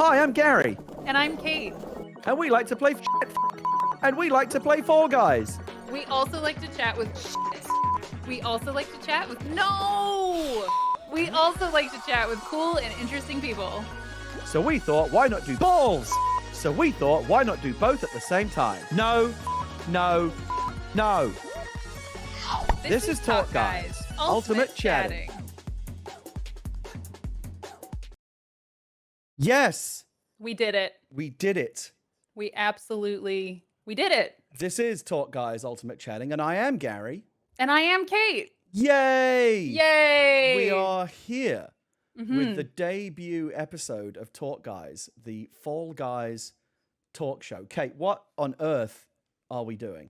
Hi, I'm Gary. And I'm Kate. And we like to play and we like to play Fall Guys. We also like to chat with We also like to chat with We also like to chat with cool and interesting people. So we thought, why not do balls? So we thought, why not do both at the same time? No. This is Talk Guys. Ultimate Chatting. Yes. We did it. We did it. We did it. This is Talk Guys Ultimate Chatting, and I am Gary. And I am Kate. Yay! Yay! We are here with the debut episode of Talk Guys, the Fall Guys talk show. Kate, what on earth are we doing?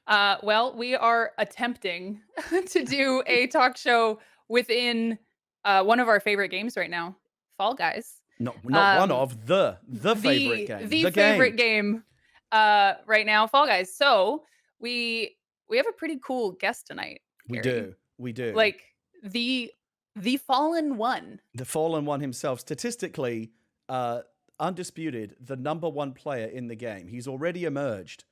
Well, we are attempting to do a talk show within one of our favorite games right now, Fall Guys. Not one of the favorite game. The favorite game right now, Fall Guys. So we have a pretty cool guest tonight. Gary. We do. Like the fallen one. The fallen one himself. Statistically, undisputed, the #1 player in the game. He's already emerged,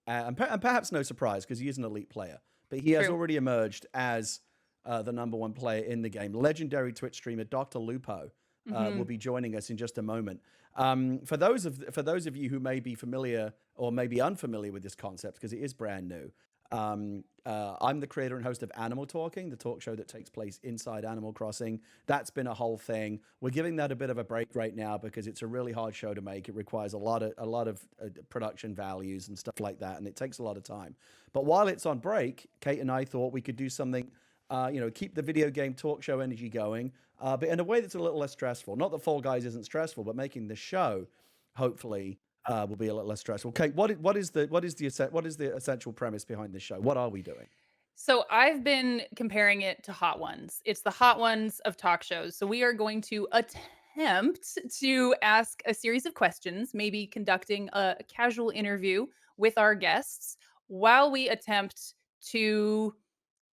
and perhaps no surprise because he is an elite player, but he has already emerged as the #1 player in the game. Legendary Twitch streamer DrLupo will be joining us in just a moment. For those of you who may be familiar or maybe unfamiliar with this concept because it is brand new, I'm the creator and host of Animal Talking, the talk show that takes place inside Animal Crossing. That's been a whole thing. We're giving that a bit of a break right now because it's a really hard show to make. It requires a lot of production values and stuff like that, and it takes a lot of time. But while it's on break, Kate and I thought we could do something, keep the video game talk show energy going, but in a way that's a little less stressful. Not that Fall Guys isn't stressful, but making the show, hopefully, will be a little less stressful. Kate, what is the essential premise behind this show? What are we doing? So I've been comparing it to Hot Ones. It's the Hot Ones of talk shows. So we are going to attempt to ask a series of questions, maybe conducting a casual interview with our guests while we attempt to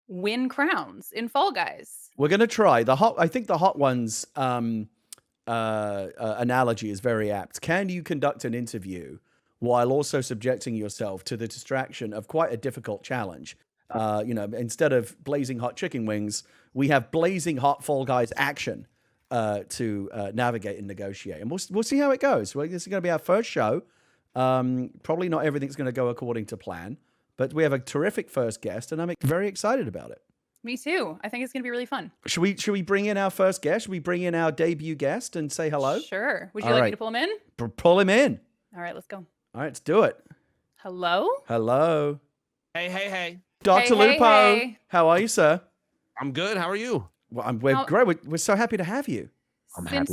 win crowns in Fall Guys. We're going to try I think the Hot Ones analogy is very apt. Can you conduct an interview while also subjecting yourself to the distraction of quite a difficult challenge? Instead of blazing hot chicken wings, we have blazing hot Fall Guys action to navigate and negotiate, and we'll see how it goes. Well, this is going to be our first show. Probably not everything's going to go according to plan, but we have a terrific first guest, and I'm very excited about it. Me too. I think it's going to be really fun. Should we bring in our first guest? Should we bring in our debut guest and say hello? Sure. Would you like me to pull him in? Pull him in. All right, let's go. All right, let's do it. Hello? Hello. Hey. Dr. Lupo. Hey. How are you, sir? I'm good. How are you? Well, we're great. We're so happy to have you. I'm happy.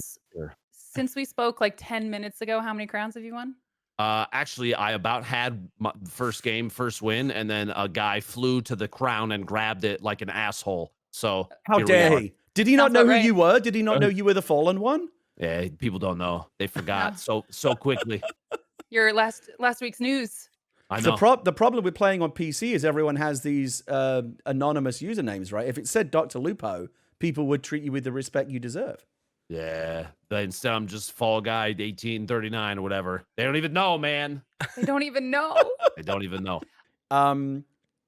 Since we spoke like 10 minutes ago, how many crowns have you won? Actually, I about had my first win, and then a guy flew to the crown and grabbed it like an asshole. So how dare he? Did he not know who you were? Did he not know you were the fallen one? Yeah, people don't know. They forgot so quickly. Your last week's news. I know. The problem with playing on PC is everyone has these anonymous usernames, right? If it said Dr. Lupo, people would treat you with the respect you deserve. Yeah, but instead I'm just Fall Guy 1839 or whatever. They don't even know, man. They don't even know. They don't even know.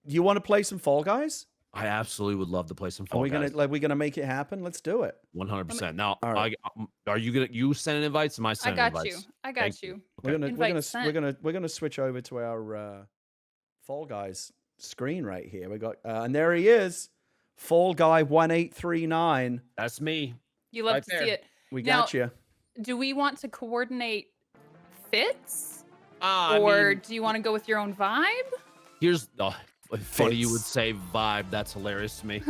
You want to play some Fall Guys? I absolutely would love to play some Fall Guys. Are we gonna make it happen? Let's do it. 100%. Now, right. are you sending invites? Am I sending invites? I got you. Okay. We're gonna switch over to our Fall Guys screen right here. We got and there he is, Fall Guy 1839. That's me. You love to see it. We got you. Do we want to coordinate fits, or do you want to go with your own vibe? Here's funny you would say vibe. That's hilarious to me.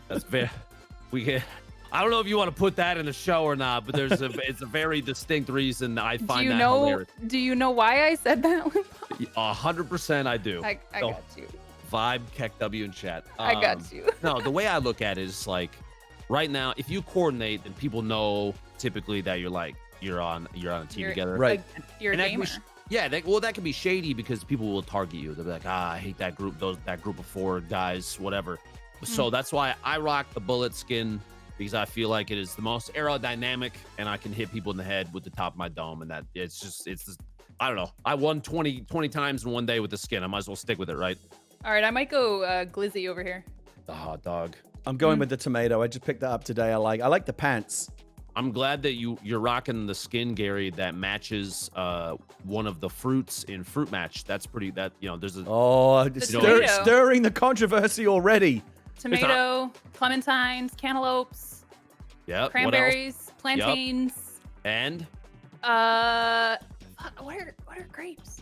That's very I don't know if you want to put that in the show or not, but it's a very distinct reason I find that hilarious. Do you know why I said that? 100% I do. I got you. Vibe, KEK-W in chat. I got you. No, the way I look at it is like right now, if you coordinate, then people know typically that you're on a team together. Right. You're a gamer. That can be shady because people will target you. They'll be like, I hate that group, that group of 4 guys, whatever. So that's why I rock the bullet skin because I feel like it is the most aerodynamic, and I can hit people in the head with the top of my dome, and that it's just I don't know. I won 20 times in one day with the skin. I might as well stick with it, right? All right, I might go glizzy over here. The hot dog. I'm going with the tomato. I just picked that up today. I like the pants. I'm glad that you're rocking the skin, Gary, that matches one of the fruits in Fruit Match. That's pretty. That there's a stirring the controversy already. Tomato, clementines, cantaloupes, cranberries, plantains, and what are grapes?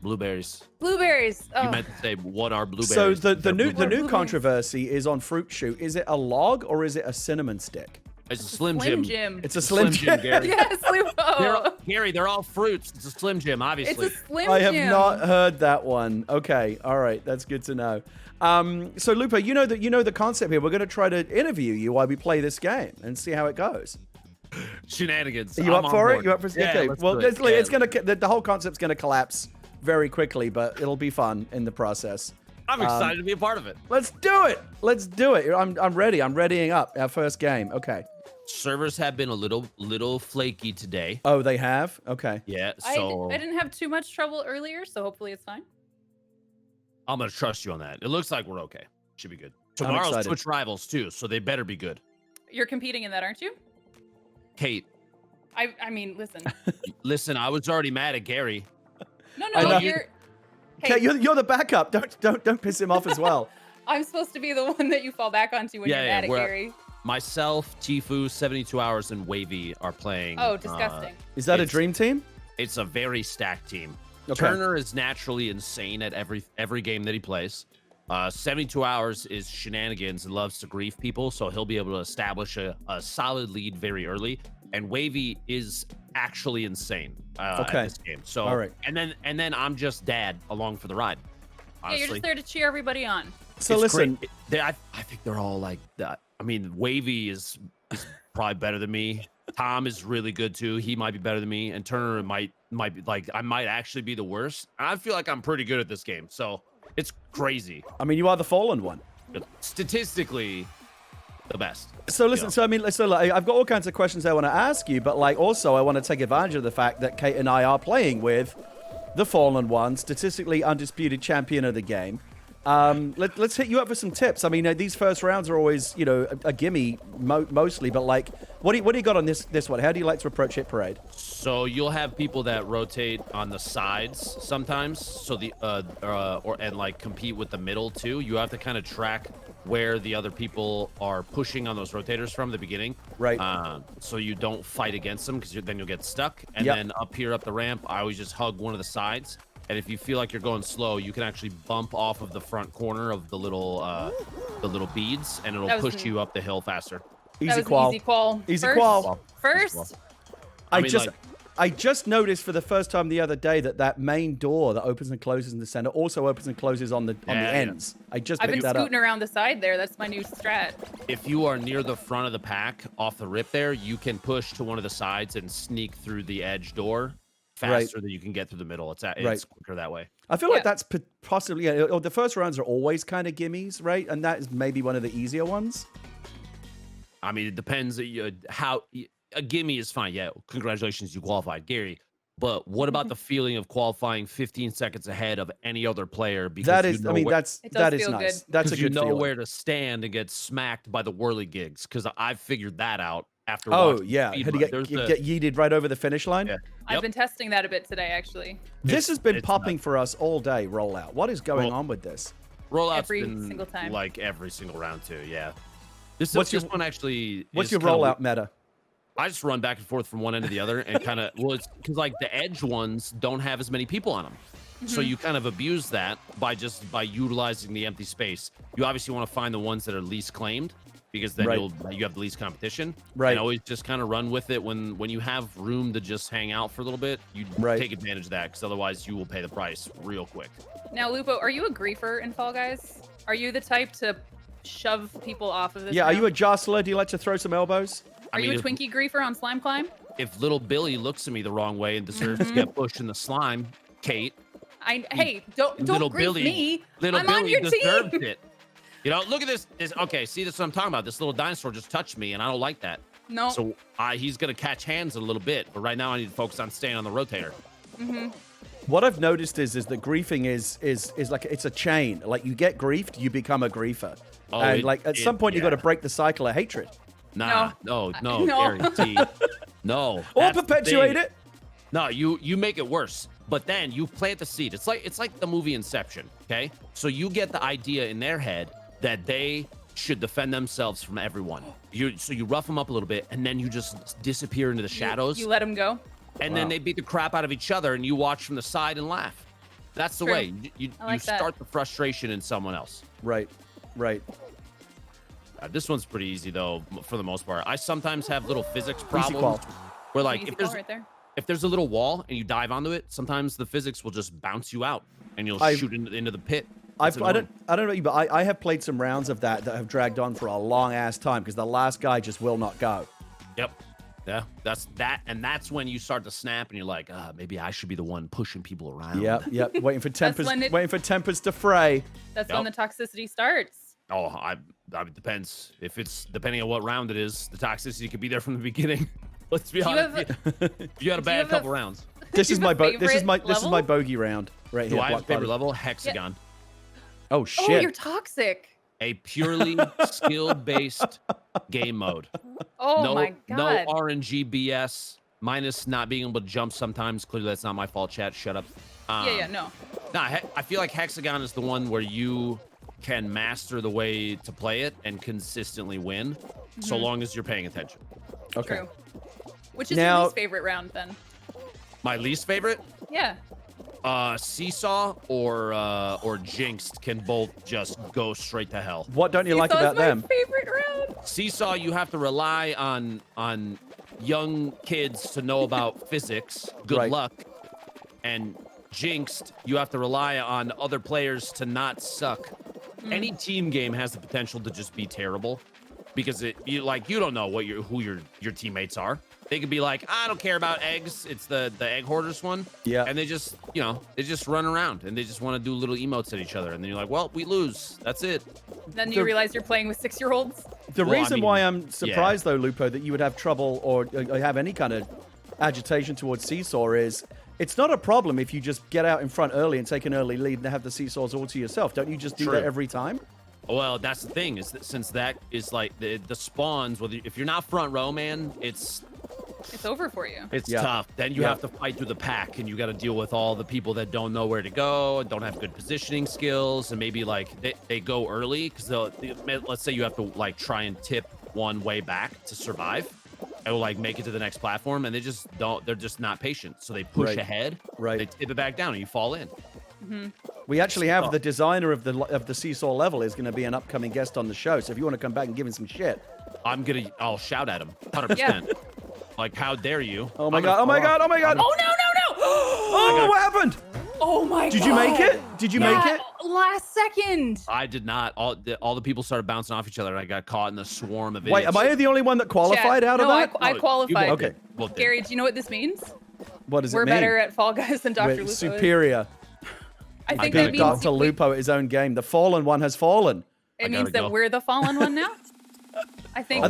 Blueberries. Blueberries. Oh. You meant to say what are blueberries? So the new controversy is on Fruit Shoot. Is it a log or is it a cinnamon stick? It's a Slim Jim. It's a Slim Jim, Gary. Yes, Lupo. Gary, they're all fruits. It's a Slim Jim, obviously. It's a Slim Jim. I have not heard that one. Okay, all right, that's good to know. So Lupo, you know the concept here. We're going to try to interview you while we play this game and see how it goes. Shenanigans. Are you up for it? You up for it? Yeah, okay. Well, it's gonna the whole concept's gonna collapse very quickly, but it'll be fun in the process. I'm excited to be a part of it. Let's do it. Let's do it. I'm ready. I'm readying up our first game. Okay. Servers have been a little flaky today. Oh, they have? Okay. Yeah. So I didn't have too much trouble earlier, so hopefully it's fine. I'm gonna trust you on that. It looks like we're okay. Should be good. Tomorrow's Twitch Rivals too, so they better be good. You're competing in that, aren't you? Kate. I mean, listen. Listen, I was already mad at Gary. No, you're. Hey, you're the backup. Don't piss him off as well. I'm supposed to be the one that you fall back onto when you're mad at Gary. Myself, Tifu, 72 Hours, and Wavy are playing. Oh, disgusting. Is that a dream team? It's a very stacked team. Okay. Turner is naturally insane at every game that he plays. 72 Hours is shenanigans and loves to grief people, so he'll be able to establish a solid lead very early. And Wavy is actually insane at this game. So, all right. And then I'm just dad along for the ride. Honestly. Yeah, you're just there to cheer everybody on. So listen, I think they're all like that. I mean, Wavy is probably better than me. Tom is really good too. He might be better than me, and Turner might be like I might actually be the worst. I feel like I'm pretty good at this game, so it's crazy. I mean, you are the fallen one. Statistically, the best. So listen, I've got all kinds of questions I want to ask you, but also I want to take advantage of the fact that Kate and I are playing with the fallen one, statistically undisputed champion of the game. Let's hit you up for some tips. I mean, these first rounds are always, a gimme mostly, but what do you got on this one? How do you like to approach Hit Parade? So you'll have people that rotate on the sides sometimes, so and compete with the middle too. You have to kind of track where the other people are pushing on those rotators from the beginning, right? So you don't fight against them because then you'll get stuck. And then up the ramp, I always just hug one of the sides. And if you feel like you're going slow, you can actually bump off of the front corner of the little beads, and it'll push you up the hill faster. Easy qual. First. I just noticed for the first time the other day that main door that opens and closes in the center also opens and closes on the ends. I've been scooting around the side there. That's my new strat. If you are near the front of the pack off the rip there, you can push to one of the sides and sneak through the edge door faster than you can get through the middle. It's quicker that way. I feel like that's possibly the first rounds are always kind of gimmies, right? And that is maybe one of the easier ones. I mean, it depends how a gimme is fine. Yeah, congratulations, you qualified, Gary. But what about the feeling of qualifying 15 seconds ahead of any other player? Because that is nice. That's a good feeling. Where to stand and get smacked by the whirlygigs, because I've figured that out after. Oh yeah, had to get yeeted right over the finish line. Yeah. I've been testing that a bit today, actually. This has been popping for us all day. Rollout. What is going on with this? Rollout's every been single time, like every single round too. Yeah. What's one actually? What's your rollout meta? I just run back and forth from one end to the other and kind of, it's because the edge ones don't have as many people on them. So you kind of abuse that by utilizing the empty space. You obviously want to find the ones that are least claimed, because then you have the least competition. Right. And always just kind of run with it when you have room to just hang out for a little bit. You take advantage of that, because otherwise you will pay the price real quick. Now, Lupo, are you a griefer in Fall Guys? Are you the type to shove people off of this? Yeah. Are you a jostler? Do you like to throw some elbows? Are you a Twinkie griefer on Slime Climb? If little Billy looks at me the wrong way and deserves to get pushed in the slime, Kate. Hey, don't grief me. Little I'm Billy on your deserved team. it. You know, look at this. Okay, see, that's what I'm talking about. This little dinosaur just touched me, and I don't like that. No. So he's gonna catch hands in a little bit, but right now I need to focus on staying on the rotator. What I've noticed is that griefing is like it's a chain. Like you get griefed, you become a griefer, and like at some point you got to break the cycle of hatred. Nah, no, guaranteed. No. Or that's the perpetuate thing. it. No, you make it worse. But then you plant the seed. It's like the movie Inception, okay? So you get the idea in their head that they should defend themselves from everyone. So you rough them up a little bit, and then you just disappear into the shadows. You let them go. And then they beat the crap out of each other, and you watch from the side and laugh. That's the way. You start the frustration in someone else. Right. This one's pretty easy, though, for the most part. I sometimes have little physics problems where, like, if there's a little wall and you dive onto it, sometimes the physics will just bounce you out, and you'll shoot into the pit. I don't know about you, but I have played some rounds of that have dragged on for a long ass time because the last guy just will not go. Yep. Yeah, that's when you start to snap, and you're like, maybe I should be the one pushing people around. Yep. Waiting for tempers to fray. That's when the toxicity starts. Oh, it depends. If it's depending on what round it is, the toxicity could be there from the beginning. Let's be honest. You had a bad couple rounds. This is my bogey round right here. Do I have a favorite level? HEX-A-GONE. Oh shit. Oh, you're toxic. A purely skill-based game mode. Oh my god. No RNG BS. Minus not being able to jump sometimes. Clearly, that's not my fault. Chat, shut up. No. Nah, I feel like HEX-A-GONE is the one where you can master the way to play it and consistently win, so long as you're paying attention. Okay. True. Which is your least favorite round then? My least favorite? Yeah. Seesaw or Jinxed can both just go straight to hell. What don't you like about them? My favorite round. Seesaw, you have to rely on young kids to know about physics. Good luck. And Jinxed, you have to rely on other players to not suck. Any team game has the potential to just be terrible because you don't know who your teammates are. They could be like, I don't care about eggs. It's the egg hoarders one. Yeah. And they just run around and they just want to do little emotes at each other. And then you're like, well, we lose. That's it. Then you realize you're playing with 6-year-olds. The reason why I'm surprised though, Lupo, that you would have trouble or have any kind of agitation towards Seesaw is it's not a problem if you just get out in front early and take an early lead and have the Seesaws all to yourself. Don't you just do that every time? Well, that's the thing is that since that is like the spawns, if you're not front row, man, it's over for you. It's tough. Then you have to fight through the pack, and you got to deal with all the people that don't know where to go and don't have good positioning skills, and maybe like they go early because let's say you have to like try and tip one way back to survive. And like make it to the next platform, and they just don't. They're just not patient, so they push ahead. Right. They tip it back down, and you fall in. We actually have the designer of the Seesaw level is going to be an upcoming guest on the show. So if you want to come back and give him some shit, I'll shout at him 100%. Like, how dare you? Oh my god! Oh my god! Oh my god! Oh no! Oh, what happened? Oh my god! Did you make it? Did you make it? Last second. I did not. All the people started bouncing off each other, and I got caught in the swarm of idiots. Wait, am I the only one that qualified out of that? I qualified. Okay. Gary, do you know what this means? What does it mean? We're better at Fall Guys than Dr. Lupo. Superior. I think that means Dr. Lupo at his own game. The fallen one has fallen. It means that we're the fallen one now. I think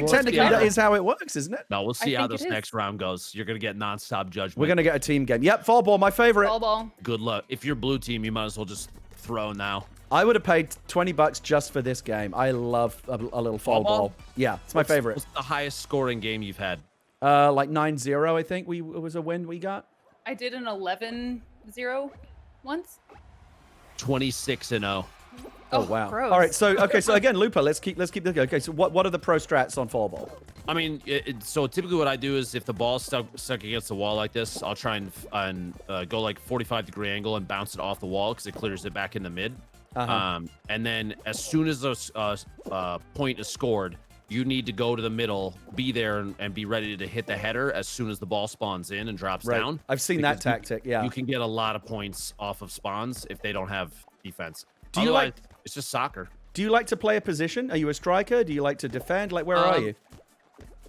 technically that is how it works, isn't it? No, we'll see how this next round goes. You're gonna get nonstop judgment. We're gonna get a team game. Yep, fall ball, my favorite. Fall ball. Good luck. If you're blue team, you might as well just throw now. I would have paid $20 just for this game. I love a little fall ball. Yeah, it's my favorite. What's the highest scoring game you've had? Like 9-0, I think it was a win we got. I did an 11-0 once. 26-0. Oh wow! Gross. All right, so again, Lupo, let's keep looking. Okay, so what are the pro strats on fall ball? I mean, so typically what I do is if the ball's stuck against the wall like this, I'll try and go like 45-degree angle and bounce it off the wall because it clears it back in the mid. And then as soon as a point is scored, you need to go to the middle, be there, and be ready to hit the header as soon as the ball spawns in and drops down. I've seen that tactic. Yeah, you can get a lot of points off of spawns if they don't have defense. Do you like? It's just soccer. Do you like to play a position? Are you a striker? Do you like to defend? Like, where are you?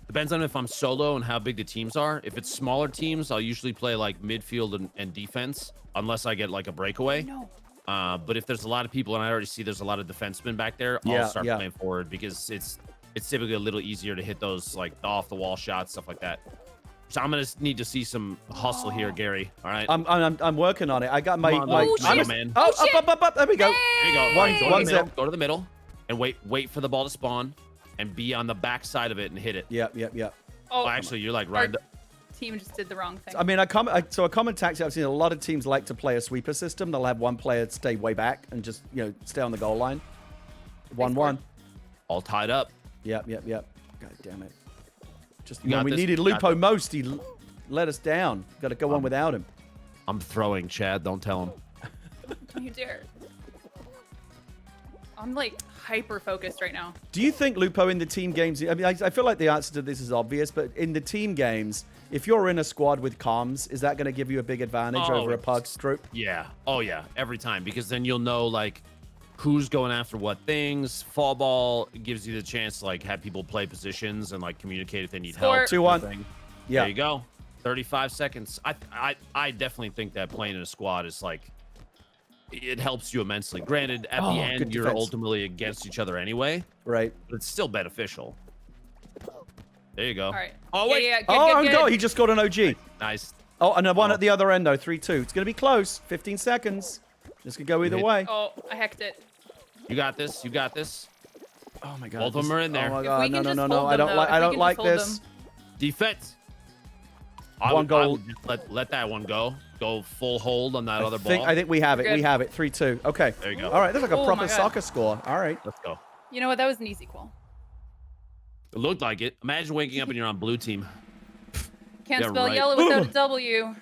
Depends on if I'm solo and how big the teams are. If it's smaller teams, I'll usually play like midfield and defense, unless I get like a breakaway. No. But if there's a lot of people, and I already see there's a lot of defensemen back there, I'll start playing forward because it's typically a little easier to hit those like off the wall shots, stuff like that. So I'm gonna need to see some hustle here, Gary. All right. I'm working on it. I got my man. Up. There we go. There you go. One Go to the middle and wait for the ball to spawn and be on the back side of it and hit it. Yep. Oh, actually, you're like right. Team just did the wrong thing. I mean, a common tactic I've seen a lot of teams like to play a sweeper system. They'll have one player stay way back and just stay on the goal line. 1-1. All tied up. Yep. God damn it. Just when we needed Lupo most, he let us down. Got to go on without him. I'm throwing, Chad. Don't tell him. Don't you dare. I'm like hyper focused right now. Do you think Lupo in the team games? I mean, I feel like the answer to this is obvious, but in the team games, if you're in a squad with comms, is that going to give you a big advantage over a pug troop? Yeah. Oh yeah. Every time, because then you'll know like who's going after what things. Fall ball gives you the chance to like have people play positions and like communicate if they need help. 2-1. Yeah. There you go. 35 seconds. I definitely think that playing in a squad is like, it helps you immensely. Granted, at the end, you're ultimately against each other anyway. Right. But it's still beneficial. There you go. All right. Oh, wait. Yeah, good. He just got an OG. Nice. Oh, and one at the other end, though. 3-2. It's going to be close. 15 seconds. This could go either way. Oh, I hecked it. You got this. Oh, my God. Both of them are in there. Oh, my God. No. I don't like this. Defense. One goal. Let that one go. Go full hold on that other ball. I think we have it. We have it. 3-2. Okay. There you go. All right. That's like a proper soccer score. All right. Let's go. You know what? That was an easy call. It looked like it. Imagine waking up and you're on blue team. Can't spell yellow without a W.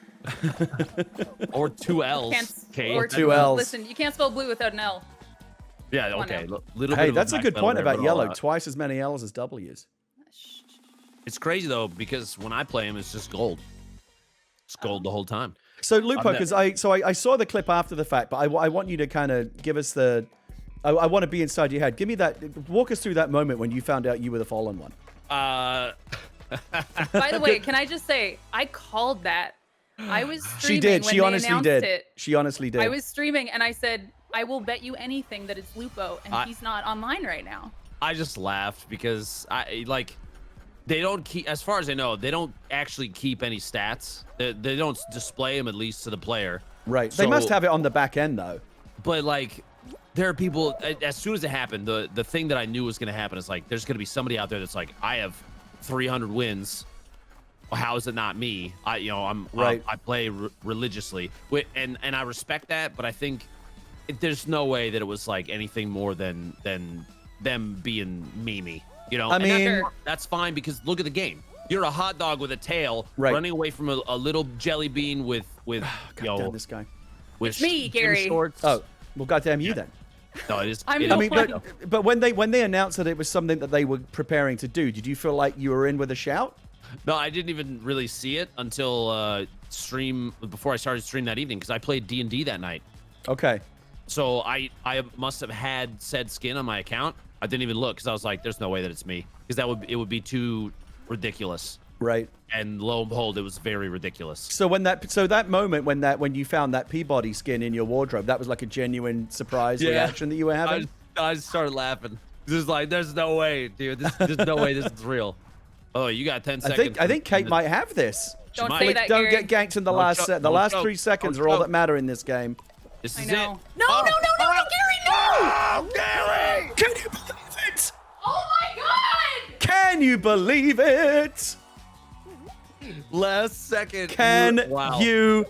Or two L's. Or two L's. Listen, you can't spell blue without an L. Yeah, okay. Hey, that's a good point about yellow. Twice as many L's as W's. It's crazy, though, because when I play him, it's just gold. It's gold the whole time. So, Lupo, because I saw the clip after the fact, but I want you to kind of give us the... I want to be inside your head. Give me that... Walk us through that moment when you found out you were the fallen one. By the way, can I just say, I called that. I was streaming She did. when She they honestly announced did. it. She honestly did. I was streaming, and I said, I will bet you anything that it's Lupo, and he's not online right now. I just laughed because they don't keep, as far as I know, they don't actually keep any stats. They don't display them, at least to the player. Right. They must have it on the back end, though. But like, there are people. As soon as it happened, the thing that I knew was going to happen is like, there's going to be somebody out there that's like, I have 300 wins. Well, how is it not me? I play religiously, and I respect that. But I think there's no way that it was like anything more than them being me. I mean, that's fine because look at the game. You're a hot dog with a tail running away from a little jelly bean with damn this guy. With me, Gary. Shorts. Oh, well, goddamn you then. No, it is. But when they announced that it was something that they were preparing to do, did you feel like you were in with a shout? No, I didn't even really see it until before I started stream that evening because I played D&D that night. Okay. So I must have had said skin on my account. I didn't even look because I was like, "There's no way that it's me," because it would be too ridiculous. Right. And lo and behold, it was very ridiculous. So that moment when you found that Peabody skin in your wardrobe, that was like a genuine surprise reaction that you were having. I just started laughing. Just like, there's no way, dude. There's no way this is real. Oh, you got 10 seconds. I think Kate might have this. Don't say that, Don't Gary. get ganked in the last set. The last 3 seconds are all that matter in this game. This is I know. it. No, Gary, no! Oh, Gary! Can you believe it? Oh my God! Can you believe it? Last second. Can you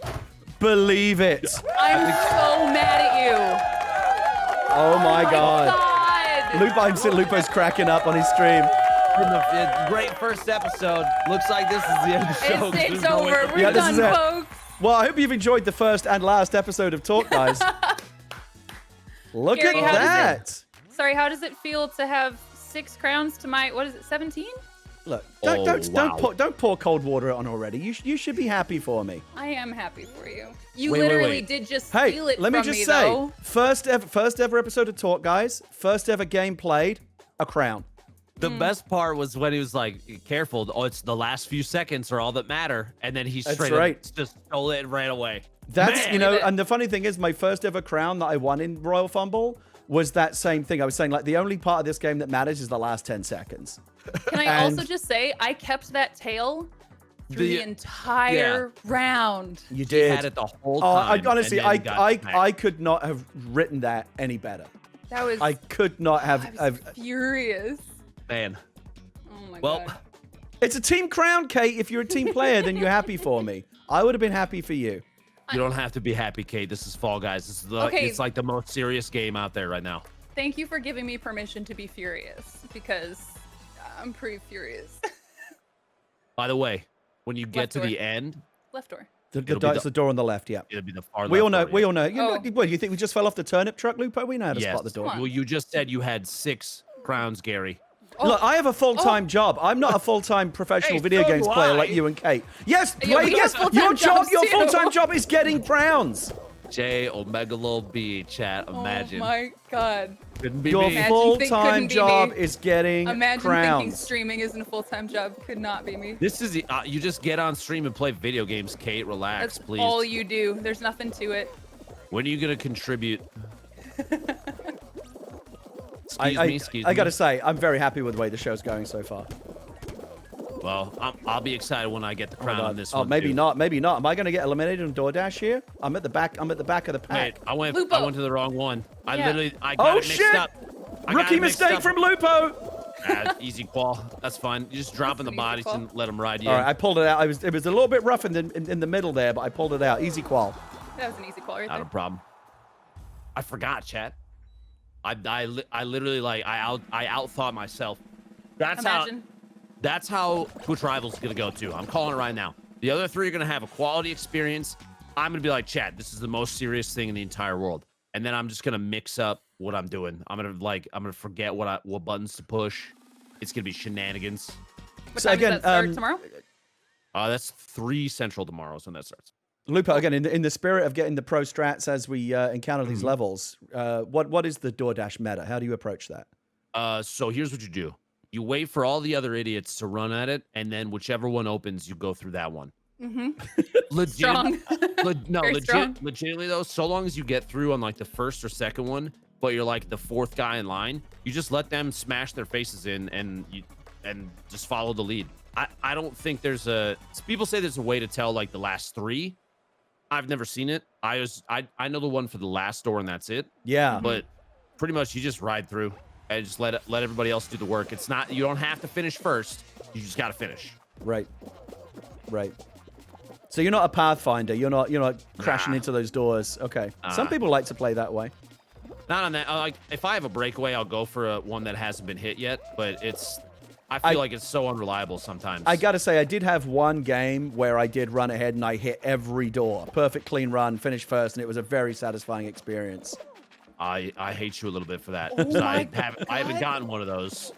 believe it? I'm so mad at you. Oh my God. God. Lupo's cracking up on his stream. Great first episode. Looks like this is the end of the show. It's over. We're done, folks. Well, I hope you've enjoyed the first and last episode of Talk, guys. Look Gary, at that. Sorry, how does it feel to have 6 crowns to my, 17? Look, don't pour cold water on already. You should be happy for me. I am happy for you. You literally did just steal it let me from just me, say, though. first ever episode of Talk, guys. First ever game played, a crown. The best part was when he was like, careful, it's the last few seconds are all that matter. And then he straight up just stole it right away. That's, Man. you know, and the funny thing is, my first ever crown that I won in Royal Fumble was that same thing. I was saying, like, the only part of this game that matters is the last 10 seconds. Can I also just say, I kept that tail through the entire round. You did. He had it the whole time. Honestly, I could not have written that any better. That was. I could not have. I was furious. Man. Oh my Well, god. It's a team crown, Kate. If you're a team player, then you're happy for me. I would have been happy for you. You don't have to be happy, Kate. This is Fall Guys. This is it's like the most serious game out there right now. Thank you for giving me permission to be furious, because I'm pretty furious. By the way, when you get to the end, left door. It's the door on the left, yeah. It'll be the far left. We all know. door, We yeah. all know. What, you think we just fell off the turnip truck, Lupo? We know how to spot the door. Well, you just said you had 6 crowns, Gary. Look, I have a full-time job. I'm not a full-time professional video games player like you and Kate. Yes, yes. Your job, your full-time job is getting crowns. J Omega Lil B, chat. Imagine. Oh my god. Couldn't be Your me. full-time job is getting Imagine crowns. thinking streaming isn't a full-time job. Could not be me. This is you just get on stream and play video games, Kate. Relax, That's please. all you do. There's nothing to it. When are you gonna contribute? Excuse I gotta say, I'm very happy with the way the show's going so far. Well, I'll be excited when I get the crown on this one. Oh, maybe too. not. Maybe not. Am I gonna get eliminated on DoorDash here? I'm at the back. I'm at the back of the pack. Wait, I went to the wrong one. I got it mixed up. Rookie mistake from Lupo. Easy qual. That's fine. You just drop in the bodies and let them ride you. All right, I pulled it out. It was a little bit rough in the middle there, but I pulled it out. Easy qual. That was an easy call right Not there. a problem. I forgot, chat. I literally I outthought myself. That's how Twitch Rivals is gonna go too. I'm calling it right now. The other 3 are gonna have a quality experience. I'm gonna be like, chat, this is the most serious thing in the entire world. And then I'm just gonna mix up what I'm doing. I'm gonna forget what buttons to push. It's gonna be shenanigans. What time does that start tomorrow? That's 3 Central tomorrow is when that starts. Lupo, again, in the spirit of getting the pro strats as we encounter these levels, what is the DoorDash meta? How do you approach that? So here's what you do. You wait for all the other idiots to run at it, and then whichever one opens, you go through that one. Strong. Legitimately though, so long as you get through on like the first or second one, but you're like the 4th guy in line, you just let them smash their faces in and just follow the lead. I don't think there's people say there's a way to tell like the last 3. I've never seen it. I know the one for the last door and that's it. Yeah. But pretty much you just ride through and just let everybody else do the work. It's not, you don't have to finish first. You just got to finish. Right. So you're not a pathfinder. You're not crashing into those doors. Okay. Some people like to play that way. Not on that. Like if I have a breakaway, I'll go for one that hasn't been hit yet. But I feel like it's so unreliable sometimes. I gotta say, I did have one game where I did run ahead and I hit every door. Perfect clean run, finished first, and it was a very satisfying experience. I hate you a little bit for that. I haven't gotten one of those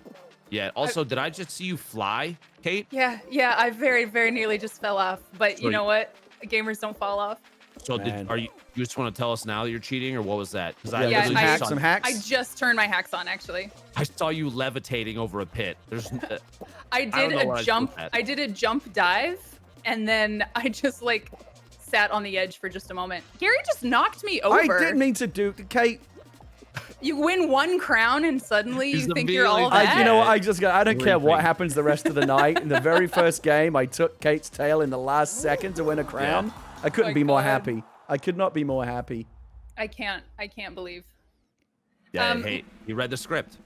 yet. Also, did I just see you fly, Kate? Yeah, I very, very nearly just fell off. But you know what? Gamers don't fall off. So you just want to tell us now that you're cheating, or what was that? Because some hacks. I just turned my hacks on, actually. I saw you levitating over a pit. I did a jump. I did a jump dive, and then I just like sat on the edge for just a moment. Gary just knocked me over. I didn't mean to do, Kate. You win 1 crown and suddenly you think you're all that. You know what? I don't care what happens the rest of the night. In the very first game, I took Kate's tail in the last second to win a crown. Yeah. I couldn't be more happy. I could not be more happy. I can't believe. Yeah, hey, you read the script.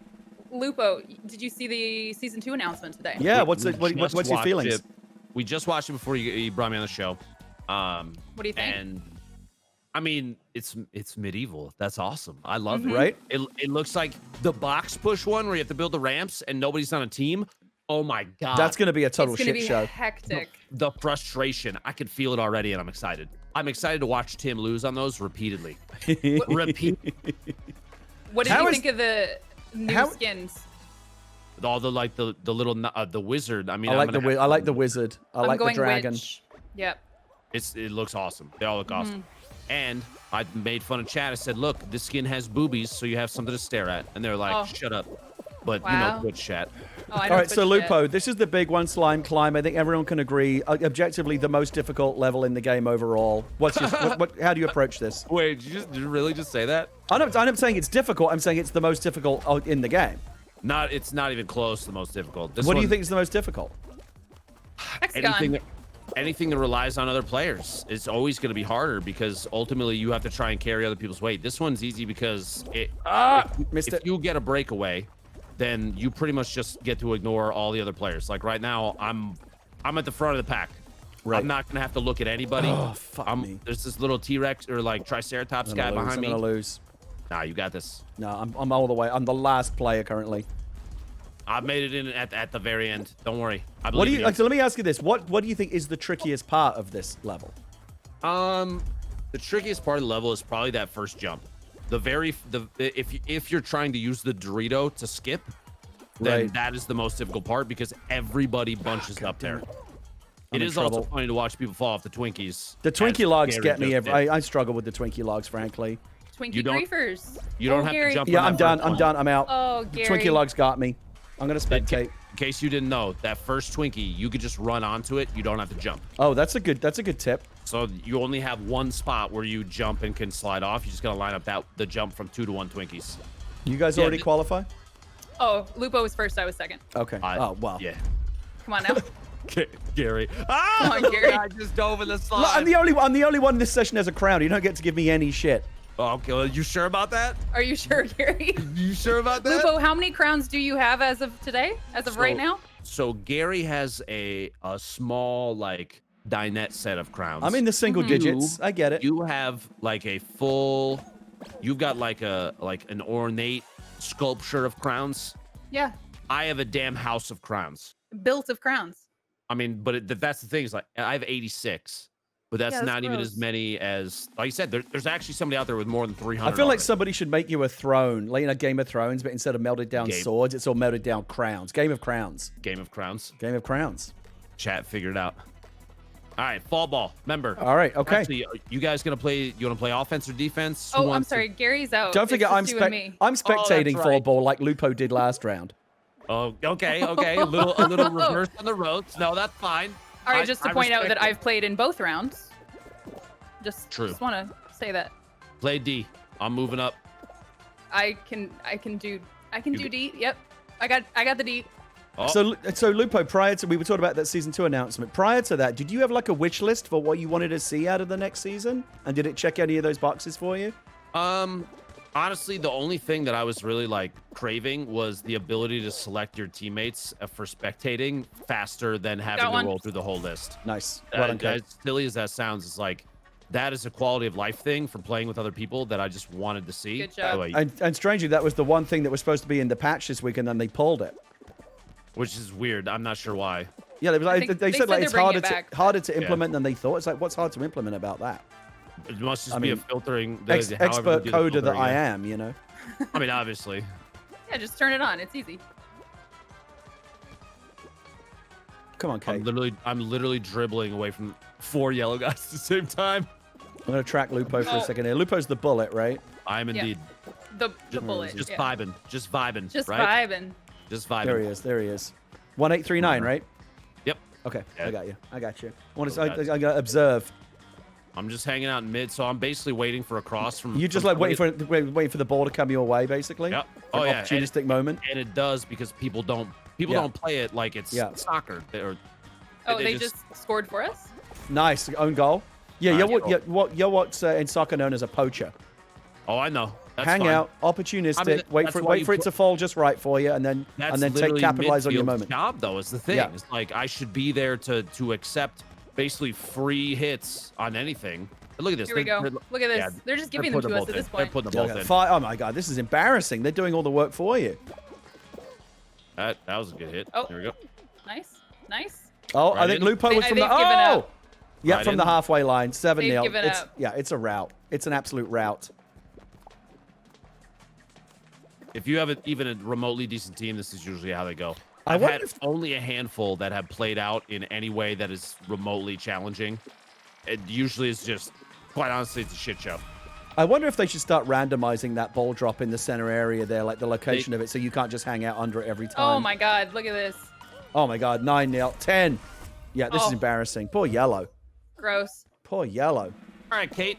Lupo, did you see the season 2 announcement today? Yeah, what's your feelings? We just watched it before you brought me on the show. What do you think? And I mean, it's medieval. That's awesome. I love it. Right? It looks like the box push one where you have to build the ramps and nobody's on a team. Oh my god. That's gonna be a total shit show. It's gonna be hectic. The frustration. I can feel it already, and I'm excited. I'm excited to watch Tim lose on those repeatedly. Repeat. What did you think of the new skins? All the the little the wizard. I mean, I like the wizard. I like the dragon. Witch. Yep. It looks awesome. They all look awesome. And I made fun of chat. I said, "Look, this skin has boobies, so you have something to stare at." And they're like, "Shut up." but you know, Twitch chat. Oh, I All know right, so Twitch chat. Lupo, this is the big one, Slime Climb. I think everyone can agree, objectively, the most difficult level in the game overall. What's your, how do you approach this? Wait, did you really just say that? I'm not saying it's difficult. I'm saying it's the most difficult in the game. It's not even close to the most difficult. What do you think is the most difficult? HEX-A-GONE. Anything that relies on other players is always going to be harder because ultimately you have to try and carry other people's weight. This one's easy because if you get a breakaway, then you pretty much just get to ignore all the other players. Like right now, I'm at the front of the pack. Right. I'm not going to have to look at anybody. Oh, fuck me. There's this little T-Rex or like Triceratops guy behind me. I'm going to lose. Nah, you got this. No, I'm all the way. I'm the last player currently. I've made it in at the very end. Don't worry. So let me ask you this: what do you think is the trickiest part of this level? The trickiest part of the level is probably that first jump. If you're trying to use the Dorito to skip, then that is the most difficult part because everybody bunches up there. It is also funny to watch people fall off the Twinkies. The Twinkie logs get me. I struggle with the Twinkie logs, frankly. Twinkie griefers. You don't have to jump. Yeah, I'm done. I'm out. Oh, Gary. Twinkie logs got me. I'm gonna spectate. In case you didn't know, that first Twinkie, you could just run onto it. You don't have to jump. Oh, that's a good tip. So you only have one spot where you jump and can slide off. You just gotta line up the jump from 2 to 1 Twinkies. You guys already qualify? Oh, Lupo was first. I was second. Okay. Oh wow. Yeah. Come on now. Gary. Come on, Gary. I just dove in the slide. Look, I'm the only one in this session has a crown. You don't get to give me any shit. Oh, okay, well, you sure about that? Are you sure, Gary? You sure about that? Lupo, how many crowns do you have as of today? As of right now? So Gary has a small like dinette set of crowns. I'm in the single digits. I get it. You have like a full. You've got like an ornate sculpture of crowns. Yeah. I have a damn house of crowns. Built of crowns. I mean, but that's the thing is like I have 86. But that's not even as many as, like you said, there's actually somebody out there with more than 300. I feel like somebody should make you a throne, like in a Game of Thrones, but instead of melted down swords, it's all melted down crowns. Game of Crowns. Game of Crowns. Game of Crowns. Chat figured out. All right, fall ball. Remember. All right, okay. Actually, you guys gonna play? You want to play offense or defense? Oh, I'm sorry, Gary's out. Don't forget, I'm spectating fall ball like Lupo did last round. Oh, okay. A little reverse on the ropes. No, that's fine. All right, just to point out that I've played in both rounds. Just want to say that. Play D. I'm moving up. I can do D. Yep. I got the D. Oh. So Lupo, prior to, we were talking about that season 2 announcement. Prior to that, did you have like a wish list for what you wanted to see out of the next season? And did it check any of those boxes for you? Honestly, the only thing that I was really like craving was the ability to select your teammates for spectating faster than having to roll through the whole list. Nice. As silly as that sounds, it's like that is a quality of life thing for playing with other people that I just wanted to see. Good job. And strangely, that was the one thing that was supposed to be in the patch this week, and then they pulled it. Which is weird. I'm not sure why. Yeah, they said like it's harder to implement than they thought. It's like, what's hard to implement about that? It must just be a filtering. Expert coder that I am, you know. I mean, obviously. Yeah, just turn it on. It's easy. Come on, Kate. I'm literally dribbling away from 4 yellow guys at the same time. I'm gonna track Lupo for a second here. Lupo's the bullet, right? I am indeed. The bullet. Just vibing. Just vibing. Just right? vibing. Just vibing. There he is. 1839, right? Yep. Okay, I got you. I gotta observe. I'm just hanging out in mid, so I'm basically waiting for a cross from. You just like waiting for the ball to come your way, basically. Yep. Oh yeah. Opportunistic moment. And it does because people don't play it like it's soccer. They just scored for us. Nice own goal. Yeah, you're what's in soccer known as a poacher. Oh, I know. That's Hang fine. out, opportunistic. I mean, wait for it to fall just right for you, and then capitalize on your moment. Job though is the thing. Yeah. It's like I should be there to accept basically free hits on anything. But look at this. Here we go. Look at this. Yeah, they're just giving them to us at this point. They're putting them both in. Oh my god, this is embarrassing. They're doing all the work for you. That was a good hit. Oh, there we go. Nice. Oh, I think Lupo was from the. Oh, yeah, from the halfway line. 7-0. It's a rout. It's an absolute rout. If you have even a remotely decent team, this is usually how they go. I've had only a handful that have played out in any way that is remotely challenging. It usually is just, quite honestly, it's a shit show. I wonder if they should start randomizing that ball drop in the center area there, like the location of it, so you can't just hang out under it every time. Oh my God, look at this. Oh my God, 9-0, 10. Yeah, this is embarrassing. Poor Yellow. Gross. Poor Yellow. All right, Kate.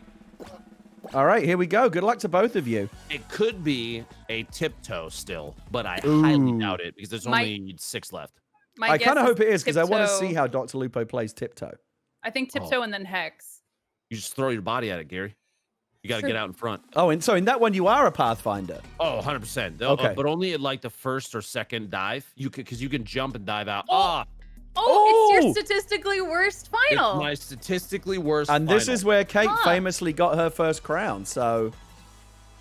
All right, here we go. Good luck to both of you. It could be a tiptoe still, but I highly doubt it because there's only 6 left. I kind of hope it is because I want to see how Dr. Lupo plays tiptoe. I think tiptoe and then hex. You just throw your body at it, Gary. You got to get out in front. Oh, and so in that one, you are a Pathfinder. Oh, 100%. Okay. But only at like the first or second dive. Because you can jump and dive out. It's your statistically worst final. It's my statistically worst And this final. is where Kate famously got her first crown. So,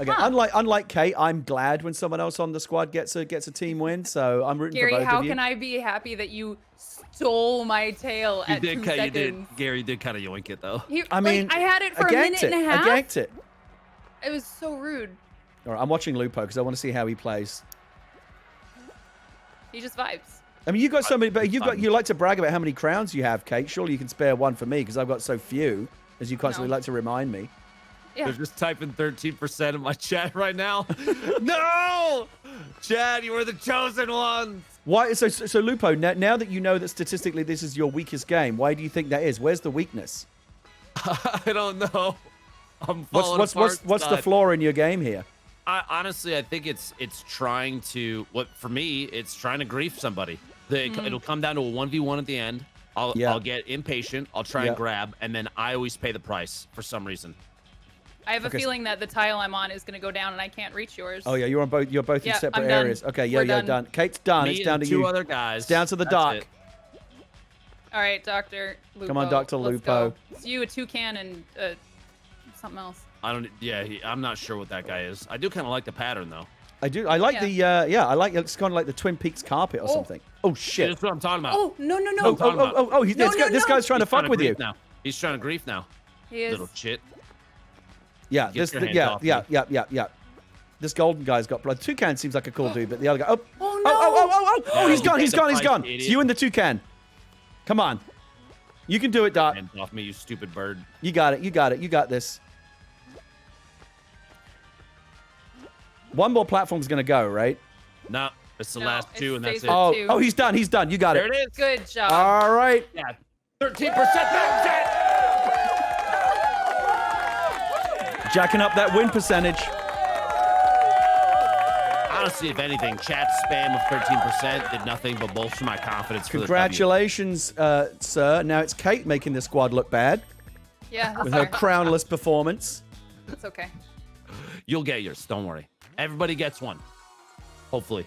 again, unlike Kate, I'm glad when someone else on the squad gets a team win. So I'm rooting Gary, for both how of you. can I be happy that you stole my tail at 2 seconds? Gary did kind of yoink it though. I mean, I had it for a minute and a half. I ganked it. It was so rude. All right, I'm watching Lupo because I want to see how he plays. He just vibes. I mean, you've got so many, but you like to brag about how many crowns you have, Kate. Surely you can spare one for me because I've got so few, as you constantly like to remind me. Yeah. They're just typing 13% in my chat right now. No! Chad, you were the chosen one. Why? So Lupo, now that you know that statistically this is your weakest game, why do you think that is? Where's the weakness? I don't know. I'm falling What's the flaw in your game here? Honestly, I think it's trying to, for me, it's trying to grief somebody. It'll come down to a 1v1 at the end. I'll get impatient. I'll try and grab, and then I always pay the price for some reason. I have a feeling that the tile I'm on is going to go down, and I can't reach yours. Oh yeah, you're both in separate areas. Okay, We're done. Kate's done. Me it's down and to two you. other guys. It's down to the dock. All right, Dr. Lupo. Come on, Dr. Let's Lupo. go. It's you, a toucan, and something else. I don't. Yeah, I'm not sure what that guy is. I do kind of like the pattern though. I do. I like I like it's kind of like the Twin Peaks carpet or something. Oh shit! That's what I'm talking about. Oh no! This guy's trying to fuck with you. Now. He's trying to grief now. He is. Little shit. Yeah. Yeah. This golden guy's got blood. Toucan seems like a cool dude, but the other guy. Oh, he's gone. He's gone. It's you and the toucan. Come on. You can do it, Doc. Hands off me, you stupid bird. You got it. You got this. One more platform's gonna go, right? No, it's the last 2, and that's it. Oh, he's done. You got it. There it is. Good job. All right. Yeah, 13%. That's it. Jacking up that win percentage. Honestly, if anything, chat spam of 13% did nothing but bolster my confidence. Congratulations, sir. Now it's Kate making the squad look bad Yeah. with her crownless performance. It's okay. You'll get yours. Don't worry. Everybody gets one. Hopefully.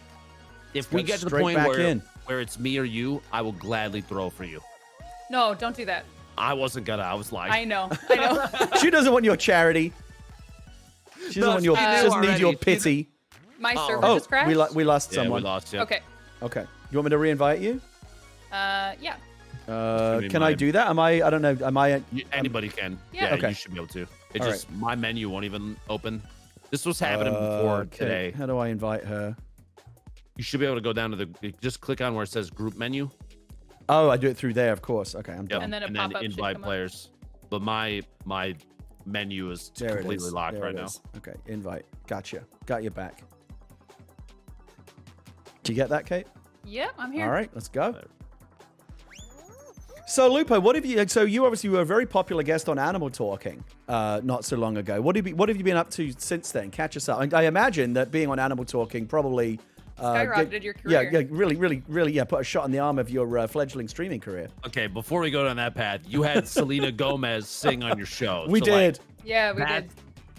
If we get to the straight point back where it's me or you, I will gladly throw for you. No, don't do that. I wasn't gonna. I was lying. I know. She doesn't want your charity. She doesn't want your. She doesn't need your pity. My server just crashed. We lost Yeah, someone. we lost you. Okay. You want me to reinvite you? Yeah. Can I do that? I don't know. Am I? Anybody can. Yeah. You should be able to. It just my menu won't even open. This was happening before today. How do I invite her? You should be able to go down to the. Just click on where it says group menu. Oh, I do it through there, of course. Okay, I'm done. And then a pop-up should invite come up. players. But my menu is completely locked right now. Okay, invite. Gotcha. Got your back. Do you get that, Kate? Yeah, I'm here. All right, let's go. So, Lupo, what have you? So, you obviously were a very popular guest on Animal Talking not so long ago. What have you been up to since then? Catch us up. I imagine that being on Animal Talking probably skyrocketed your career. Yeah, really, put a shot in the arm of your fledgling streaming career. Okay, before we go down that path, you had Selena Gomez sing on your show. We did. Yeah, we did.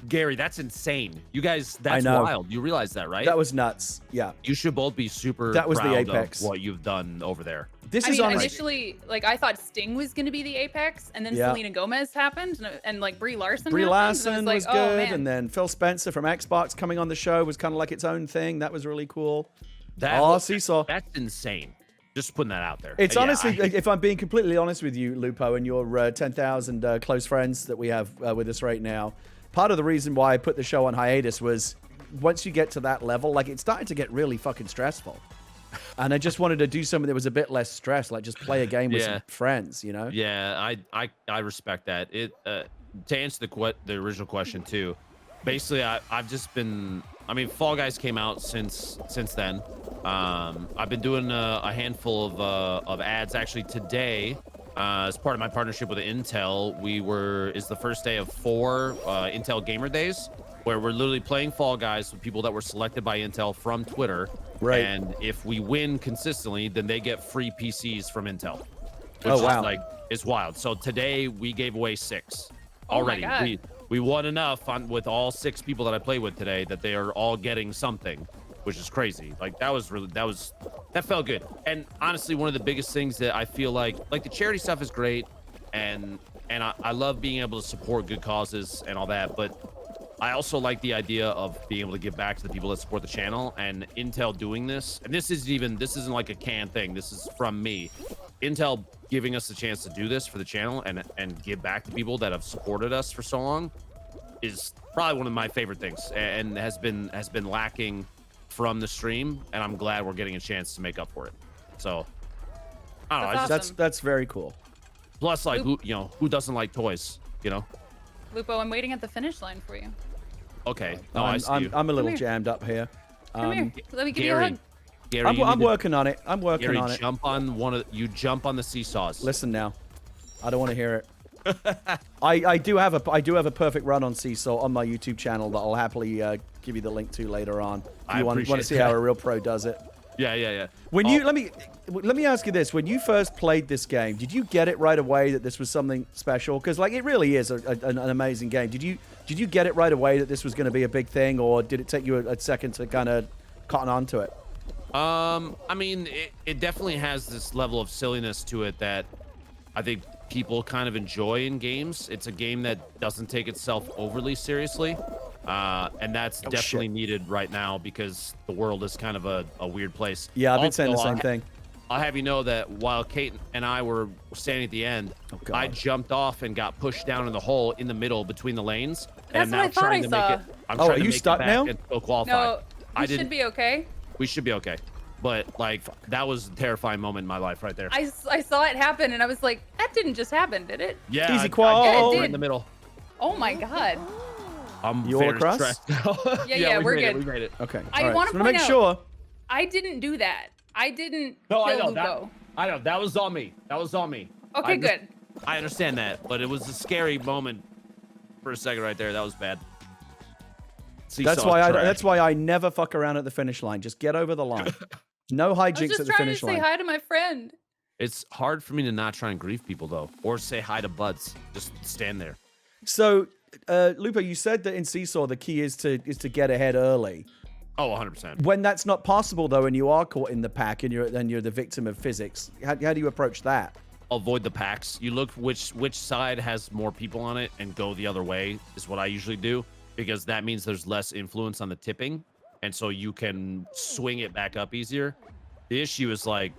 Gary, that's insane. You guys, that's wild. You realize that, right? That was nuts. Yeah. You should both be super That was the proud apex. of what you've done over there. This is honestly initially, like, I thought Sting was going to be the apex, and then Selena Gomez happened, and like Brie Larson was good, and then Phil Spencer from Xbox coming on the show was kind of like its own thing. That was really cool. Seesaw. That's insane. Just putting that out there. It's honestly, if I'm being completely honest with you, Lupo, and your 10,000 close friends that we have with us right now, part of the reason why I put the show on hiatus was once you get to that level, like, it started to get really fucking stressful. And I just wanted to do something that was a bit less stress, like just play a game with some friends, you know? Yeah, I respect that. To answer the original question too, basically, I've just been. I mean, Fall Guys came out since then. I've been doing a handful of ads. Actually, today, as part of my partnership with Intel, is the first day of 4 Intel Gamer Days, where we're literally playing Fall Guys with people that were selected by Intel from Twitter. Right. And if we win consistently, then they get free PCs from Intel. Which Oh, wow. is like, it's wild. So today we gave away 6 Oh my already. God. We won enough with all 6 people that I played with today that they are all getting something, which is crazy. Like that felt good. And honestly, one of the biggest things that I feel like the charity stuff is great, and I love being able to support good causes and all that, but I also like the idea of being able to give back to the people that support the channel. And Intel doing this, and this isn't like a canned thing. This is from me. Intel giving us the chance to do this for the channel and give back to people that have supported us for so long is probably one of my favorite things, and has been lacking from the stream. And I'm glad we're getting a chance to make up for it. So I don't know. That's awesome. That's very cool. Plus, like, who doesn't like toys? You know. Lupo, I'm waiting at the finish line for you. Okay. No, I see you. I'm a little here. jammed up here. Come here. Let me give you a hug. Gary, I'm working on it. I'm working Gary, on it. jump on the seesaws. Listen now, I don't want to hear it. I do have a perfect run on Seesaw on my YouTube channel that I'll happily give you the link to later on. If you want to see how a real pro does it. Yeah. When you let me ask you this: when you first played this game, did you get it right away that this was something special? Because like it really is an amazing game. Did you get it right away that this was going to be a big thing, or did it take you a second to kind of cotton on to it? I mean, it definitely has this level of silliness to it that I think people kind of enjoy in games. It's a game that doesn't take itself overly seriously. And that's definitely needed right now because the world is kind of a weird place. Yeah, I've been saying the same thing. I'll have you know that while Kate and I were standing at the end, I jumped off and got pushed down in the hole in the middle between the lanes. That's what I thought I saw. Are you stuck now? No, we should be okay. We should be okay. But like that was a terrifying moment in my life right there. I saw it happen and I was like, that didn't just happen, did it? Yeah, easy qual. Yeah, it right did. in the middle. Oh my God. I'm You all very across? stressed now. Yeah, we're good. We made it. Okay. I all right. wanna So point make out- sure. I didn't do that. I didn't No, I kill know Lupo. I know that was on me. That was on me. Okay, good. I understand that, but it was a scary moment for a second right there. That was bad. That's why I never fuck around at the finish line. Just get over the line. No I was hijinks just at the trying to finish say line. hi to my friend. It's hard for me to not try and grieve people though, or say hi to buds. Just stand there. So, Lupo, you said that in Seesaw the key is to get ahead early. Oh, 100%. When that's not possible though, and you are caught in the pack, and you're the victim of physics, how do you approach that? Avoid the packs. You look which side has more people on it and go the other way is what I usually do, because that means there's less influence on the tipping, and so you can swing it back up easier. The issue is like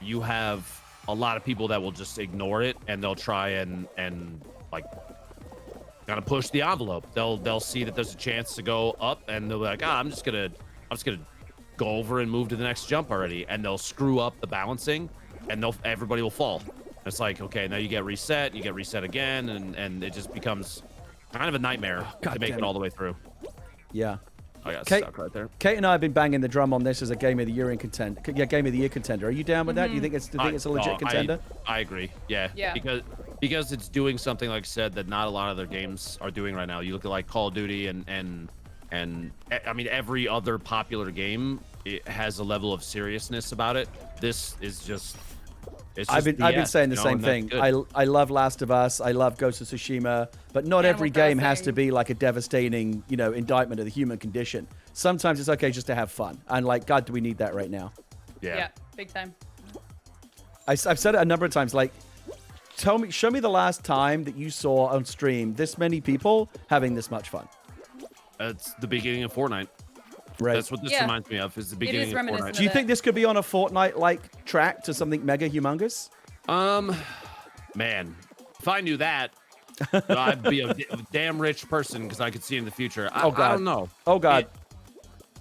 you have a lot of people that will just ignore it and they'll try and like kind of push the envelope. They'll see that there's a chance to go up and they'll be like, I'm just gonna go over and move to the next jump already, and they'll screw up the balancing and everybody will fall. It's like, okay, now you get reset again, and it just becomes kind of a nightmare to make it all the way through. Yeah. I got Kate, stuck right there. Kate and I have been banging the drum on this as a Game of the Year contender. Are you down with that? Do you think it's a legit contender? I agree. Yeah. Because it's doing something, like I said, that not a lot of other games are doing right now. You look at like Call of Duty and I mean every other popular game, it has a level of seriousness about it. This is just. I've been saying the same thing. I love Last of Us. I love Ghost of Tsushima, but not every game has to be like a devastating, indictment of the human condition. Sometimes it's okay just to have fun. And like, God, do we need that right now? Yeah, big time. I've said it a number of times. Like, show me the last time that you saw on stream this many people having this much fun. It's the beginning of Fortnite. Right. That's what this reminds me of. Is the beginning of Fortnite. Do you think this could be on a Fortnite-like track to something mega humongous? Man, if I knew that, I'd be a damn rich person because I could see in the future. I don't know. Oh God.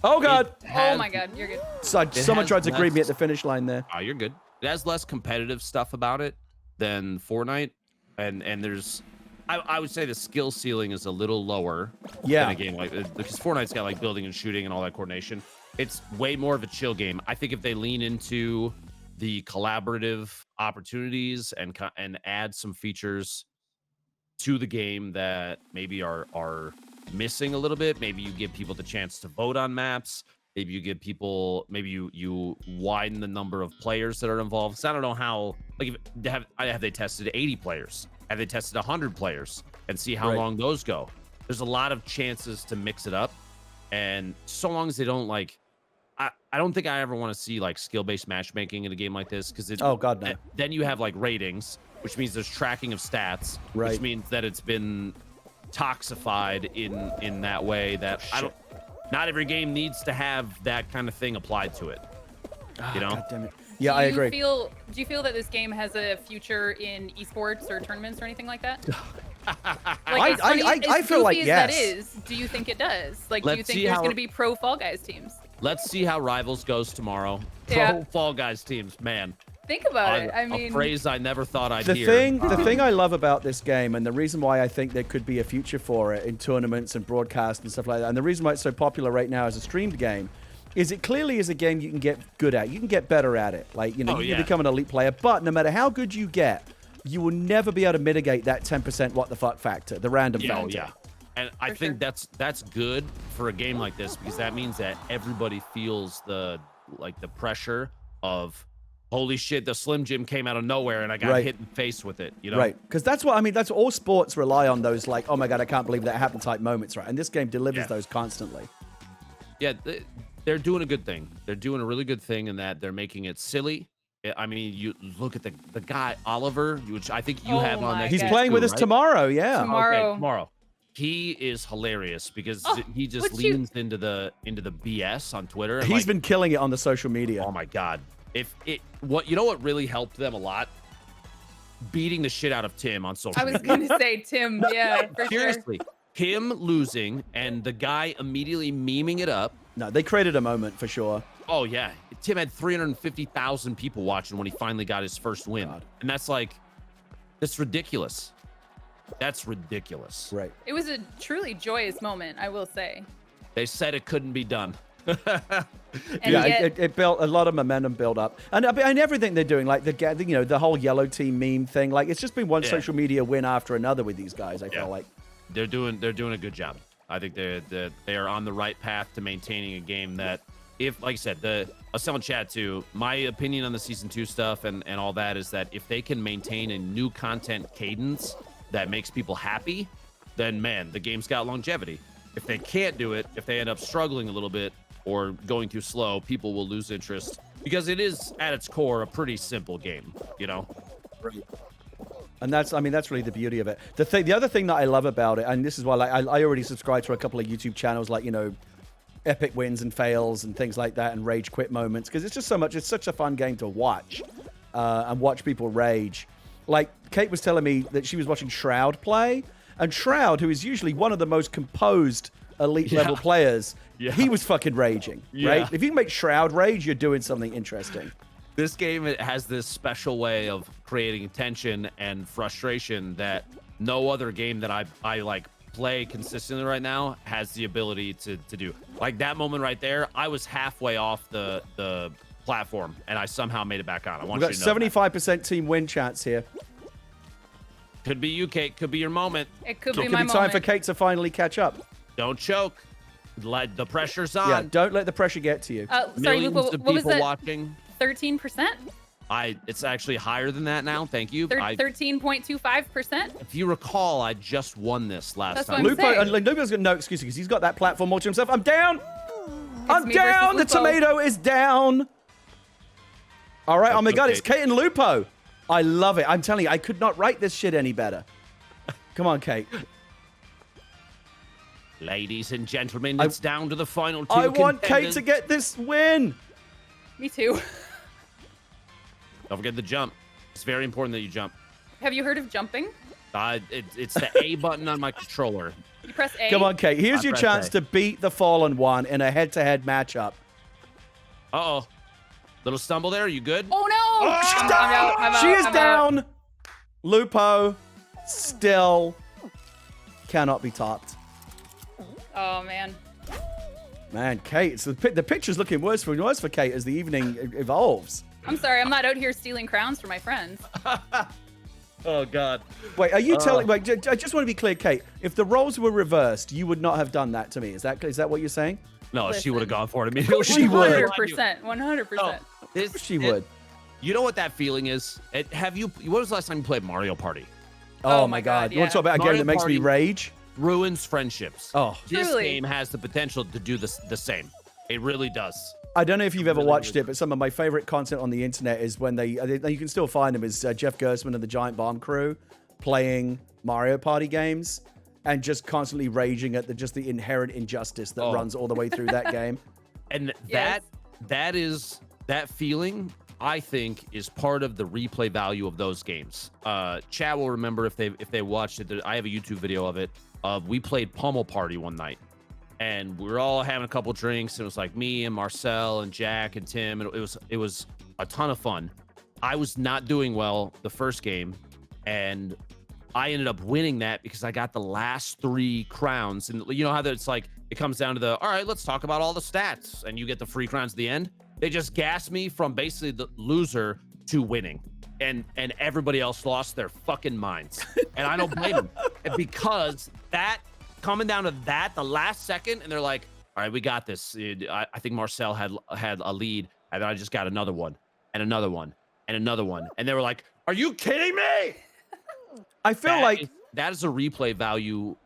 Oh God. Oh my God, you're good. Someone tried to greet me at the finish line there. Oh, you're good. It has less competitive stuff about it than Fortnite, and there's, I would say the skill ceiling is a little lower than a game like because Fortnite's got like building and shooting and all that coordination. It's way more of a chill game. I think if they lean into the collaborative opportunities and add some features to the game that maybe are missing a little bit, maybe you give people the chance to vote on maps. Maybe you give people, maybe you widen the number of players that are involved. So I don't know how, like, have they tested 80 players? Have they tested 100 players? And see how long those go. There's a lot of chances to mix it up. And so long as they don't, like, I don't think I ever want to see, like, skill-based matchmaking in a game like this. Because oh, God, no. Then you have, like, ratings, which means there's tracking of stats, which means that it's been toxified in that way that not every game needs to have that kind of thing applied to it. You know? God damn it. Yeah, I agree. Do you feel that this game has a future in esports or tournaments or anything like that? Like, I feel like yes. That is, do you think it does? Like, do you think see there's how- going to be pro Fall Guys teams? Let's see how Rivals goes tomorrow. Yeah. Pro Fall Guys teams, man. Think about it. I mean, a phrase I never thought I'd The hear. thing I love about this game, and the reason why I think there could be a future for it in tournaments and broadcast and stuff like that, and the reason why it's so popular right now as a streamed game, is it clearly is a game you can get good at. You can get better at it. Like, you know, you can become an elite player, but no matter how good you get, you will never be able to mitigate that 10% what the fuck factor, the random factor. Yeah. And I think that's good for a game like this, because that means that everybody feels the pressure of, holy shit, the Slim Jim came out of nowhere and I got hit in the face with it, you know? Right, because that's what, I mean, that's all sports rely on, those like, oh my God, I can't believe that happened type moments, right? And this game delivers those constantly. Yeah, they're doing a good thing. They're doing a really good thing in that they're making it silly. I mean, you look at the guy, Oliver, which I think you have on there. He's playing with us tomorrow, Tomorrow. Okay, tomorrow. He is hilarious because he just leans into the BS on Twitter. And he's been killing it on the social media. Oh my God. What really helped them a lot? Beating the shit out of Tim on social media. I was going to say Tim, yeah, for Seriously, sure. him losing and the guy immediately memeing it up. No, they created a moment for sure. Oh yeah, Tim had 350,000 people watching when he finally got his first win. God. And that's ridiculous. That's ridiculous. Right. It was a truly joyous moment, I will say. They said it couldn't be done. And yet, it built a lot of momentum build up, and everything they're doing, like the whole yellow team meme thing, like it's just been one social media win after another with these guys. I feel like they're doing a good job. I think they are on the right path to maintaining a game that, if, like I said, I was telling Chad too, my opinion on the season 2 stuff and all that is that if they can maintain a new content cadence that makes people happy, then man, the game's got longevity. If they can't do it, if they end up struggling a little bit or going too slow, people will lose interest, because it is at its core a pretty simple game, you know? Right. And that's really the beauty of it. The other thing that I love about it, and this is why I already subscribe to a couple of YouTube channels, like, you know, epic wins and fails and things like that, and rage quit moments, because it's just it's such a fun game to watch and watch people rage. Like Kate was telling me that she was watching Shroud play, and Shroud, who is usually one of the most composed elite level players, he was fucking raging, right? If you can make Shroud rage, you're doing something interesting. This game, it has this special way of creating tension and frustration that no other game that I like play consistently right now has the ability to do. Like that moment right there, I was halfway off the platform and I somehow made it back on. I want you to know 75% team win chance here. Could be you, Kate. Could be your moment. It could So be it my could be time moment. for Kate to finally catch up. Don't choke. Let the pressure's on. Yeah, don't let the pressure get to you. Sorry, Millions Lupo, of what was people that? watching. 13%? It's actually higher than that now. Thank you. 13.25%? If you recall, I just won this last That's time. what I'm saying. Lupo's got no excuse because he's got that platform all to himself. I'm down. I'm me down. The versus Lupo. tomato is down. All right. Oh my God, it's Kate and Lupo. I love it. I'm telling you, I could not write this shit any better. Come on, Kate. Ladies and gentlemen, it's down to the final 2 I want Kate contenders. to get this win. Me too. Don't forget the jump. It's very important that you jump. Have you heard of jumping? It's the A button on my controller. You press A. Come on, Kate. Here's I your press chance A. to beat the Fallen One in a head-to-head matchup. Uh-oh. Little stumble there. You good? Oh no! I'm out. She is I'm out. down. Lupo still cannot be topped. Oh, man. Man, Kate, so the picture's looking worse for Kate as the evening evolves. I'm sorry, I'm not out here stealing crowns for my friends. Oh, God. Wait, are you telling... Wait, I just want to be clear, Kate. If the roles were reversed, you would not have done that to me. Is that what you're saying? No, Listen. she would have gone for it immediately. She would. 100%. 100%. She would. You know what that feeling is? What was the last time you played Mario Party? Oh, my God. You want to talk about a game Mario that makes me Party rage? Ruins friendships. Oh. This Truly. game has the potential to do the same. It really does. I don't know if you've ever watched it, but some of my favorite content on the internet is when you can still find them, is Jeff Gerstmann and the Giant Bomb crew playing Mario Party games and just constantly raging at the inherent injustice that runs all the way through that game. And Yes. that feeling, I think, is part of the replay value of those games. Chad will remember if they watched it. I have a YouTube video of it. We played Pummel Party one night, and we were all having a couple drinks. And it was like me and Marcel and Jack and Tim, and it was a ton of fun. I was not doing well the first game, and I ended up winning that because I got the last 3 crowns. And you know how it's like, it comes down to all right, let's talk about all the stats, and you get the free crowns at the end. They just gassed me from basically the loser to winning. And everybody else lost their fucking minds. And I don't blame them. Because that, coming down to that, the last second, and they're like, all right, we got this. I think Marcel had a lead, and then I just got another one, and another one, and another one. And they were like, are you kidding me? I feel that is a replay value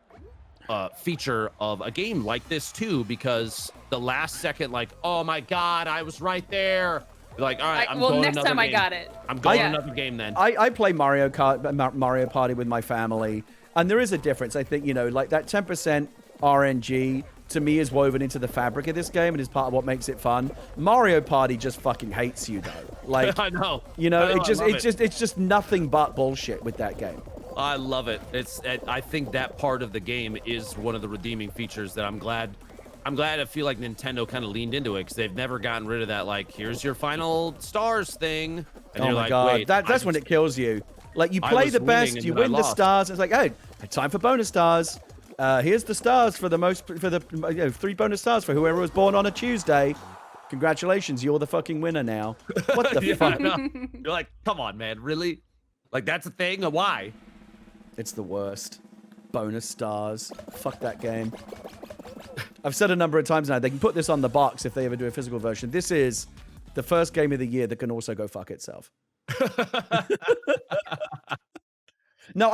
feature of a game like this too, because the last second, like, oh my God, I was right there. Like, all right, I'm going next another time game. I got it. I'm going another game then. I play Mario Party with my family, and there is a difference. I think, like that 10% RNG to me is woven into the fabric of this game and is part of what makes it fun. Mario Party just fucking hates you though. Like, I know. It's just nothing but bullshit with that game. I love it. I think that part of the game is one of the redeeming features that I'm glad I feel like Nintendo kind of leaned into it, because they've never gotten rid of that, like, here's your final stars thing. And oh my God, wait, that's when it kills you. Like, you play the best, you win the stars. It's like, hey, time for bonus stars. Here's the stars for the 3 bonus stars for whoever was born on a Tuesday. Congratulations, you're the fucking winner now. What the fuck? You're like, come on, man, really? Like, that's a thing? Why? It's the worst. Bonus stars. Fuck that game. I've said a number of times now, they can put this on the box if they ever do a physical version. This is the first game of the year that can also go fuck itself. No,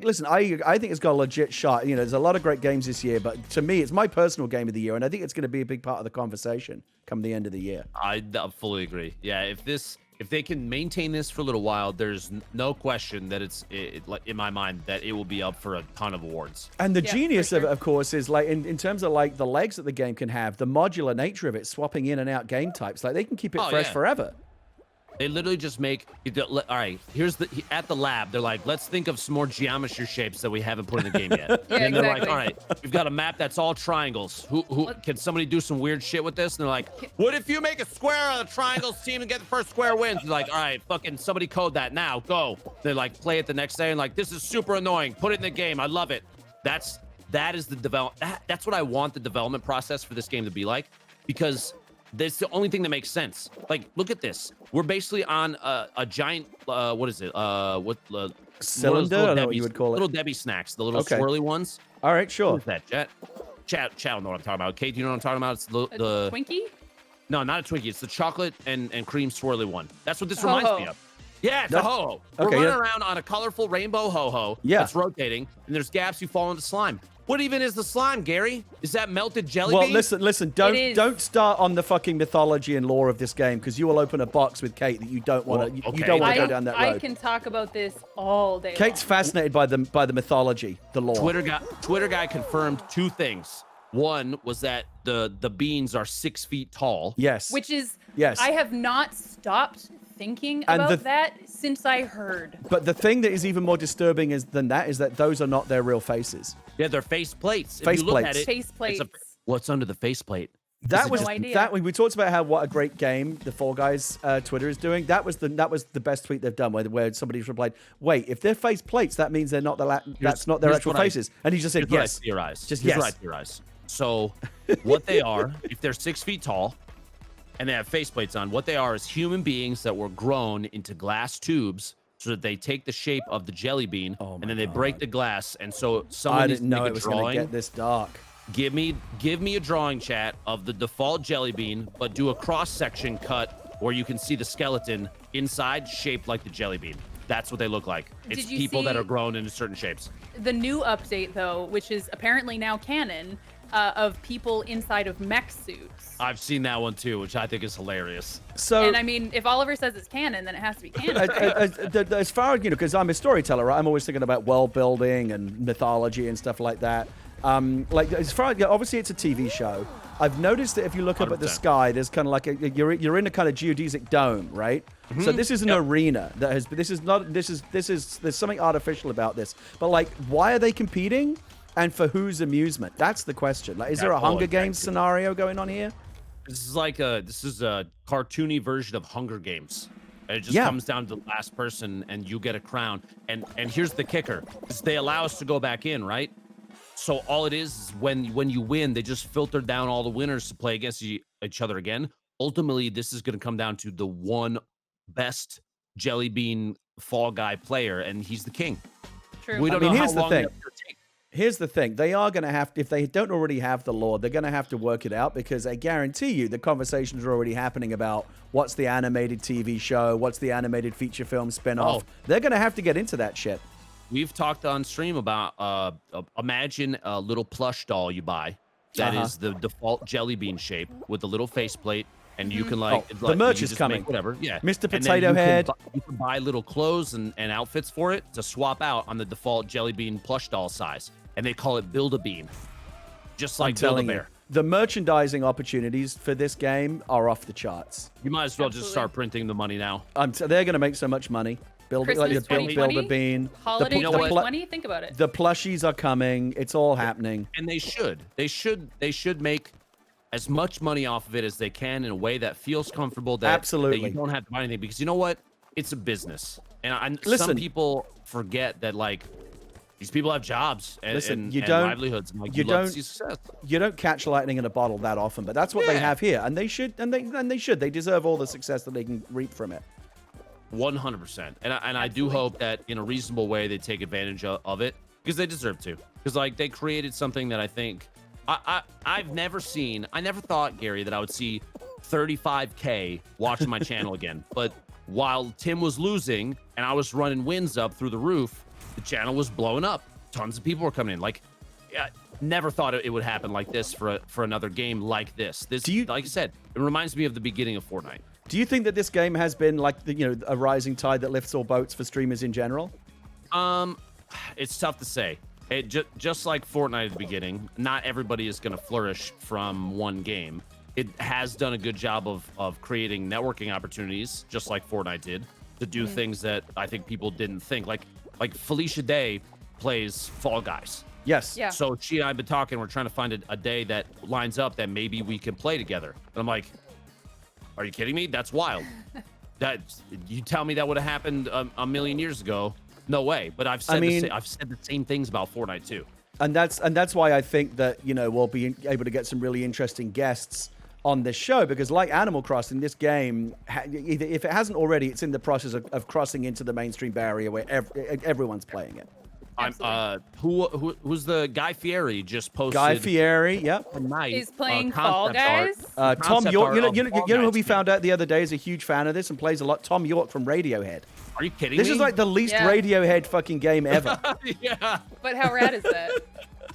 listen, I think it's got a legit shot. There's a lot of great games this year, but to me, it's my personal game of the year, and I think it's going to be a big part of the conversation come the end of the year. I fully agree. Yeah, if they can maintain this for a little while, there's no question that like in my mind that it will be up for a ton of awards. And the genius of course, is like in terms of like the legs that the game can have, the modular nature of it, swapping in and out game types, like they can keep it fresh forever. They literally just make, all right, at the lab, they're like, let's think of some more geometry shapes that we haven't put in the game yet. And they're like, all right, we've got a map that's all triangles. Who can somebody do some weird shit with this? And they're like, what if you make a square on a triangles team and get the first square wins? They're like, all right, fucking somebody code that now, go. They like play it the next day and like, this is super annoying. Put it in the game. I love it. That is the that's what I want the development process for this game to be like, because that's the only thing that makes sense. Like, look at this. We're basically on a giant, what is it? Cylinder? I don't know what you would call it. Little Debbie snacks, the little swirly ones. All right, sure. What is that, Chat don't know what I'm talking about. Kate, do you know what I'm talking about? It's the Twinkie? No, not a Twinkie. It's the chocolate and cream swirly one. That's what this reminds me of. Yeah, it's a ho-ho. We're running around on a colorful rainbow ho-ho that's rotating, and there's gaps you fall into slime. What even is the slime, Gary? Is that melted jelly bean? Well, listen. Don't start on the fucking mythology and lore of this game, because you will open a box with Kate that you don't want to. You don't want to go down that road. I can talk about this all day. Kate's fascinated by the mythology, the lore. Twitter guy confirmed 2 things. One was that the beans are 6 feet tall. Yes. Which is yes. I have not stopped thinking about that since I heard. But the thing that is even more disturbing than that is that those are not their real faces. Yeah, they're face plates. Face if you look plates. At it, face plates. what's under the face plate? That was no idea. that we talked about what a great game the Fall Guys Twitter is doing. That was the best tweet they've done where somebody's replied, "Wait, if they're face plates, that means they're not that's not their actual faces." And he just said, "Yes." Just yes. What I theorize. So what they are, if they're 6 feet tall and they have faceplates on, what they are is human beings that were grown into glass tubes so that they take the shape of the jelly bean and then they break the glass. And so someone needs to make a drawing. Gonna get this dark. Give me a drawing, chat, of the default jelly bean, but do a cross-section cut where you can see the skeleton inside shaped like the jelly bean. That's what they look like. It's people that are grown into certain shapes. The new update, though, which is apparently now canon, of people inside of mech suits. I've seen that one too, which I think is hilarious. So, and I mean, if Oliver says it's canon, then it has to be canon. Right? As far as, because I'm a storyteller, right? I'm always thinking about world building and mythology and stuff like that. Like, as far as, obviously it's a TV show. I've noticed that if you look up 100%. at the sky, there's kind of like you're in a kind of geodesic dome, right? Mm-hmm. So this is an arena that has. There's something artificial about this. But like, why are they competing? And for whose amusement? That's the question. Like, is there a Hunger Games scenario going on here? This is a cartoony version of Hunger Games. And it just comes down to the last person, and you get a crown. And here's the kicker: is they allow us to go back in, right? So all it is when you win, they just filter down all the winners to play against each other again. Ultimately, this is going to come down to the one best jelly bean Fall Guy player, and he's the king. True. We don't know how long that's going to take. Here's the thing. They are going to have to, if they don't already have the lore, they're going to have to work it out, because I guarantee you the conversations are already happening about what's the animated TV show, what's the animated feature film spinoff. They're going to have to get into that shit. We've talked on stream about imagine a little plush doll you buy that is the default jelly bean shape with a little faceplate, and you can the merch is coming. Whatever, yeah. Mr. Potato Head. You can buy little clothes and outfits for it to swap out on the default jelly bean plush doll size, and they call it Build-A-Bean, just like Build-A-Bear. The merchandising opportunities for this game are off the charts. You might as well just start printing the money now. They're going to make so much money. Build a bean. Holiday 2020. Think about it. The plushies are coming. It's all happening. And they should. They should make as much money off of it as they can in a way that feels comfortable. That you don't have to buy anything, because you know what? It's a business, and some people forget that like these people have jobs and livelihoods. And, like, you don't catch lightning in a bottle that often, but that's what they have here, and they should. They deserve all the success that they can reap from it. 100%, and I do hope that in a reasonable way they take advantage of it, because they deserve to. Because like they created something that I think I've never seen. I never thought, Gary, that I would see 35K watching my channel again. But while Tim was losing and I was running wins up through the roof, the channel was blowing up. Tons of people were coming in. Like, never thought it would happen like this for another game like this. Like I said, it reminds me of the beginning of Fortnite. Do you think that this game has been like a rising tide that lifts all boats for streamers in general? It's tough to say. It just like Fortnite at the beginning, not everybody is going to flourish from one game. It has done a good job of creating networking opportunities, just like Fortnite did, to do things that I think people didn't think. Like Felicia Day plays Fall Guys. Yes. Yeah. So she and I have been talking. We're trying to find a day that lines up that maybe we can play together. And I'm like, are you kidding me? That's wild. You tell me that would have happened a million years ago. No way. But I've said the same things about Fortnite too. And that's why I think that we'll be able to get some really interesting guests on this show, because like Animal Crossing, this game, if it hasn't already, it's in the process of crossing into the mainstream barrier where everyone's playing it. Who's the Guy Fieri just posted? Guy Fieri, yep. He's playing Fall Guys. Tom York, you know who we found out the other day is a huge fan of this and plays a lot? Tom York from Radiohead. Are you kidding me? This is like the least Radiohead fucking game ever. Yeah. But how rad is that?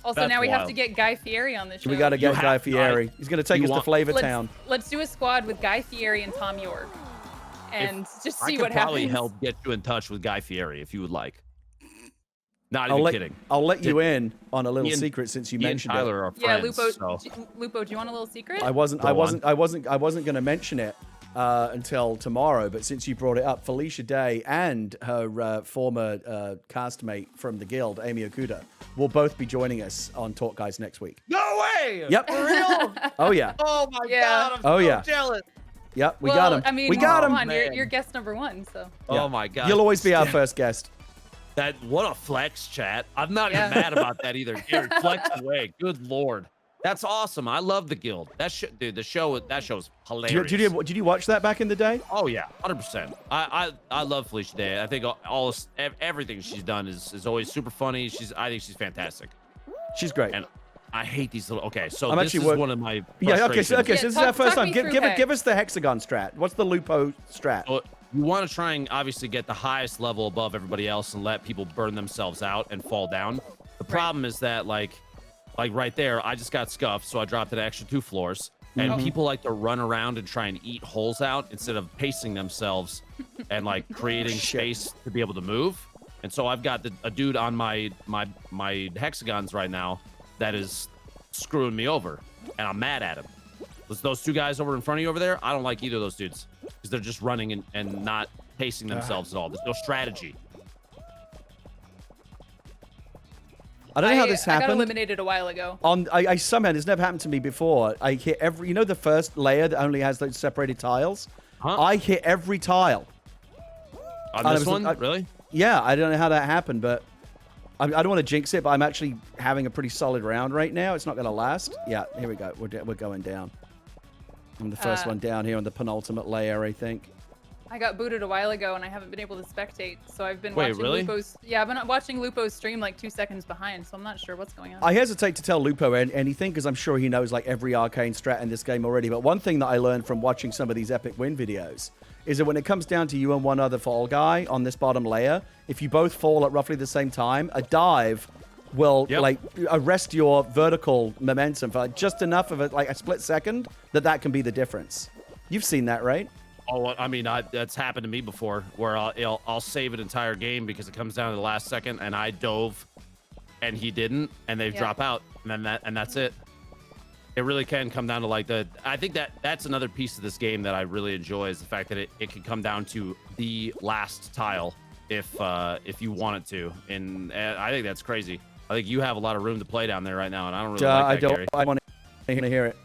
Also, now we have to get Guy Fieri on the show. We got to get Guy Fieri. He's going to take us to Flavor Town. Let's do a squad with Guy Fieri and Tom York, and just see what happens. I could probably help get you in touch with Guy Fieri if you would like. Not even kidding. I'll let you in on a little secret since you mentioned it. Tyler are friends, Lupo. Lupo, do you want a little secret? I wasn't going to mention it until tomorrow. But since you brought it up, Felicia Day and her former castmate from the guild, Amy Okuda, will both be joining us on Talk Guys next week. No way! Yep. For real? Oh, yeah. Oh my God! I'm so jealous. Yep, we got him. I mean, we got him. Come on, you're guest number 1, so. Yeah. Oh my God! You'll always be our first guest. What a flex, chat. I'm not even mad about that either. Gary, flex away. Good Lord. That's awesome. I love the guild. Dude, that show's hilarious. Did you watch that back in the day? Oh yeah, 100%. I love Felicia Day. I think everything she's done is always super funny. I think she's fantastic. She's great. And I hate these little. Okay, so I'm this is one of my. Okay. So this is our first time. Give us the HEX-A-GONE strat. What's the Lupo strat? So you want to try and obviously get the highest level above everybody else and let people burn themselves out and fall down. The problem is that like right there, I just got scuffed, so I dropped an extra 2 floors. And people like to run around and try and eat holes out instead of pacing themselves and like creating space to be able to move. And so I've got a dude on my hexagons right now that is screwing me over, and I'm mad at him. Those 2 guys over in front of you over there, I don't like either of those dudes because they're just running and not pacing themselves at all. There's no strategy. I don't know how this happened. I got eliminated a while ago. I somehow, it's never happened to me before. I hit every, the first layer that only has those separated tiles? Huh? I hit every tile. On this one? Really? Yeah, I don't know how that happened, but I don't want to jinx it, but I'm actually having a pretty solid round right now. It's not going to last. Yeah, here we go. We're going down. I'm the first one down here on the penultimate layer, I think. I got booted a while ago and I haven't been able to spectate, so I've been Wait, watching really? Lupo's. Yeah, I've been watching Lupo's stream like 2 seconds behind, so I'm not sure what's going on. I hesitate to tell Lupo anything because I'm sure he knows like every arcane strat in this game already. But one thing that I learned from watching some of these epic win videos is that when it comes down to you and one other fall guy on this bottom layer, if you both fall at roughly the same time, a dive will like arrest your vertical momentum for like, just enough of a split second that can be the difference. You've seen that, right? Oh, I mean, that's happened to me before, where I'll save an entire game because it comes down to the last second, and I dove, and he didn't, and they drop out, and then that's it. It really can come down to like I think that's another piece of this game that I really enjoy is the fact that it can come down to the last tile if you want it to, and I think that's crazy. I think you have a lot of room to play down there right now, and I don't really like that, Gary. I want to hear it.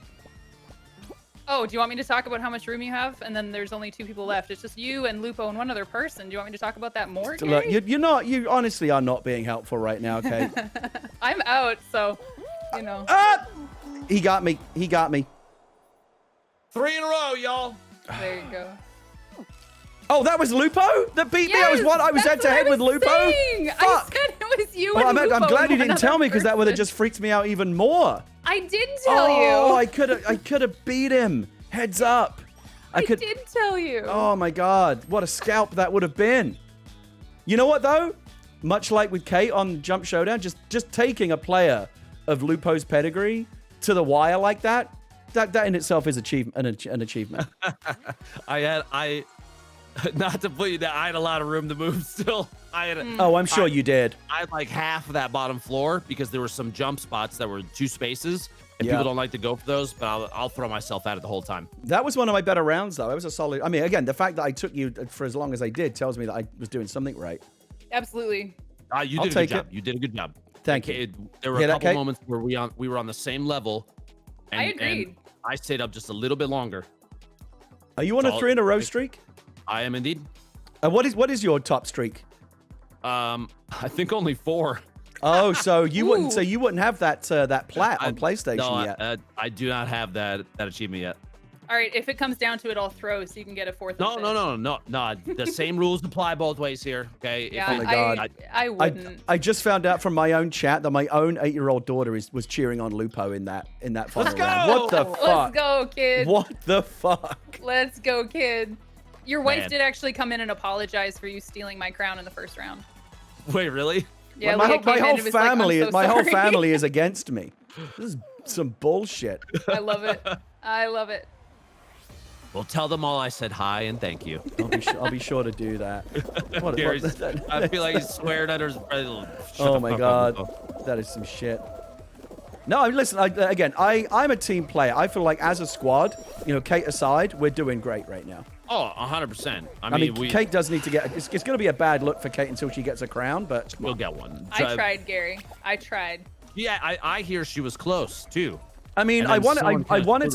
Oh, do you want me to talk about how much room you have? And then there's only 2 people left. It's just you and Lupo and one other person. Do you want me to talk about that more, Look, Gary? you honestly are not being helpful right now, Kate. I'm out, so, Ah! He got me. 3 in a row, y'all. There you go. Oh, that was Lupo that beat me. I was head to head with Lupo. Fuck. I said it was you and Lupo. I'm glad you didn't tell me because that would have person. just freaked me out even more. I did tell you. Oh, I could have beat him. Heads up. I did tell you. Oh my God, what a scalp that would have been. You know what though? Much like with Kate on Jump Showdown, just taking a player of Lupo's pedigree to the wire like that in itself is an achievement. I not to put you down, I had a lot of room to move still. I'm sure you did. I had like half of that bottom floor because there were some jump spots that were 2 spaces, and people don't like to go for those, but I'll throw myself at it the whole time. That was one of my better rounds, though. It was a solid. I mean, again, the fact that I took you for as long as I did tells me that I was doing something right. Absolutely. You did a good job. You did a good job. Thank you. There were a couple moments where we were on the same level. And, I agreed. And I stayed up just a little bit longer. Are you on a 3 in a row streak? I am indeed. What is your top streak? I think only 4. Oh, so you wouldn't have that plat on PlayStation yet. I do not have that achievement yet. All right, if it comes down to it, I'll throw so you can get a 4th. No. The same rules apply both ways here. Okay. Yeah, oh my God. I wouldn't. I just found out from my own chat that my own 8-year-old daughter was cheering on Lupo in that final round. What the fuck? Let's go, kid. What the fuck? Let's go, kid. Your wife did actually come in and apologize for you stealing my crown in the first round. Wait, really? Yeah, my whole family, my whole family is against me. This is some bullshit. I love it. I love it. Well, tell them all I said hi and thank you. I'll be sure to do that. I feel like he's swearing under his breath. Oh my God, that is some shit. No, listen. I'm a team player. I feel like as a squad, Kate aside, we're doing great right now. Oh, 100%. I mean, Kate does need to get. It's going to be a bad look for Kate until she gets a crown, but we'll get one. I tried, Gary. I tried. Yeah, I hear she was close too. I mean, I wanted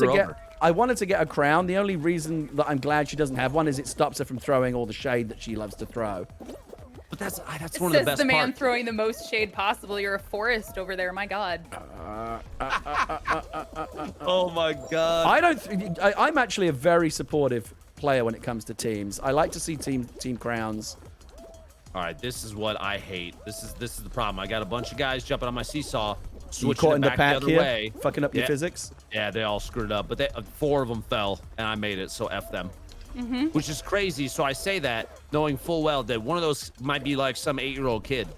to get a crown. The only reason that I'm glad she doesn't have one is it stops her from throwing all the shade that she loves to throw. But that's one of the best the man parts. throwing the most shade possible. You're a forest over there. My God. Oh my God. I'm actually a very supportive player when it comes to teams. I like to see team crowns. All right, this is what I hate. This is the problem. I got a bunch of guys jumping on my seesaw, You switching caught it in the back pack the other here, way. fucking up your Yeah. physics. Yeah, they all screwed up, but 4 of them fell, and I made it, so F them. Which is crazy. So I say that knowing full well that one of those might be like some 8-year-old kid.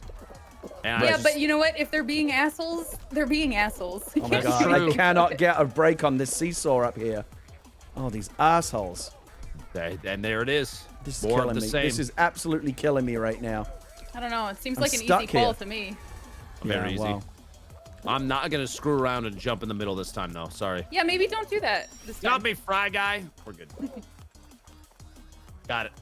And Yeah, but you know what? If they're being assholes, they're being assholes. Oh my God, I cannot get a break on this seesaw up here. Oh, these assholes. And there it is. This is More killing of the me. same. This is absolutely killing me right now. I don't know. It seems I'm like an stuck easy call here. to me. Very easy. Wow. I'm not going to screw around and jump in the middle this time, though. Sorry. Yeah, maybe don't do that this time. Got me, Fry Guy. We're good. Got it.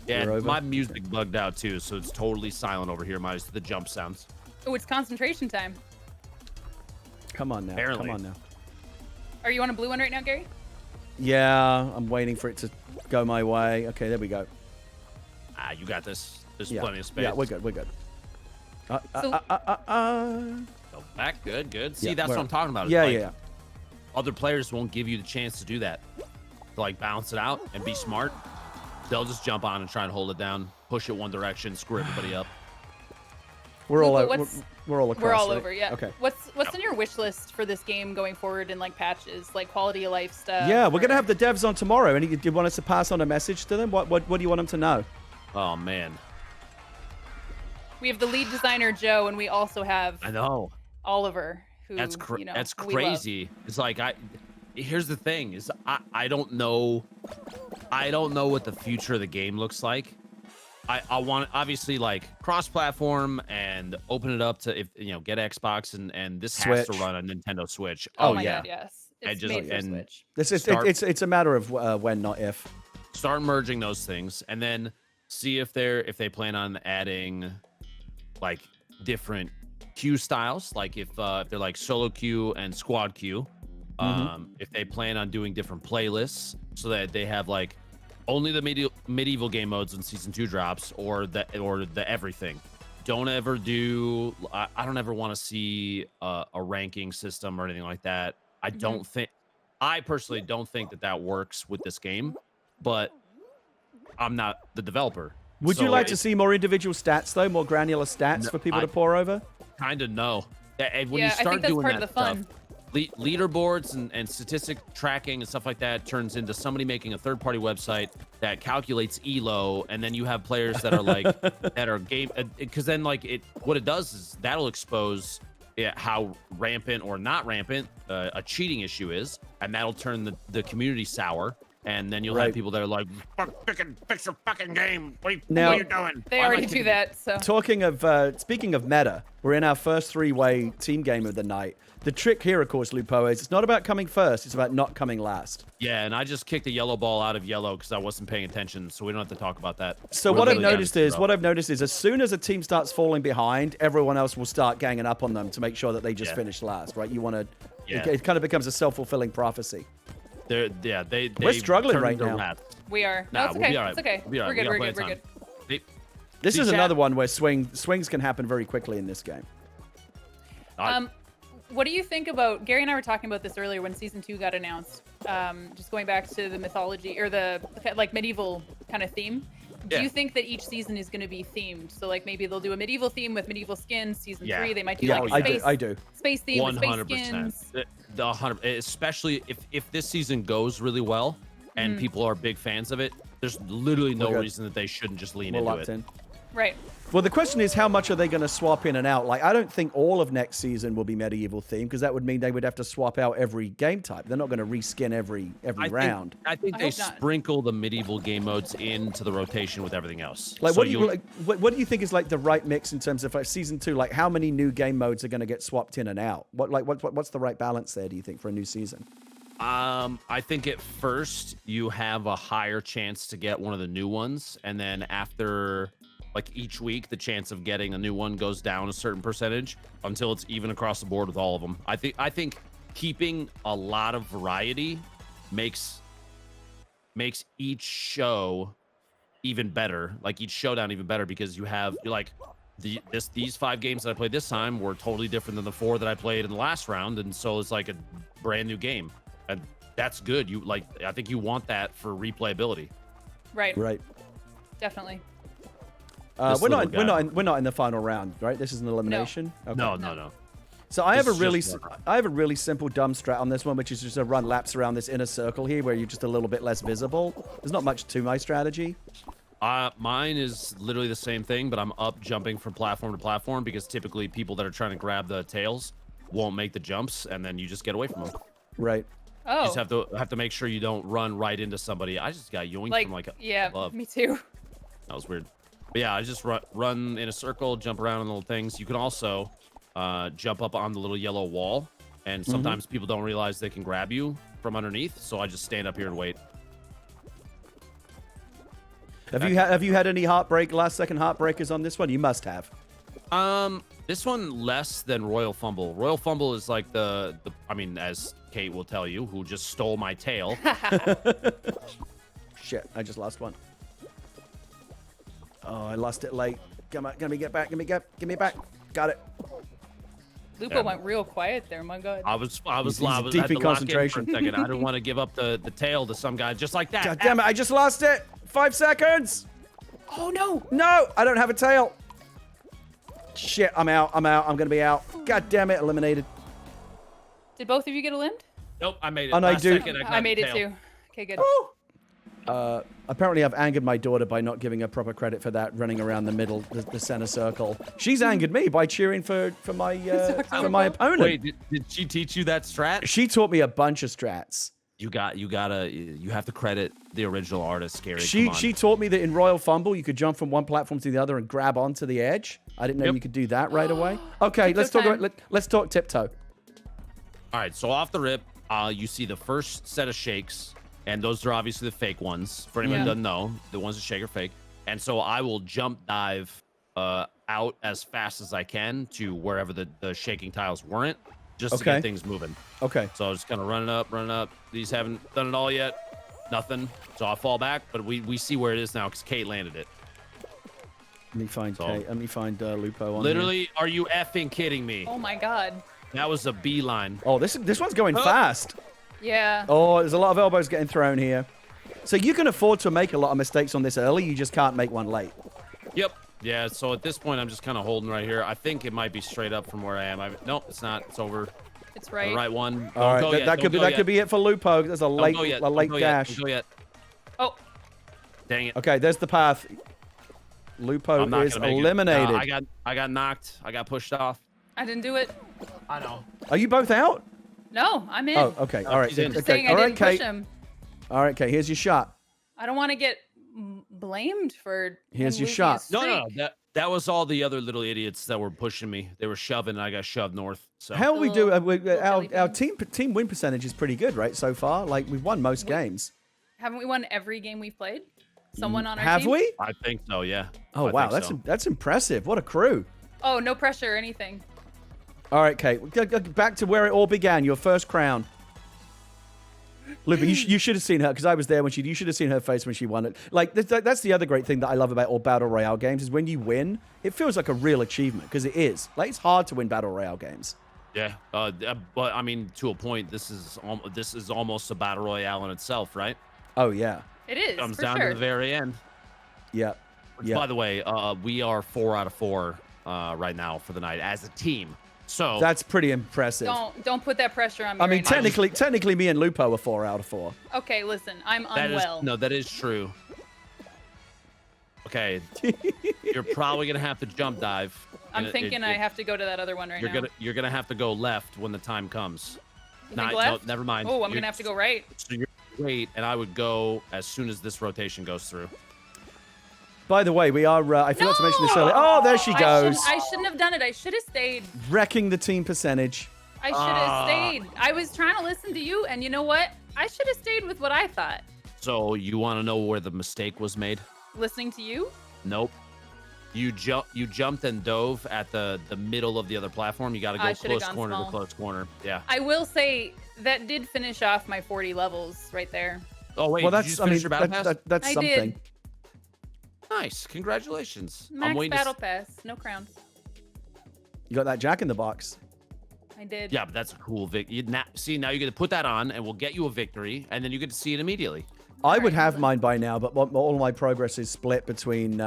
Yeah, You're over? my music bugged out, too, so it's totally silent over here. The jump sounds. Oh, it's concentration time. Come on now. Apparently. Come on now. Are you on a blue one right now, Gary? Yeah, I'm waiting for it to go my way. Okay, there we go. Ah, you got this. There's Yeah. plenty of space. Yeah, we're good. We're good. So- Go back. Good. See, Yeah, that's what I'm talking about. It's Yeah, like, yeah. Other players won't give you the chance to do that. To like balance it out and be smart. They'll just jump on and try and hold it down, push it one direction, screw everybody up. We're all Lupo, over. We're all across. We're all right? over, yeah. Okay. What's in your wish list for this game going forward in like patches, like quality of life stuff? Yeah, we're or- gonna have the devs on tomorrow. And do you want us to pass on a message to them? What do you want them to know? Oh man, We have the lead designer Joe, and we also have I know. Oliver, who That's you know, that's we love. crazy. It's like here's the thing is I don't know what the future of the game looks like. I want obviously like cross-platform and open it up to get Xbox and this has to Switch. run on Nintendo Switch. Oh, my yeah. God, yes. I It's just- made for and- Switch. This is Start- it's a matter of when, not if. Start merging those things and then see if they plan on adding like different queue styles, like if they're like solo queue and squad queue. If they plan on doing different playlists so that they have like only the medieval game modes when season 2 drops or the everything. Don't ever do I don't ever want to see a ranking system or anything like that. I personally don't think that works with this game, but I'm not the developer. Would you So like to see more individual stats though, more granular stats for people to pour over? Kind of no. And when Yeah, you I start think that's doing part that of the fun. stuff, leaderboards and statistic tracking and stuff like that turns into somebody making a third-party website that calculates elo, and then you have players that are like that are game because then like what it does is that'll expose how rampant or not rampant a cheating issue is, and that'll turn the community sour. And then you'll have people that are like, fix your fucking game. What are you doing? They already do that, so. Talking of, speaking of meta, we're in our first 3-way team game of the night. The trick here, of course, Lupo, is it's not about coming first, it's about not coming last. Yeah, and I just kicked a yellow ball out of yellow because I wasn't paying attention, so we don't have to talk about that. So We're what I've literally noticed down is as soon as a team starts falling behind, everyone else will start ganging up on them to make sure that they just finish last, right? You want to, it kind of becomes a self-fulfilling prophecy. We're struggling right now. Rats. We are. Nah, No, it's we'll okay. be all right. It's okay. We'll be all right. We're We good. got We're good. plenty of This See, is chat- another one where swings can happen very quickly in this game. What do you think about, Gary and I were talking about this earlier when season 2 got announced, just going back to the mythology or the like medieval kind of theme. Do you think that each season is going to be themed? So like maybe they'll do a medieval theme with medieval skins. Season 3 they might do like a space, I do. space theme with space 100%. skins. The 100, especially if this season goes really well and people are big fans of it, there's literally no good. reason that they shouldn't just lean We're into locked it. in. Right. Well, the question is, how much are they going to swap in and out? Like, I don't think all of next season will be medieval themed, because that would mean they would have to swap out every game type. They're not going to reskin every round. I think they hope not. sprinkle the medieval game modes into the rotation with everything else. Like, So what do you think is like the right mix in terms of like season 2? Like, how many new game modes are going to get swapped in and out? What's the right balance there? Do you think for a new season? I think at first you have a higher chance to get one of the new ones, and then after like each week, the chance of getting a new one goes down a certain percentage until it's even across the board with all of them. I think keeping a lot of variety makes each show even better, like each showdown even better, because you're like these 5 games that I played this time were totally different than the 4 that I played in the last round, and so it's like a brand new game, and that's good. I think you want that for replayability. Right. Right. Definitely. We're not in the final round, right? This is an elimination. No. Okay. No. So I have a really simple dumb strat on this one, which is just to run laps around this inner circle here, where you're just a little bit less visible. There's not much to my strategy. Mine is literally the same thing, but I'm up jumping from platform to platform, because typically people that are trying to grab the tails won't make the jumps, and then you just get away from them. Right. Oh. You just have to make sure you don't run right into somebody. I just got yoinked from above. Me too. That was weird. But yeah, I just run in a circle, jump around on little things. You can also jump up on the little yellow wall, and sometimes people don't realize they can grab you from underneath, so I just stand up here and wait. Have you had any last second heartbreakers on this one? You must have. This one less than Royal Fumble. Royal Fumble is like the I mean, as Kate will tell you, who just stole my tail. Shit, I just lost one. Oh, I lost it late. Come on, give me back. Give me back. Got it. Lupo went real quiet there. My God. I was deep in concentration. For a second. I didn't want to give up the tail to some guy just like that. God damn it! I just lost it. 5 seconds. Oh no. No, I don't have a tail. Shit, I'm out. I'm gonna be out. God damn it! Eliminated. Did both of you get a limbed? Nope, I made it. Oh, no, I made it too. Okay, good. Apparently I've angered my daughter by not giving her proper credit for that, running around the middle, the center circle. She's angered me by cheering for my opponent. Wait, did she teach you that strat? She taught me a bunch of strats. You have to credit the original artist, Scary. She taught me that in Royal Fumble you could jump from one platform to the other and grab onto the edge. I didn't know you could do that right away. Okay, let's talk tiptoe. All right, so off the rip, you see the first set of shakes, and those are obviously the fake ones. For anyone who doesn't know, the ones that shake are fake. And so I will jump dive out as fast as I can to wherever the shaking tiles weren't, just to get things moving. Okay. So I was just kind of running up. These haven't done it all yet. Nothing. So I fall back, but we see where it is now because Kate landed it. Let me find Kate. Let me find Lupo on Literally, are you effing kidding me? Oh my God. That was a beeline. Oh, this one's going fast. Yeah. Oh, there's a lot of elbows getting thrown here. So you can afford to make a lot of mistakes on this early. You just can't make one late. Yep. Yeah, so at this point, I'm just kind of holding right here. I think it might be straight up from where I am. No, it's not. It's over. It's right. The right one. All right, that could be it for Lupo. There's a late dash. Don't go yet. Oh. Dang it. Okay, there's the path. Lupo is eliminated. I got knocked. I got pushed off. I didn't do it. I know. Are you both out? No, I'm in. Oh, okay. All right. He's in. Just saying I didn't push him. All right, Kate. Here's your shot. I don't want to get blamed for. Here's him your losing shot. his No. streak. That was all the other little idiots that were pushing me. They were shoving, and I got shoved north. So How we do? Our jelly team win percentage is pretty good, right? So far, like we've won most games. Haven't we won every game we've played? Someone on our Have team? we? I think so. Yeah. Oh I wow, think that's impressive. What a crew. Oh, no pressure or anything. All right, Kate. Back to where it all began. Your first crown. Lupo, you should have seen her because I was there when you should have seen her face when she won it. Like that's the other great thing that I love about all battle royale games is when you win, it feels like a real achievement because it is. Like it's hard to win battle royale games. Yeah. But I mean, to a point, this is almost a battle royale in itself, right? Oh yeah. It is. Comes for down sure. to the very end. Yeah. Which, by the way, we are 4 out of 4 right now for the night as a team. So that's pretty impressive. Don't put that pressure on me. I mean, right technically, me and Lupo are 4 out of 4. Okay, listen, I'm unwell. That is true. Okay, you're probably gonna have to jump dive. I'm thinking I have to go to that other one right now. You're gonna have to go left when the time comes. You think left? No, never mind. Oh, I'm gonna have to go right. So you're wait, and I would go as soon as this rotation goes through. By the way, we are. I forgot to mention this earlier. Oh, there she goes. I shouldn't have done it. I should have stayed. Wrecking the team percentage. I should have stayed. I was trying to listen to you, and you know what? I should have stayed with what I thought. So you want to know where the mistake was made? Listening to you? Nope. You jumped and dove at the middle of the other platform. You got to go close corner to close corner. Yeah. I will say that did finish off my 40 levels right there. Oh wait, well, that's your battle pass? That's I something. did. Nice, congratulations. Max battle pass, no crown. You got that Jack in the Box. I did. Yeah, but that's a cool see, now you get to put that on, and we'll get you a victory, and then you get to see it immediately. I would have mine by now, but all my progress is split between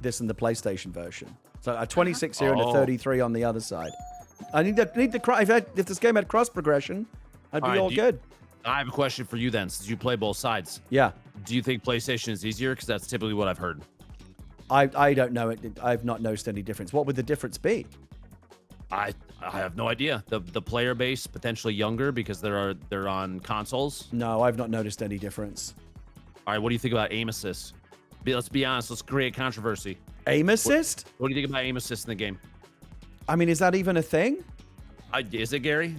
this and the PlayStation version. So a 26 here and a 33 on the other side. I need the if this game had cross progression, I'd be all good. I have a question for you then, since you play both sides. Yeah. Do you think PlayStation is easier? Because that's typically what I've heard. I don't know it. I've not noticed any difference. What would the difference be? I have no idea. The player base potentially younger because they're on consoles. No, I've not noticed any difference. All right, what do you think about aim assist? Let's be honest. Let's create controversy. Aim assist? What do you think about aim assist in the game? I mean, is that even a thing? Is it, Gary?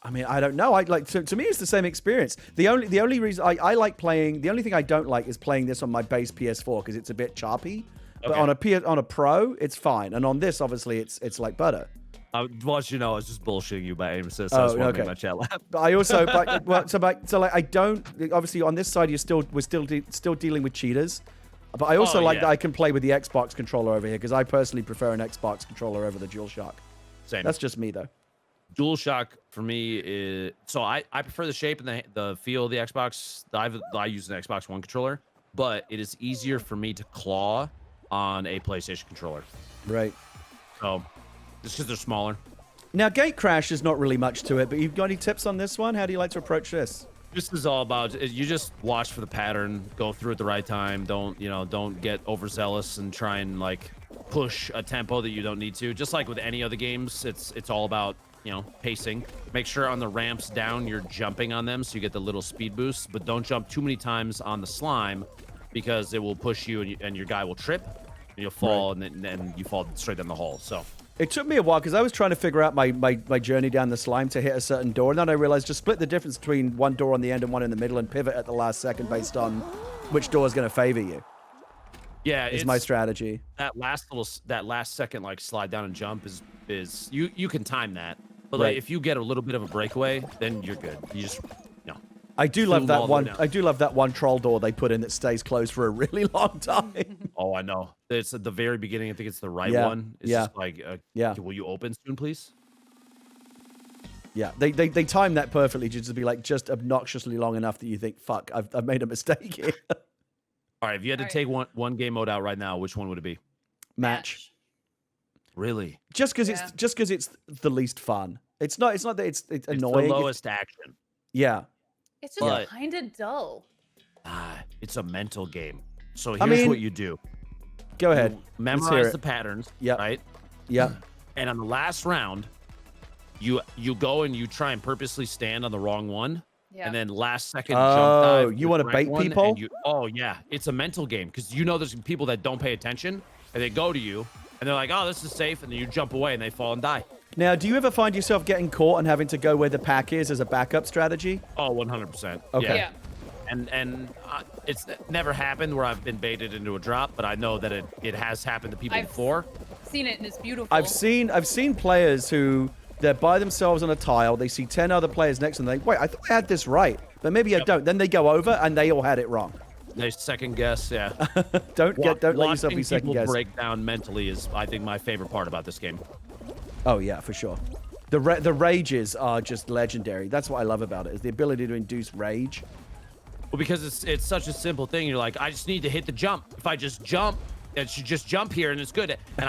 I mean, I don't know. To me, it's the same experience. The only reason I like playing, the only thing I don't like is playing this on my base PS4 because it's a bit choppy. Okay. But on a Pro, it's fine, and on this, obviously, it's like butter. I was just bullshitting you about aim assist. So I just want to make my chat laugh. I also, I don't. Obviously, on this side, we're still dealing with cheaters. But I also like that I can play with the Xbox controller over here because I personally prefer an Xbox controller over the DualShock. Same. That's just me though. DualShock for me is I prefer the shape and the feel of the Xbox. I use an Xbox One controller, but it is easier for me to claw on a PlayStation controller. Right. So just because they're smaller. Now, gate crash is not really much to it, but you've got any tips on this one? How do you like to approach this? This is all about you just watch for the pattern, go through at the right time. Don't get overzealous and try and like push a tempo that you don't need to. Just like with any other games, it's all about pacing. Make sure on the ramps down you're jumping on them so you get the little speed boost, but don't jump too many times on the slime because it will push you and your guy will trip and you'll fall and then you fall straight down the hole. So it took me a while because I was trying to figure out my journey down the slime to hit a certain door, and then I realized just split the difference between one door on the end and one in the middle and pivot at the last second based on which door is going to favor you. Yeah, is my strategy. That last second like slide down and jump is you can time that. But like, if you get a little bit of a breakaway, then you're good. You just I do love that one. I do love that one troll door they put in that stays closed for a really long time. Oh, I know. It's at the very beginning. I think it's the right one. It's just like, will you open soon, please? Yeah, they time that perfectly just to be like just obnoxiously long enough that you think, fuck, I've made a mistake here. All right, if you had to take one game mode out right now, which one would it be? Match. Really? Just because it's the least fun. It's not that it's annoying. The lowest action. Yeah. It's just kind of dull. It's a mental game. So here's what you do. Go ahead. You memorize the patterns. Yeah. Right. Yeah. And on the last round, you go and you try and purposely stand on the wrong one. Yeah. And then last second jump dive. You want to bait people? Yeah. It's a mental game because there's people that don't pay attention and they go to you and they're like, oh, this is safe. And then you jump away and they fall and die. Now, do you ever find yourself getting caught and having to go where the pack is as a backup strategy? Oh, 100%. Okay. Yeah. And it's never happened where I've been baited into a drop, but I know that it has happened to people before. Seen it and it's beautiful. I've seen players who they're by themselves on a tile. They see 10 other players next to them. They wait, I thought I had this right, but maybe I don't. Then they go over and they all had it wrong. They second guess, yeah. Don't let yourself be second guessed. Break down mentally is, I think, my favorite part about this game. Oh yeah, for sure. The rages are just legendary. That's what I love about it, is the ability to induce rage. Well, because it's such a simple thing. You're like, I just need to hit the jump. If I just jump, It should just jump here and it's good. And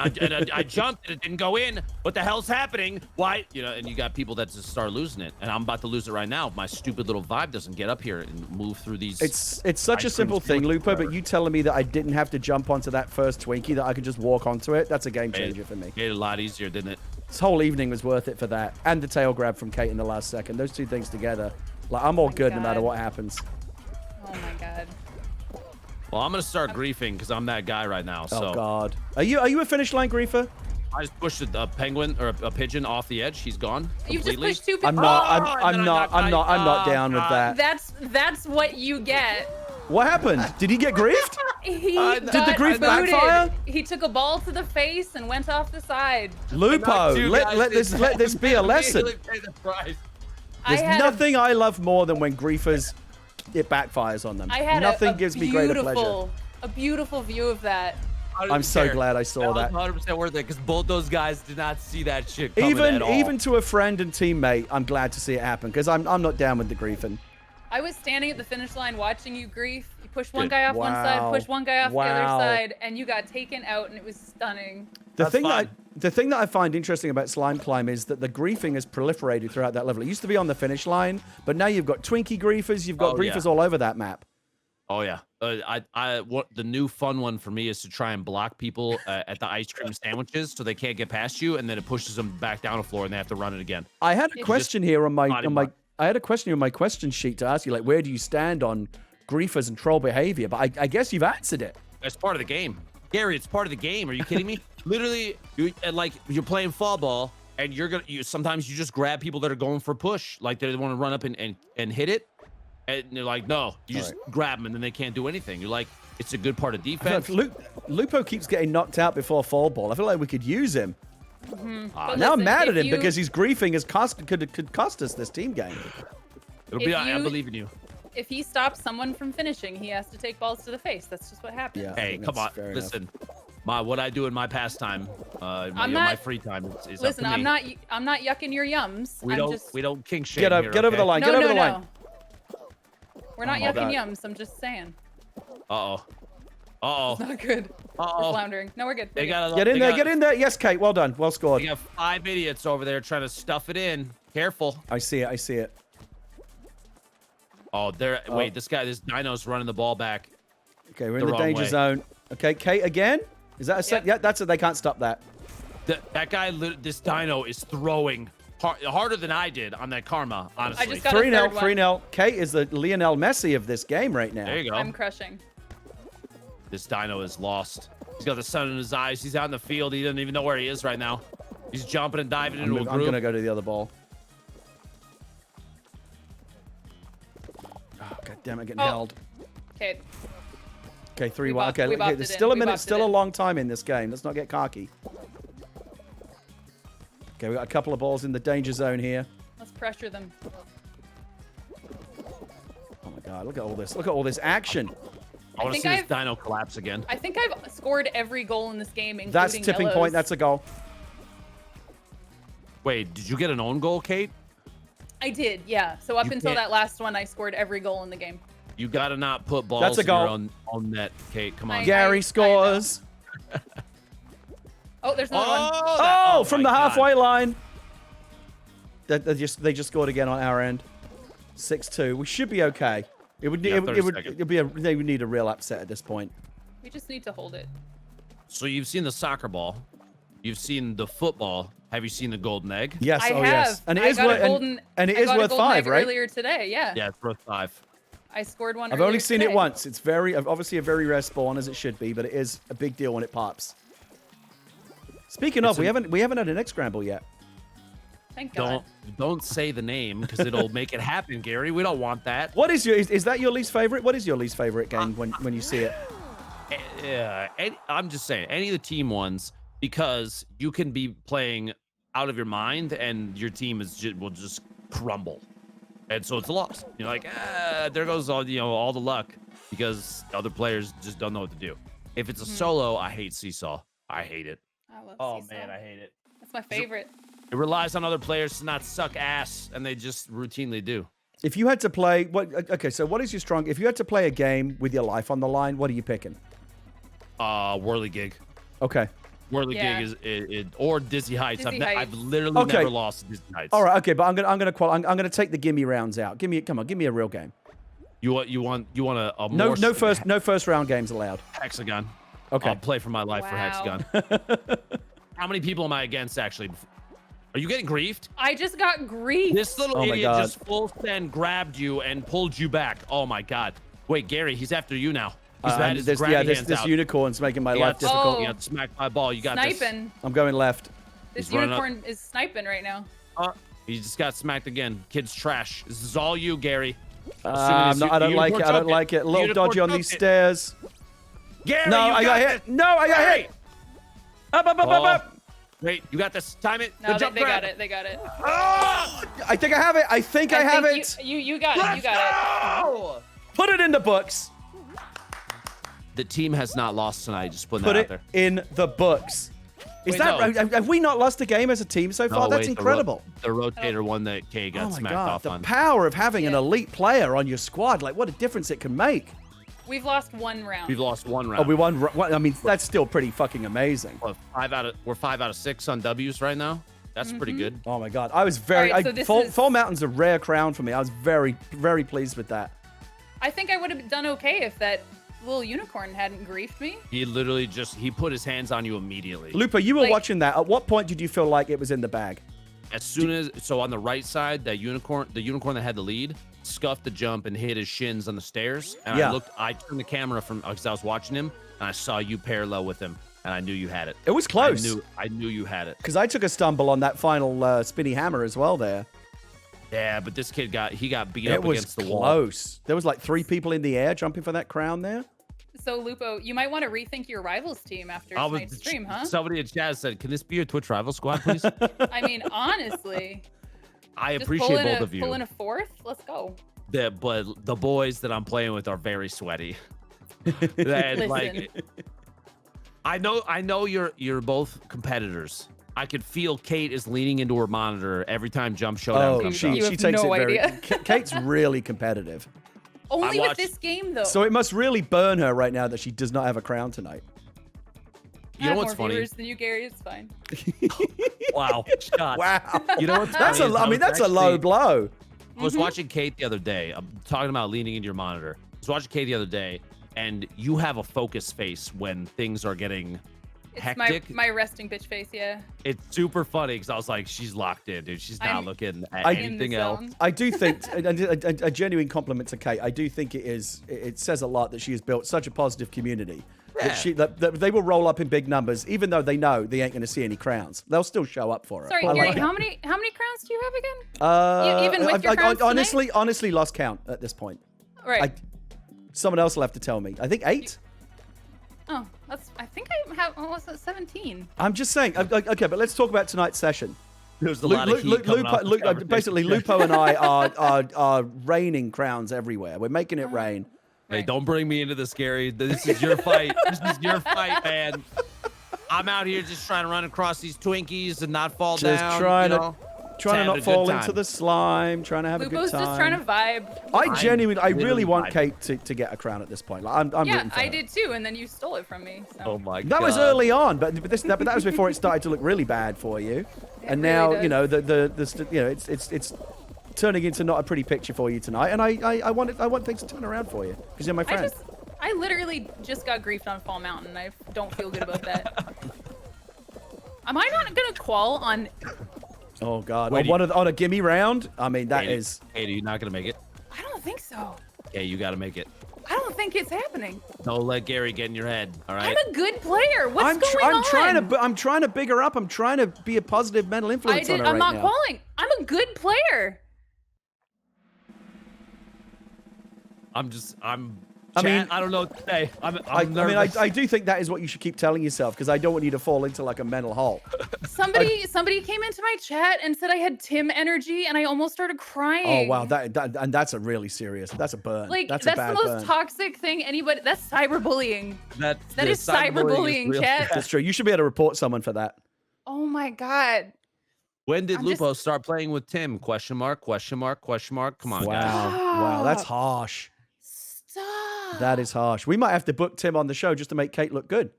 I jumped and it didn't go in. What the hell's happening? Why? You know, and you got people that just start losing it. And I'm about to lose it right now. My stupid little vibe doesn't get up here and move through these. It's such a simple thing, Lupo, but you telling me that I didn't have to jump onto that first Twinkie, that I could just walk onto it, that's a game changer for me. Made it a lot easier, didn't it? This whole evening was worth it for that. And the tail grab from Kate in the last second. Those two things together. Like, I'm all good no matter what happens. Oh my god. Well, I'm gonna start griefing because I'm that guy right now. So. Oh god. Are you a finish line griefer? I just pushed a penguin or a pigeon off the edge. He's gone You completely. just pushed 2 I'm people. not down with that. That's what you get. What happened? Did he get griefed? He Did the grief booted. backfire? He took a ball to the face and went off the side. Lupo, let this be a lesson. Really pay the price. There's nothing I love more than when griefers, it backfires on them. Nothing gives me greater pleasure. A beautiful view of that. I'm so glad I saw that. 100% worth it because both those guys did not see that shit coming at all. Even to a friend and teammate, I'm glad to see it happen because I'm not down with the griefing. I was standing at the finish line watching you grief. You pushed one guy off one side, pushed one guy off the other side, and you got taken out, and it was stunning. The thing that I find interesting about Slime Climb is that the griefing has proliferated throughout that level. It used to be on the finish line, but now you've got Twinkie griefers, you've got griefers all over that map. Oh yeah, what the new fun one for me is to try and block people at the ice cream sandwiches so they can't get past you, and then it pushes them back down the floor and they have to run it again. I had a question here on my question sheet to ask you, like, where do you stand on griefers and troll behavior? But I guess you've answered it. It's part of the game, Gary. It's part of the game. Are you kidding me? Literally, you're playing fall ball, and sometimes you just grab people that are going for a push, like they want to run up and hit it. And they're like, no, you just grab them and then they can't do anything. You're like, it's a good part of defense. Lupo keeps getting knocked out before fall ball. I feel like we could use him. Now I'm mad at him because his griefing could cost us this team game. I believe in you. If he stops someone from finishing, he has to take balls to the face. That's just what happens. Yeah, hey, come on, listen. What I do in my pastime, my free time is listen, up to me. I'm not yucking your yums. We don't kink shame. Get over the line. Get over the line. We're not yucking yums. I'm just saying. Uh-oh. It's not good. We're floundering. No, we're good. Get in there. Yes, Kate. Well done. Well scored. You got 5 idiots over there trying to stuff it in. Careful. I see it. Oh, wait, this Dino's running the ball back. Okay, we're in the danger zone. Okay, Kate again. Is that a set? Yeah, that's it. They can't stop that. That guy, this Dino is throwing harder than I did on that karma, honestly. I just got 3-0. Kate is the Lionel Messi of this game right now. There you go. I'm crushing. This Dino is lost. He's got the sun in his eyes. He's out in the field. He doesn't even know where he is right now. He's jumping and diving into a group. I'm going to go to the other ball. Oh, God damn it, getting held. Okay. Okay, 3-1. Okay, there's still a minute, still a long time in this game. Let's not get cocky. Okay, we got a couple of balls in the danger zone here. Let's pressure them. Oh my God, look at all this. Look at all this action. I want to see this Dino collapse again. I think I've scored every goal in this game, including That's tipping yellows. point. That's a goal. Wait, did you get an own goal, Kate? I did, yeah. So up until that last one, I scored every goal in the game. You got to not put balls in your own net, Kate. Come on. Gary scores. Oh, there's another one. Oh, from the halfway line. They just scored again on our end. 6-2. We should be okay. They would need a real upset at this point. We just need to hold it. So you've seen the soccer ball, you've seen the football. Have you seen the golden egg? Yes. I have. Yes. And it is worth 5, right? Earlier today, yeah. Yeah, it's worth 5. I scored one. I've only seen it once. It's obviously a very rare spawn, as it should be, but it is a big deal when it pops. Speaking of, we haven't had an egg scramble yet. Thank God. Don't say the name because it'll make it happen, Gary. We don't want that. What is is that your least favorite? What is your least favorite game when you see it? Yeah, I'm just saying any of the team ones, because you can be playing out of your mind and your team will just crumble, and so it's a loss. You're like, there goes all the luck because other players just don't know what to do. If it's a solo, I hate Seesaw. I hate it. I love Seesaw. Seesaw. Man, I hate it. That's my favorite. It relies on other players to not suck ass, and they just routinely do. If you had to play, so what is your strong? If you had to play a game with your life on the line, what are you picking? Whirlygig. Okay. Whirlygig is or Dizzy Heights. I've literally Okay. never lost to Dizzy Heights. All right. Okay, but I'm gonna take the gimme rounds out. Come on, give me a real game. You want a No more no first round games allowed. HEX-A-GONE. Okay. I'll play for my life for HEX-A-GONE. How many people am I against actually? Are you getting griefed? I just got griefed. This little Oh my idiot God. just full send grabbed you and pulled you back. Oh my God. Wait, Gary, he's after you now. He's had his grabby hands this out. unicorn's making my life difficult. You got smacked by a ball. You got sniping. I'm going left. This He's running up. unicorn is sniping right now. this. He just got smacked again. Kid's trash. This is all you, Gary. I don't like it. I don't like it. A little dodgy on these stairs. Gary, No, you I got hit. No, I got hit. Up. Wait, you got this. Time it. No, The jump they grab. got it. They got it. I think I have it. I think I have it. You got it. You got it. Put it in the books. The team has not lost tonight. Just putting Put that out it there. in the books. Is Wait, that no. right? Have we not lost a game as a team so far? No, That's wait, incredible. The rotator one that Kay got Oh my smacked God, off the on. power of having an elite player on your squad. Like, what a difference it can make. We've lost one round. We've lost one Oh, round. we won. I mean, that's still pretty fucking amazing. What, we're 5 out of 6 on W's right now. That's pretty good. Oh my God, I was very. All right, so this is- Fall Mountain's a rare crown for me. I was very, very pleased with that. I think I would have done okay if that little unicorn hadn't griefed me. He literally he put his hands on you immediately. Lupo, you were Like- watching that. At what point did you feel like it was in the bag? As soon as on the right side, the unicorn that had the lead, scuffed the jump and hit his shins on the stairs. And Yeah. I turned the camera from because I was watching him, and I saw you parallel with him, and I knew you had it. It was close. I knew you had it. Because I took a stumble on that final spinny hammer as well there. Yeah, but this kid got beat It up was against the wall. close. There was like 3 people in the air jumping for that crown there. So Lupo, you might want to rethink your rivals team after tonight's stream, huh? Somebody in chat said, "Can this be your Twitch rival squad, please?" I mean, honestly. I Just appreciate both of you. Pull in a fourth. Let's go. But the boys that I'm playing with are very sweaty. And, like, I know you're both competitors. I could feel Kate is leaning into her monitor every time Jump Showdown comes You up. have she takes no it very. idea. Kate's really competitive. Only watched- with this game, though. So it must really burn her right now that she does not have a crown tonight. You know I have what's more funny? viewers than you, Gary. It's fine. Wow. Shots. Wow. You know what's That's funny is I mean, that's a low blow. I was watching Kate the other day. I'm talking about leaning into your monitor. I was watching Kate the other day, and you have a focus face when things are getting It's hectic. my resting bitch face, yeah. It's super funny because I was like, she's locked in, dude. She's not I'm looking at I- In the anything else. zone. I do think a genuine compliment to Kate. I do think it says a lot that she has built such a positive community. Yeah. That they will roll up in big numbers, even though they know they ain't going to see any crowns. They'll still show up for her. Sorry, I Gary, like it. how many crowns do you have again? Even with your crowns tonight? honestly lost count at this point. Right. Someone else will have to tell me. I think 8. Oh, I think I have almost 17. I'm just saying. Okay, but let's talk about tonight's session. There's a lot of heat coming off the conversation. Basically, Lupo and I are raining crowns everywhere. We're making it rain. Hey, don't bring me into this, Gary. This is your fight. This is your fight, man. I'm out here just trying to run across these Twinkies and not fall Just down. trying you to know? trying to having not a good fall time. into the slime. Trying to have a Lupo's good time. just trying to vibe. I really literally want vibing. Kate to get a crown at this point. Like, I'm Yeah, rooting for I her. did too, and then you stole it from me. So. Oh my god. That was early on, but that was before it started to look really bad for you. And really now does. you know it's turning into not a pretty picture for you tonight. And I want things to turn around for you because you're my friend. I literally just got griefed on Fall Mountain. I don't feel good about that. Am I not gonna qual on? Oh God! Wait, On a gimme round. I mean, that is. Katie, you're not gonna make it. I don't think so. Okay, you gotta make it. I don't think it's happening. Don't let Gary get in your head. All right. I'm a good player. What's I'm going on? I'm trying to big her up. I'm trying to be a positive mental influence on her I'm right not now. calling. I'm a good player. I mean, mean- I don't know what to say. I'm I mean, nervous. I do think that is what you should keep telling yourself because I don't want you to fall into like a mental hole. Somebody came into my chat and said I had Tim energy, and I almost started crying. Oh wow, and that's a really serious. That's a burn. Like that's that's a bad the most burn. toxic thing anybody. That's cyberbullying. That the is cyberbullying, real. chat. That's true. You should be able to report someone for that. Oh my god. When did I'm Lupo just- start playing with Tim? Question mark, question mark, question mark. Come on, Wow, guys. wow, that's Stop. harsh. Stop. That is harsh. We might have to book Tim on the show just to make Kate look good.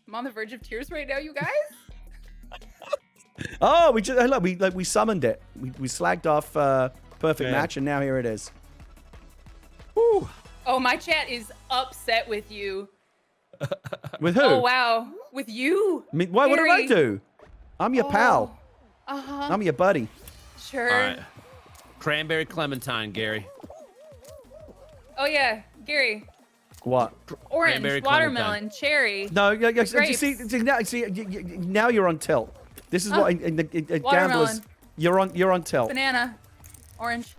I'm on the verge of tears right now, you guys. Oh, we summoned it. We slagged off perfect match, and now here it is. Woo. Oh, my chat is upset with you. With who? Oh wow, with you. I mean, what did I do? I'm your pal. I'm your buddy. Sure. All right. Cranberry clementine, Gary. Oh yeah, Gary. What? Orange, Cranberry watermelon, cherry. No, yeah. Grapes. Now you're on tilt. This is what in gamblers. You're on tilt. Banana, orange.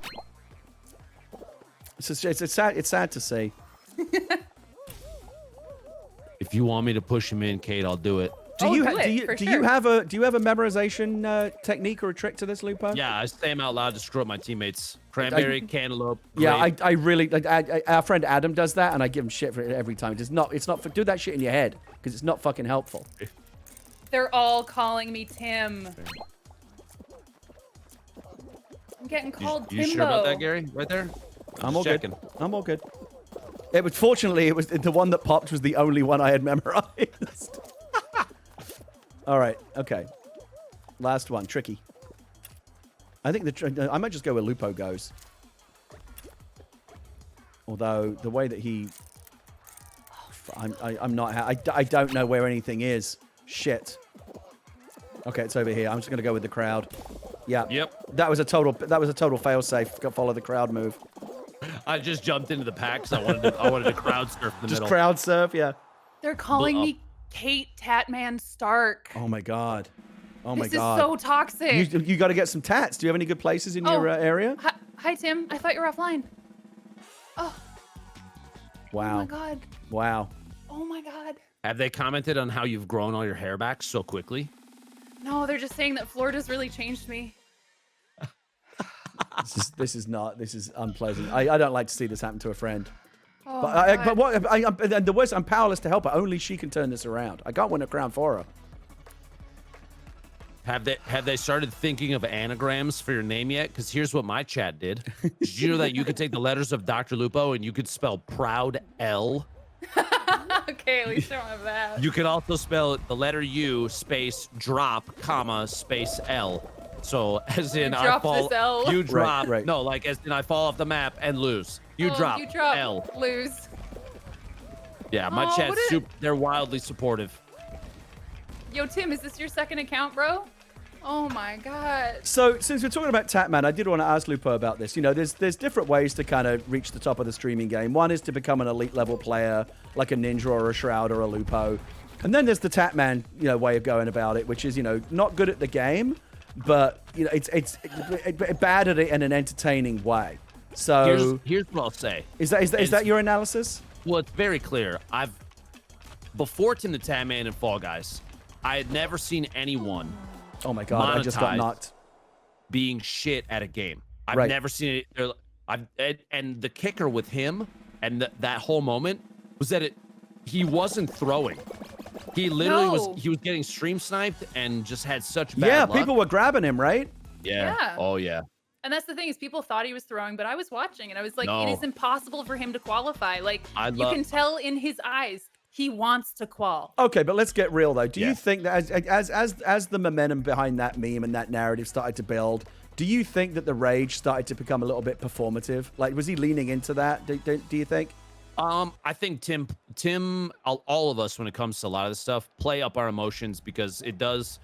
It's sad to see. If you want me to push him in, Kate, I'll do it. Do you have a memorization technique or a trick to this, Lupo? Yeah, I say them out loud to screw up my teammates. Cranberry, cantaloupe. Yeah, grape. I really our friend Adam does that, and I give him shit for it every time. It's not do that shit in your head because it's not fucking helpful. They're all calling me Tim. I'm getting called Timbo. You sure about that, Gary? Right there? I'm all good. I'm all good. Fortunately, it was the one that popped was the only one I had memorized. All right. Okay. Last one. Tricky. I think I might just go where Lupo goes. Although the way that he, I'm not. I don't know where anything is. Shit. Okay, it's over here. I'm just gonna go with the crowd. Yeah. Yep. That was a total failsafe. Got follow the crowd move. I just jumped into the pack because I wanted to crowd surf the Just middle. crowd surf. Yeah. They're calling me Kate Tatman Stark. Oh my god. Oh my this god. is so toxic. You got to get some tats. Do you have any good places in your area? Hi, Tim. I thought you were offline. Oh. Wow. Oh my god. Wow. Oh my god. Have they commented on how you've grown all your hair back so quickly? No, they're just saying that Florida's really changed me. This is unpleasant. I don't like to see this happen to a friend. Oh, But the worst, I'm powerless to help her. Only she can turn this around. I can't win a crown for her. Have they started thinking of anagrams for your name yet? Because here's what my chat did. Did you know that you could take the letters of Dr. Lupo and you could spell proud L? Okay, at least I don't have that. You could also spell the letter U space drop comma space L. So as in I fall, this L. you drop. Right. No, like as in I fall off the map and lose. You drop L. Lose. Yeah, my chat's they're wildly supportive. Yo, Tim, is this your second account, bro? Oh my god. So since we're talking about Tatman, I did want to ask Lupo about this. You know, there's different ways to kind of reach the top of the streaming game. One is to become an elite level player, like a Ninja or a Shroud or a Lupo. And then there's the Tatman, way of going about it, which is, not good at the game, but it's bad at it in an entertaining way. So here's what I'll say. Is that your analysis? Well, it's very clear. Before Tim the Tatman and Fall Guys, I had never seen anyone. Oh my god! I just got knocked. Being shit at a game. I've never seen it. And the kicker with him and that whole moment was that he wasn't throwing. He literally was. He was getting stream sniped and just had such bad luck. People were grabbing him, right? Yeah. Oh yeah. And that's the thing is people thought he was throwing, but I was watching and I was like, it is impossible for him to qualify. Like you can tell in his eyes. He wants to qual. Okay, but let's get real though. Do you think that as the momentum behind that meme and that narrative started to build, do you think that the rage started to become a little bit performative? Like, was he leaning into that? Do you think? I think Tim, all of us, when it comes to a lot of this stuff, play up our emotions because it does.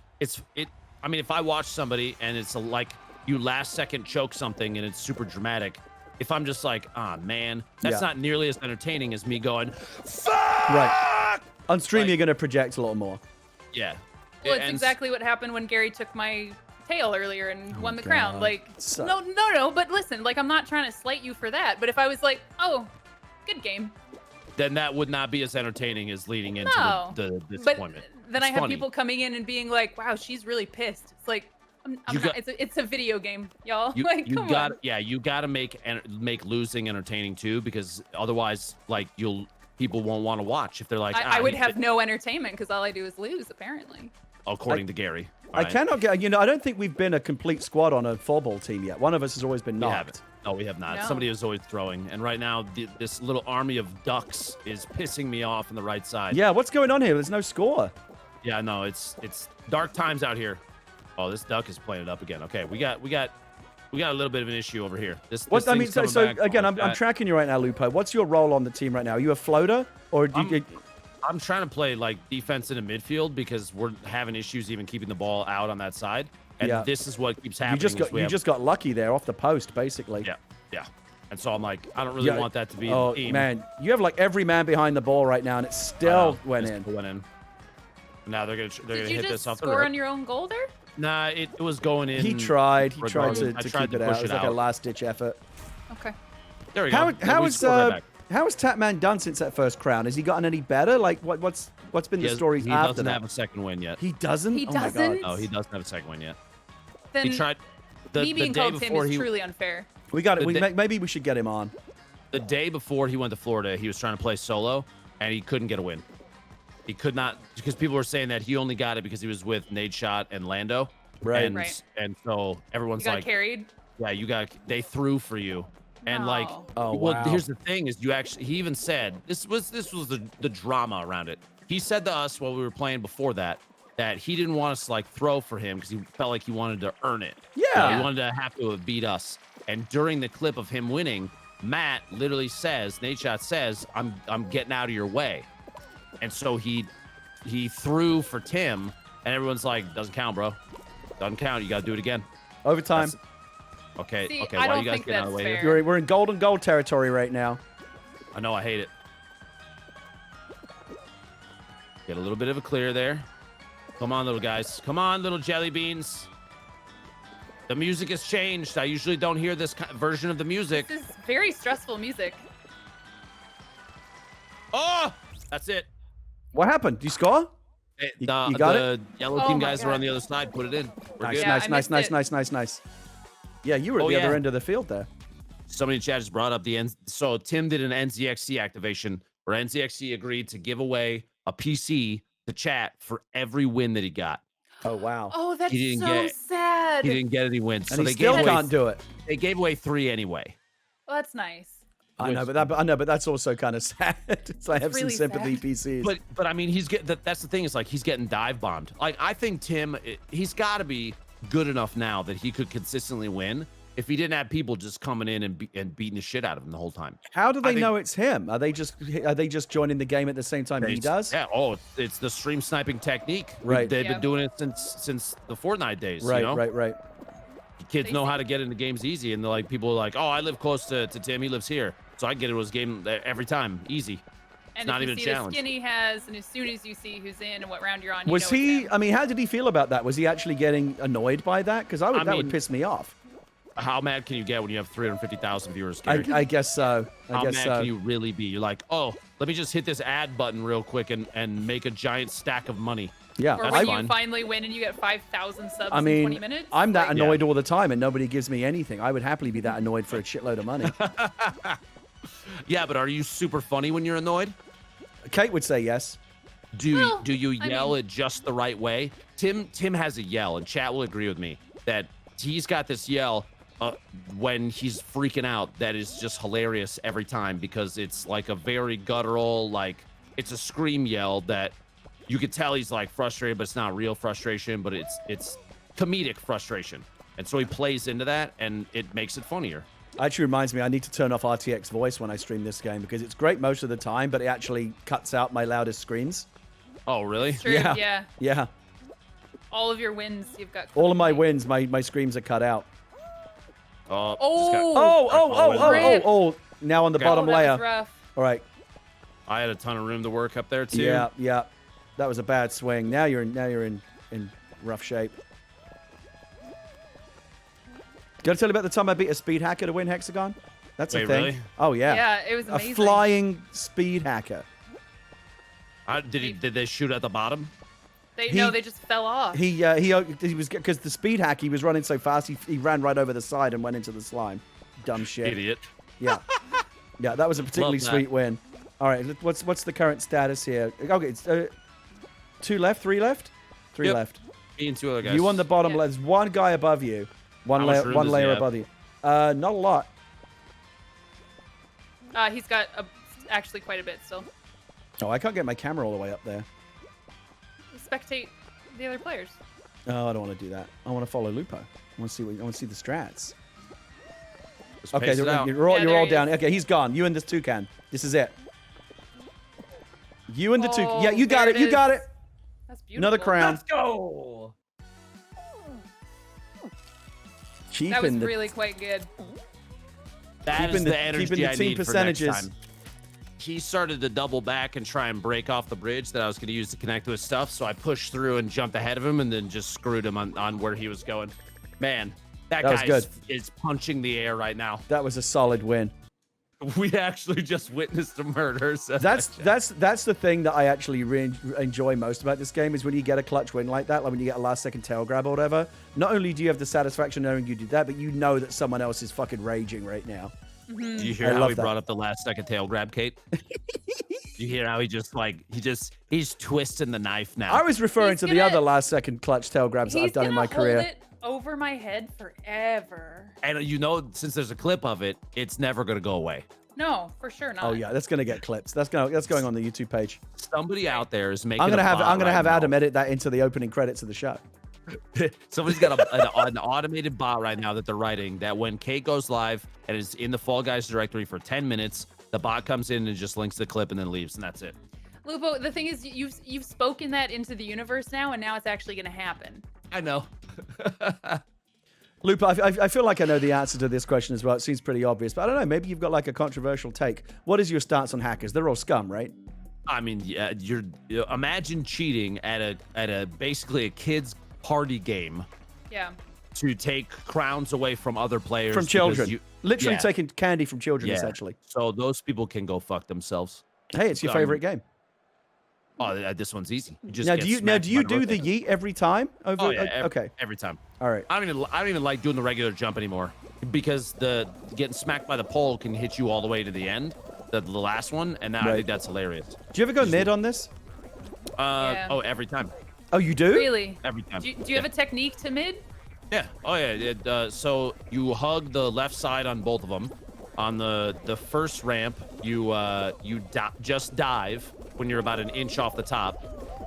I mean, if I watch somebody and it's like you last second choke something and it's super dramatic. If I'm just like, man, that's not nearly as entertaining as me going, fuck! Right. On stream, you're going to project a little more. Yeah. Well, it's exactly what happened when Gary took my tail earlier and won the crown. Like, no, but listen, like, I'm not trying to slight you for that. But if I was like, oh, good game. Then that would not be as entertaining as leading into the disappointment. But then I have people coming in and being like, wow, she's really pissed. It's like, it's a video game, y'all. You gotta make losing entertaining too, because otherwise, like, people won't want to watch if they're like. I would have no entertainment because all I do is lose, apparently. According to Gary. I cannot get. I don't think we've been a complete squad on a FUMBLE team yet. One of us has always been knocked. No, we have not. No. Somebody is always throwing, and right now this little army of ducks is pissing me off on the right side. Yeah, what's going on here? There's no score. Yeah, no, it's dark times out here. Oh, this duck is playing it up again. Okay, we got a little bit of an issue over here. This I mean, thing's so coming back. again, I'm tracking you right now, Lupo. What's your role on the team right now? Are you a floater, or do you? I'm trying to play like defense in the midfield because we're having issues even keeping the ball out on that side. And this is what keeps happening. You just got lucky there off the post, basically. Yeah. And so I'm like, I don't really want that to be the team. Man, you have like every man behind the ball right now, and it still went in. Now they're gonna hit this off the rip. Did you just score on your own goal there? Nah, it was going in. He tried to keep it out. Push It was like a last-ditch effort. Okay. There we go. How has Tatman done since that first crown? Has he gotten any better? Like, what's been the stories after that? He doesn't have a second win yet. He doesn't? He Oh my doesn't? God. No, he doesn't have a second win yet. Then He tried. me being called Tim is truly unfair. We got it. Maybe we should get him on. The day before he went to Florida, he was trying to play solo, and he couldn't get a win. He could not, because people were saying that he only got it because he was with Nadeshot and Lando. Right. And so everyone's You got like, carried? yeah, they threw for you. And like, Oh, well, wow. here's the thing: is he even said this was the drama around it. He said to us while we were playing before that he didn't want us to like throw for him because he felt like he wanted to earn it. Yeah. He wanted to have to beat us. And during the clip of him winning, Matt literally says, Nadeshot says, I'm getting out of your way. And so he threw for Tim, and everyone's like, doesn't count, bro. Doesn't count. You got to do it again. Overtime. Okay. See, Okay. I Why don't you guys think getting out of the way that's here? fair. We're in golden goal territory right now. I know. I hate it. Get a little bit of a clear there. Come on, little guys. Come on, little jelly beans. The music has changed. I usually don't hear this version of the music. This is very stressful music. Oh, that's it. What happened? Did you score? You got the it? yellow Oh team my guys were on God. the other side. Put it in. We're Nice, good. Yeah, I nice. missed it. Yeah, you were at the other end of the field there. Somebody in chat just brought up so Tim did an NZXC activation where NZXC agreed to give away a PC to chat for every win that he got. Oh, wow. Oh, that's He didn't so get- sad. He didn't get any wins, And so he they still gave away, can't do it. They gave away 3 anyway. Well, that's nice. I know, but that's also kind of sad. So I have really some sympathy, sad. PCs. But I mean, that's the thing, is like he's getting dive bombed. Like I think Tim, he's got to be good enough now that he could consistently win if he didn't have people just coming in and beating the shit out of him the whole time. How do they know it's him? Are they just joining the game at the same time he does? Yeah. Oh, it's the stream sniping technique. Right. They've Yep. been doing it since the Fortnite days. Right, you know? right. Kids know how to get into games easy, and they're like, people are like, oh, I live close to Tim. He lives here, so I get into his game every time, easy. And not if even you a see challenge. the skin he has, and as soon as you see who's in and what round you're on, Was you know he? it's him. I mean, how did he feel about that? Was he actually getting annoyed by that? Because that would mean, piss me off. How mad can you get when you have 350,000 viewers? Gary? I guess so. How mad can you really be? You're like, oh, let me just hit this add button real quick and make a giant stack of money. Yeah, Or That's when fine. you finally win and you get 5,000 subs I in mean, 20 minutes. I'm that like, annoyed all the time, and nobody gives me anything. I would happily be that annoyed for a shitload of money. Yeah, but are you super funny when you're annoyed? Kate would say yes. Do you I yell mean- it just the right way? Tim has a yell, and chat will agree with me that he's got this yell when he's freaking out that is just hilarious every time, because it's like a very guttural, like it's a scream yell that you could tell he's like frustrated, but it's not real frustration, but it's comedic frustration. And so he plays into that, and it makes it funnier. Actually reminds me, I need to turn off RTX voice when I stream this game, because it's great most of the time, but it actually cuts out my loudest screams. Oh, really? True, Yeah. yeah. Yeah. All of your wins, you've got. All of my wins, my screams are cut out. Oh. Oh. Now on the Okay. bottom that layer. was rough. All right. I had a ton of room to work up there too. Yeah. That was a bad swing. Now you're in rough shape. Did I tell you about the time I beat a speed hacker to win HEX-A-GONE? That's a Wait, thing. really? Oh yeah. Yeah, it was amazing. A flying speed hacker. Did they shoot at the bottom? They he- they just fell off. He was, because the speed hack, he was running so fast, he ran right over the side and went into the slime. Dumb shit. Idiot. Yeah. Yeah, that was a particularly Love that. sweet win. All right, what's the current status here? Okay, it's 2 left, 3 left? 3 Yep. left. Me and 2 other guys. You on the bottom Yeah. left. There's one guy above you. One How much room one does he layer have? above you. Not a lot. He's got actually quite a bit still. Oh, I can't get my camera all the way up there. Spectate the other players. Oh, I don't want to do that. I want to follow Lupo. I want to see the strats. Just Okay, pace it out. you're all, Yeah, you're there all he down. is. Okay, he's gone. You and this toucan. This is it. You and the toucan. Oh, Yeah, you got there it. You is. got it. That's beautiful. Another crown. Let's go. Keeping That was the really quite good. That Keeping is the- the energy keeping the I team need percentages. for next time. He started to double back and try and break off the bridge that I was going to use to connect to his stuff. So I pushed through and jumped ahead of him and then just screwed him on where he was going. Man, that was guy good. is punching the air right now. that was a solid win. We actually just witnessed a murder. So That's the thing that I actually enjoy most about this game is when you get a clutch win like that, like when you get a last second tail grab or whatever. Not only do you have the satisfaction knowing you did that, but you know that someone else is fucking raging right now. Did you hear I how love he that. brought up the last second tail grab, Kate? You hear how he's twisting the knife now. I was referring He's to the gonna- other last second clutch tail grabs that I've He's done in my gonna hold career. it over my head forever. And you know, since there's a clip of it, it's never going to go away. No, for sure not. Oh yeah, that's gonna get clips. That's going on the YouTube page. Somebody out there is making. I'm gonna a have bot right Adam now. edit that into the opening credits of the show. Somebody's got an automated bot right now that they're writing that when Kate goes live and is in the Fall Guys directory for 10 minutes, the bot comes in and just links the clip and then leaves, and that's it. Lupo, the thing is, you've spoken that into the universe now, and now it's actually going to happen. I know. Lupo, I feel like I know the answer to this question as well. It seems pretty obvious, but I don't know. Maybe you've got like a controversial take. What is your stance on hackers? They're all scum, right? I mean, yeah, imagine cheating at a basically a kid's party game Yeah. to take crowns away from other players From because children. Literally yeah. taking candy from children, Yeah. essentially. So those people can go fuck themselves. Hey, it's your favorite game. Oh, this one's easy. You just Now, get do you smacked by do the rotator. yeet every time? Over, Oh yeah. okay. Every time. All right. I don't even like doing the regular jump anymore because the getting smacked by the pole can hit you all the way to the end, the last one, and I Right. think that's hilarious. Do you ever go mid on this? Yeah. Oh, every time. Oh, you do? Really? Every time. Do you have a technique to mid? Yeah. Oh yeah. So you hug the left side on both of them. On the first ramp, you just dive when you're about an inch off the top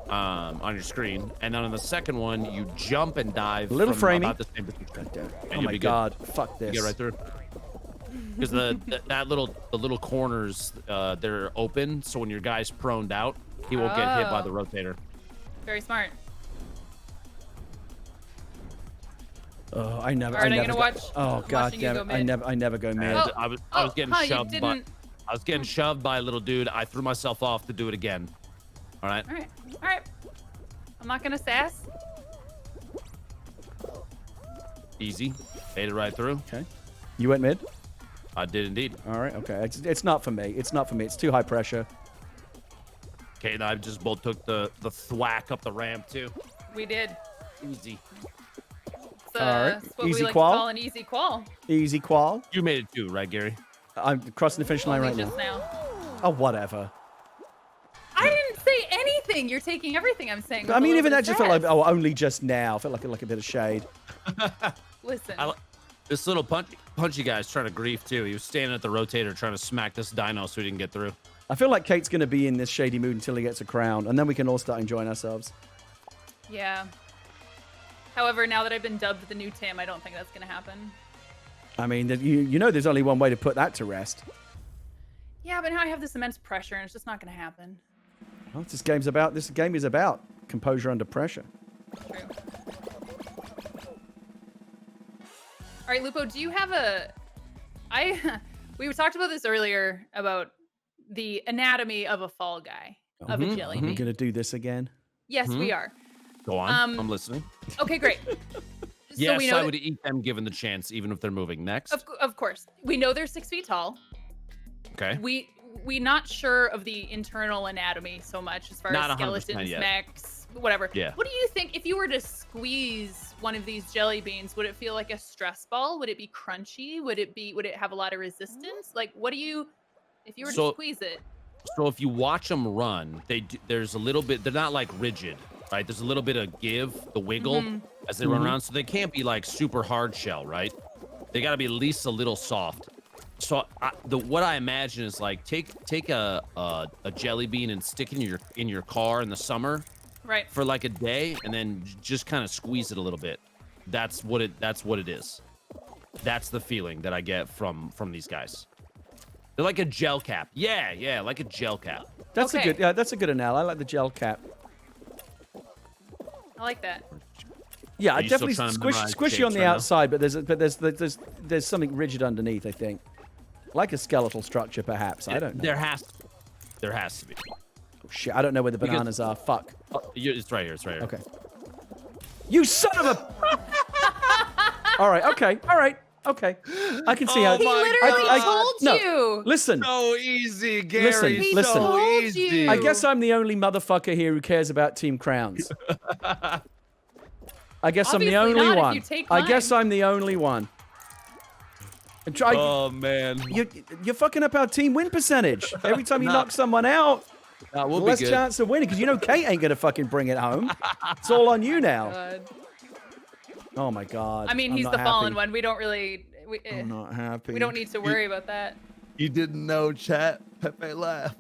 on your screen, and then on the second one, you jump and dive. A little from framey. about the same distance. Oh you'll my be good. god! Fuck You this. get right through. Because the little corners they're open, so when your guy's proned out, he won't get hit by the rotator. Very smart. Oh, I never. All right, I I'm never gonna go- watch. Oh I'm god watching you damn go it! I mid. never go mid. And Oh, I was getting huh, you shoved by. didn't- I was getting shoved by a little dude. I threw myself off to do it again. All right. All right. All right. I'm not gonna sass. Easy. Made it right through. Okay. You went mid. I did indeed. All right. Okay. It's not for me. It's not for me. It's too high pressure. Kate and I just both took the thwack up the ramp too. We did. Easy. It's, All right. it's what Easy we like qual? to call an easy qual. Easy qual. You made it too, right, Gary? I'm crossing the finish line Only right just now. now. Oh, whatever. I didn't say anything. You're taking everything I'm saying. I with a mean, little even bit that of just felt like, sass. oh, only just now. Felt like a bit of shade. Listen. This little punchy guy's trying to grief too. He was standing at the rotator trying to smack this dino so he didn't get through. I feel like Kate's going to be in this shady mood until he gets a crown, and then we can all start enjoying ourselves. Yeah. However, now that I've been dubbed the new Tim, I don't think that's gonna happen. I mean, you know, there's only one way to put that to rest. Yeah, but now I have this immense pressure, and it's just not gonna happen. Well, this game is about composure under pressure. True. All right, Lupo, do you have we talked about this earlier about the anatomy of a fall guy, of a jelly We're bean. going to do this again. Yes, we are. Go on. I'm listening. Okay, great. Yes, we know I would eat them given the chance, even if they're moving. Next. Of course. We know they're 6 feet tall. Okay. We not sure of the internal anatomy so much as far Not as 100% skeletons, yet. mechs, whatever. Yeah. What do you think if you were to squeeze one of these jelly beans? Would it feel like a stress ball? Would it be crunchy? Would it have a lot of resistance? Like, what do you, if you were to squeeze it? So if you watch them run, there's a little bit. They're not like rigid, right? There's a little bit of give, the wiggle as they run around. So they can't be like super hard shell, right? They got to be at least a little soft. So what I imagine is like take a jelly bean and stick it in your car in the summer, Right. for like a day, and then just kind of squeeze it a little bit. That's what it is. That's the feeling that I get from these guys. They're like a gel cap. Yeah, like a gel cap. That's Okay. that's a good analogy. I like the gel cap. I like that. Yeah, Are I you still definitely trying to memorize squishy shapes on the right now? outside, but there's something rigid underneath. I think, like a skeletal structure, perhaps. I don't know. There has to be. Oh, shit, I don't know where the Because- bananas are. Fuck. Oh, it's right here. It's right here. Okay. You son of a. All right. Okay. All right. Okay. I can see how. He my literally God. told no, you. Listen. So easy, Gary. Listen, He listen. told easy. you. I guess I'm the only motherfucker here who cares about Team Crowns. I guess I'm the Obviously only not if one. you take I guess mine. I'm the only one. And Oh man. you're fucking up our team win percentage. Every time you knock someone out, We'll be less good. chance of winning. Because you know Kate ain't gonna fucking bring it home. It's all on you now. God. Oh my god. I mean, I'm he's not the fallen happy. one. We don't really. I'm not happy. We don't need to worry about that. You didn't know, chat. Pepe laugh.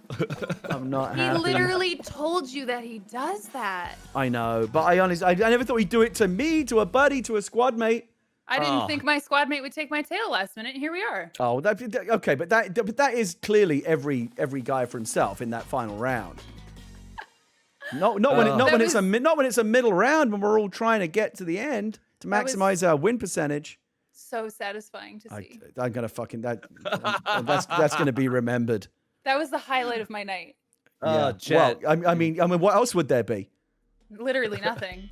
I'm not He happy. literally told you that he does that. I know, but I never thought he'd do it to me, to a buddy, to a squad mate. I didn't Oh. think my squad mate would take my tail last minute. And here we are. Oh, okay, but that is clearly every guy for himself in that final round. Not when it's a middle round when we're all trying to get to the end to That was- maximize our win percentage. So satisfying to see. I'm gonna fucking that's gonna be remembered. That was the highlight of my night. Yeah. Chet. Well, I mean, what else would there be? Literally nothing.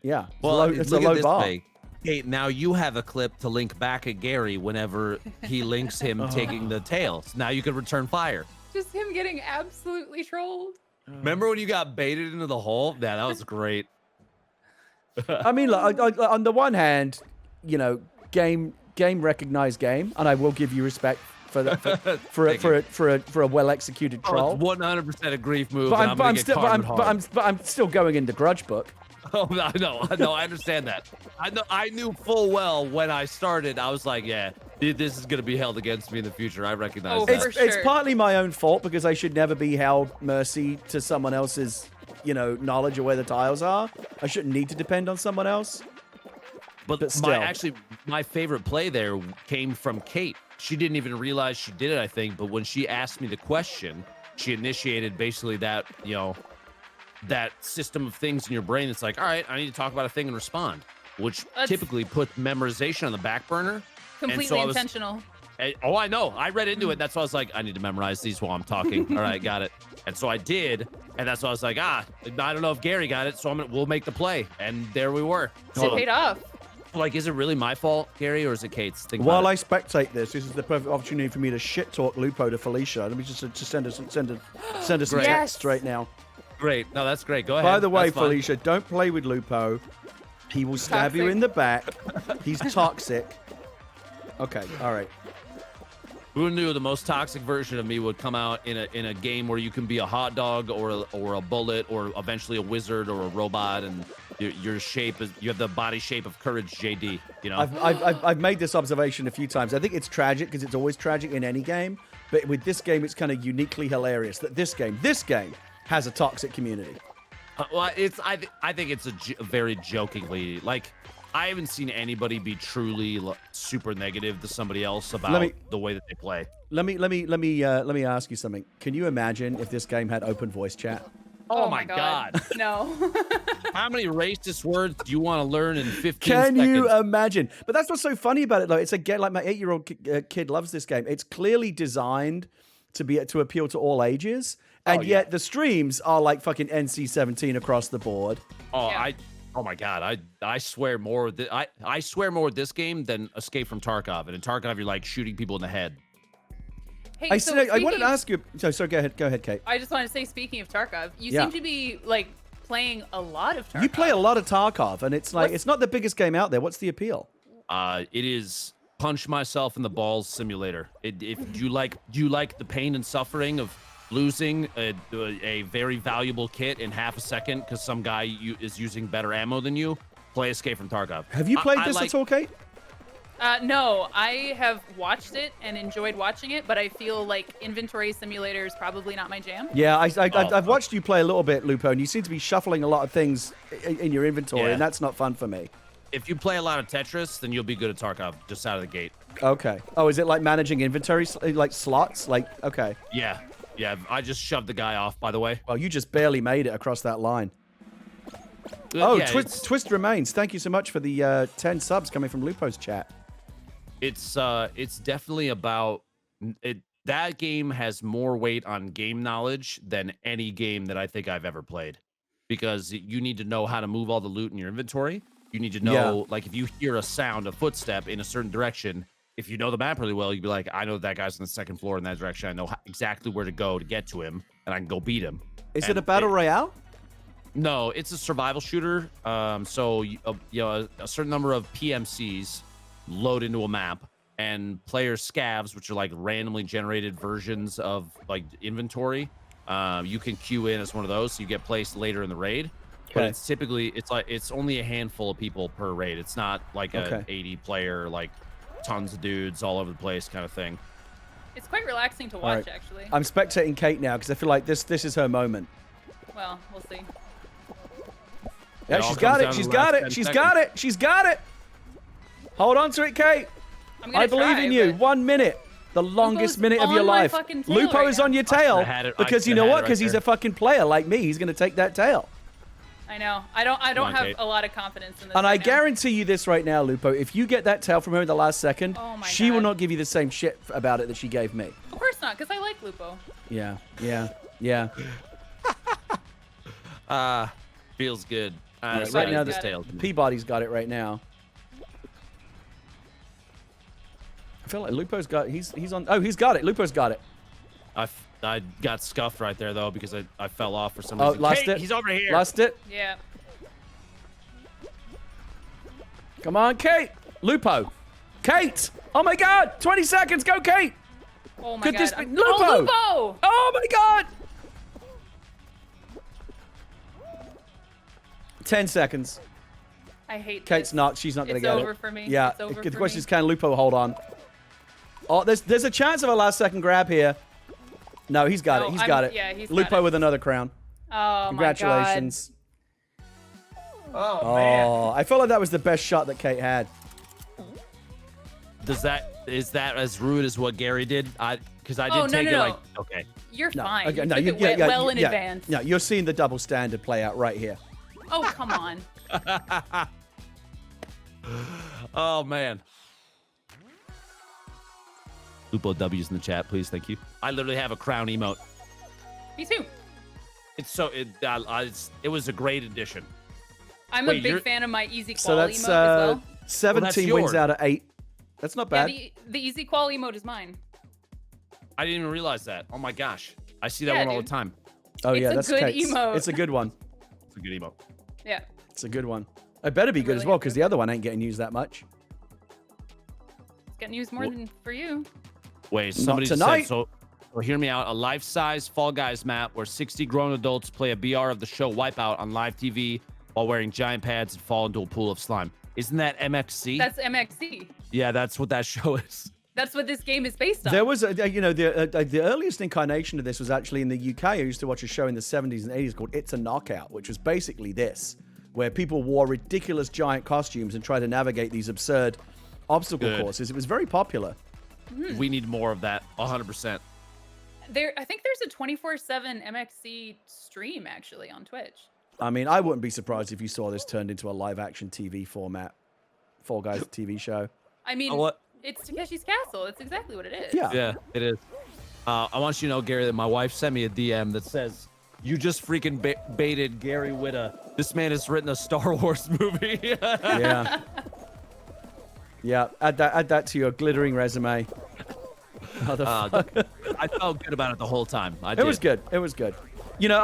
Yeah. Well, it's a look low at this bar. way. Hey, now you have a clip to link back at Gary whenever he links him taking the tails. Now you can return fire. Just him getting absolutely trolled. Remember when you got baited into the hole? Yeah, that was great. I mean, look, on the one hand, you know, game recognized game, and I will give you respect for that for a well executed troll. Oh, it's 100% a grief move. But and I'm still going into grudge book. Oh, I know, I understand that. I knew full well when I started. I was like, yeah, this is gonna be held against me in the future. I recognize Oh, that. for It's sure. partly my own fault because I should never be held mercy to someone else's, you know, knowledge of where the tiles are. I shouldn't need to depend on someone else. But still. My favorite play there came from Kate. She didn't even realize she did it, I think, but when she asked me the question, she initiated basically that, you know, that system of things in your brain that's like, all right, I need to talk about a thing and respond, which typically puts memorization on the back burner. Completely intentional. Oh, I know. I read into it. That's why I was like, I need to memorize these while I'm talking. All right, got it. And so I did. And that's why I was like, I don't know if Gary got it, so we'll make the play. And there we were. It paid off. Like, is it really my fault, Gary, or is it Kate's? Think While about I spectate this is the perfect opportunity for me to shit talk Lupo to Felicia. Let me just send us some Yes. text straight now. it. Great. No, that's great. Go ahead. By the way, That's fine. Felicia, don't play with Lupo. He will stab you Toxic. in the back. He's toxic. Okay, all right. Who knew the most toxic version of me would come out in a game where you can be a hot dog or a bullet or eventually a wizard or a robot, and your shape is, you have the body shape of Courage JD. You know. I've made this observation a few times. I think it's tragic because it's always tragic in any game, but with this game, it's kind of uniquely hilarious that this game has a toxic community. Well, I think it's very jokingly, like, I haven't seen anybody be truly super negative to somebody else about the way that they play. Let me ask you something. Can you imagine if this game had open voice chat? Oh my God. No. How many racist words do you want to learn in 15 Can seconds? you imagine? But that's what's so funny about it, though. It's a game like my 8-year-old kid loves this game. It's clearly designed to appeal to all ages, and yet the streams are like fucking NC-17 across the board. Oh, Yeah. Oh my God, I swear more. I swear more with this game than Escape from Tarkov. And in Tarkov, you're like shooting people in the head. Hey, I so wanted to speaking- ask you. So go ahead, Kate. I just want to say, speaking of Tarkov, you Yeah. seem to be like playing a lot of Tarkov. You play a lot of Tarkov, and it's like it's not the biggest game out there. What's the appeal? It is punch myself in the balls simulator. If you like the pain and suffering of losing a very valuable kit in half a second because some guy is using better ammo than you, play Escape from Tarkov. Have you played I this like- at all, Kate? No, I have watched it and enjoyed watching it, but I feel like inventory simulator is probably not my jam. Yeah, I've watched you play a little bit, Lupo, and you seem to be shuffling a lot of things in your inventory, and that's not fun for me. If you play a lot of Tetris, then you'll be good at Tarkov just out of the gate. Okay. Oh, is it like managing inventory, like slots? Like, okay. Yeah. Yeah, I just shoved the guy off, by the way. Well, you just barely made it across that line. Oh, yeah, Twist Remains. Thank you so much for the 10 subs coming from Lupo's chat. It's definitely about it. That game has more weight on game knowledge than any game that I think I've ever played, because you need to know how to move all the loot in your inventory. You need to know, like, if you hear a sound, a footstep in a certain direction, if you know the map really well, you'd be like, I know that guy's on the second floor in that direction. I know exactly where to go to get to him, and I can go beat him. Is it a battle royale? No, it's a survival shooter. So you know, a certain number of PMCs load into a map, and player scavs, which are like randomly generated versions of like inventory, you can queue in as one of those, so you get placed later in the raid. But it's typically it's only a handful of people per raid. It's not like an 80 player, like tons of dudes all over the place kind of thing. It's quite relaxing to watch, actually. I'm spectating Kate now because I feel like this is her moment. Well, we'll see. Yeah, she's got it. She's got it. She's got it. She's got it. Hold on to it, Kate. I believe in you. 1 minute. The longest minute of your life. Lupo is on your tail. Because you know what? Because he's a fucking player like me. He's going to take that tail. I know. I don't have a lot of confidence in this. And I guarantee you this right now, Lupo. If you get that tail from her in the last second, she will not give you the same shit about it that she gave me. Of course not, because I like Lupo. Yeah. Feels good. Right now, Peabody's got it right now. I feel like Lupo's got. He's on. Oh, he's got it. Lupo's got it. I got scuffed right there though because I fell off for some reason. Lost Kate, it. He's over here. Lost it. Yeah. Come on, Kate. Lupo. Kate. Oh my God. 20 seconds. Go, Kate. Oh my God. Lupo. Oh, Lupo. Oh my God. 10 seconds. I hate Kate's this. not. She's not going to get it. It's over for me. Yeah. It's over The for question me. is, can Lupo hold on? Oh, there's a chance of a last second grab here. No, he's got it. He's got it. Yeah, he's Lupo got it. with another crown. Oh, Congratulations. My God. Oh, man. I felt like that was the best shot that Kate had. Is that as rude as what Gary did? Because I did take it like, okay. You're No, fine. okay, You no, took it well in advance. No, you're seeing the double standard play out right here. Oh, come on. Oh man. Lupo W's in the chat, please. Thank you. I literally have a crown emote. Me too. It was a great addition. I'm a big fan of my easy So qual emote that's as well. 17 wins yours. out of 8. That's not bad. Yeah, the easy qual emote is mine. I didn't even realize that. Oh my gosh. I see that Yeah, one all dude. the time. Oh It's yeah, a that's good Kate's. emote. It's a good one. It's a good emote. Yeah. It's a good one. It better be good as well because the other one ain't getting used that much. It's getting used more than for you. Wait, somebody tonight. said so. Well, hear me out. A life-size Fall Guys map where 60 grown adults play a BR of the show Wipeout on live TV while wearing giant pads and fall into a pool of slime. Isn't that MXC? That's MXC. Yeah, that's what that show is. That's what this game is based on. There was the earliest incarnation of this was actually in the UK. I used to watch a show in the 70s and 80s called It's a Knockout, which was basically this, where people wore ridiculous giant costumes and tried to navigate these absurd obstacle courses. It was very popular. We need more of that, 100%. I think there's a 24/7 MXC stream actually on Twitch. I mean, I wouldn't be surprised if you saw this turned into a live-action TV format, Fall Guys TV show. I mean, what? it's Takeshi's Castle. That's exactly what it is. Yeah. Yeah, it is. I want you to know, Gary, that my wife sent me a DM that says, you just freaking baited Gary Whitta. This man has written a Star Wars movie. Yeah. Yeah, add that to your glittering resume. I felt good about it the whole time. It was good. It was good. You know,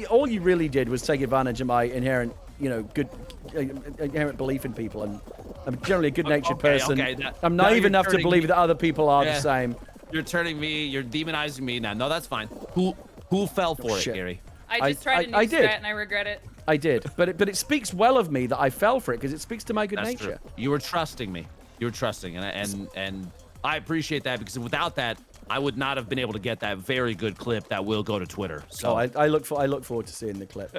all you really did was take advantage of my inherent, inherent belief in people, and I'm generally a good-natured person. I'm naive enough to believe that other people are the same. You're demonizing me now. No, that's fine. Who fell for it, Gary? I just tried a new strat and I regret it. I did, but it speaks well of me that I fell for it because it speaks to my good nature. True. You were trusting me. You're trusting, and I appreciate that, because without that, I would not have been able to get that very good clip that will go to Twitter. So I look forward to seeing the clip.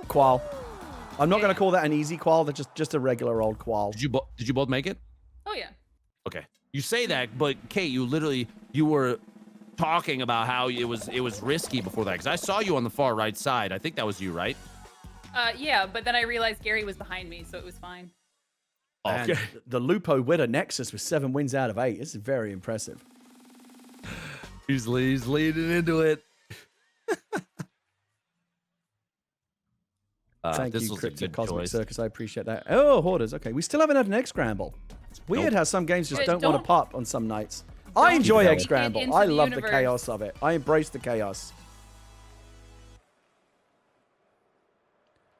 Qual. I'm not going to call that an easy qual. That's just a regular old qual. Did you both make it? Oh yeah. Okay. You say that, but Kate, you were talking about how it was risky before that, because I saw you on the far right side. I think that was you, right? Yeah, but then I realized Gary was behind me, so it was fine. And Okay. the Lupo Whitta Nexus with 7 wins out of 8. This is very impressive. He's leading into it. Thank this you, was a Cryptic good Cosmic choice. Circus. I appreciate that. Oh, Hoarders. Okay, we still haven't had an egg scramble. It's weird how some games just don't want to pop on some nights. I enjoy Don't egg scramble. into I the love the universe. chaos of it. I embrace the chaos.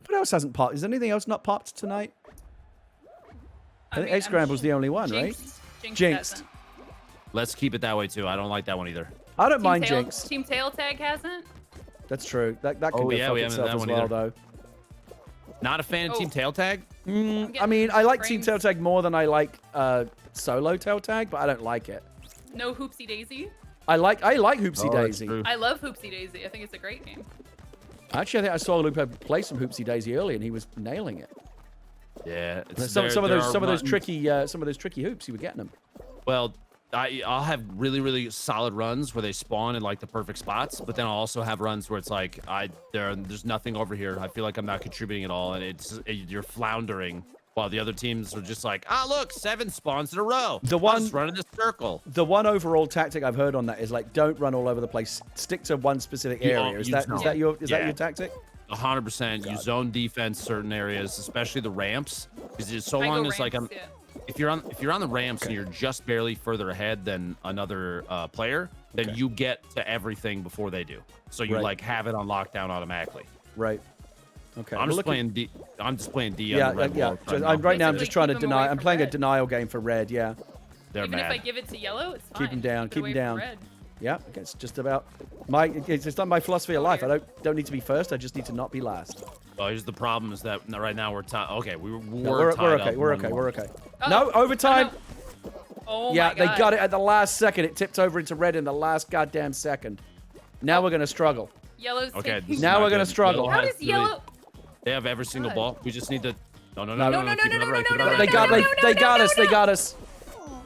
What else hasn't popped? Is anything else not popped tonight? I think egg scramble's the only one, right? Jinxed. Let's keep it that way too. I don't like that one either. I don't mind Jinx. Team Tail Tag hasn't. That's true. That can Oh, go yeah, fuck we haven't itself had as one well, either. though. Not a fan of Team Tail Tag? I mean, I like Team Springs. Tail Tag more than I like solo Tail Tag, but I don't like it. No Hoopsie Daisy. I like Hoopsie Oh, that's Daisy. true. I love Hoopsie Daisy. I think it's a great game. Actually, I think I saw Lupo play some Hoopsie Daisy early, and he was nailing it. Yeah. Some of those tricky hoops, you were getting them. Well, I'll have really solid runs where they spawn in like the perfect spots, but then I'll also have runs where it's like there's nothing over here. I feel like I'm not contributing at all, and you're floundering while the other teams are just like, look, 7 spawns in a row. I'll just run in this circle. The one overall tactic I've heard on that is like, don't run all over the place. Stick to one specific area. Is that your tactic? 100%. You zone defense certain areas, especially the ramps, because it's so I go long as ramps, like yeah. if you're on the ramps and you're just barely further ahead than another player, then you get to everything before they do. So you like have it on lockdown automatically. Right. Okay. I'm just playing D. I'm just playing D. Yeah, on the red yeah. wall Right now, I'm Basically just trying to keep 'em deny. away I'm from playing a red. denial game for red. Yeah. They're Even mad. if I give it to yellow, it's fine. Keep 'em down, Get keep 'em away from down. red. Yeah. It's just about it's not my philosophy of life. I don't need to be first. I just need to not be last. Well, here's the problem: is that right now we're tied. Okay, we're We're tied okay. up We're 1-1. okay. We're okay. Oh, No overtime. Oh Yeah, my they God. got it at the last second. It tipped over into red in the last goddamn second. Now we're gonna struggle. Yellow's Okay. taking. this is Now not we're gonna good. struggle. How has does really- yellow? They have every single God. ball. We just need to. No. No, Keep no, it no, on no, right, keep it no, on no, right. They got us. They got us.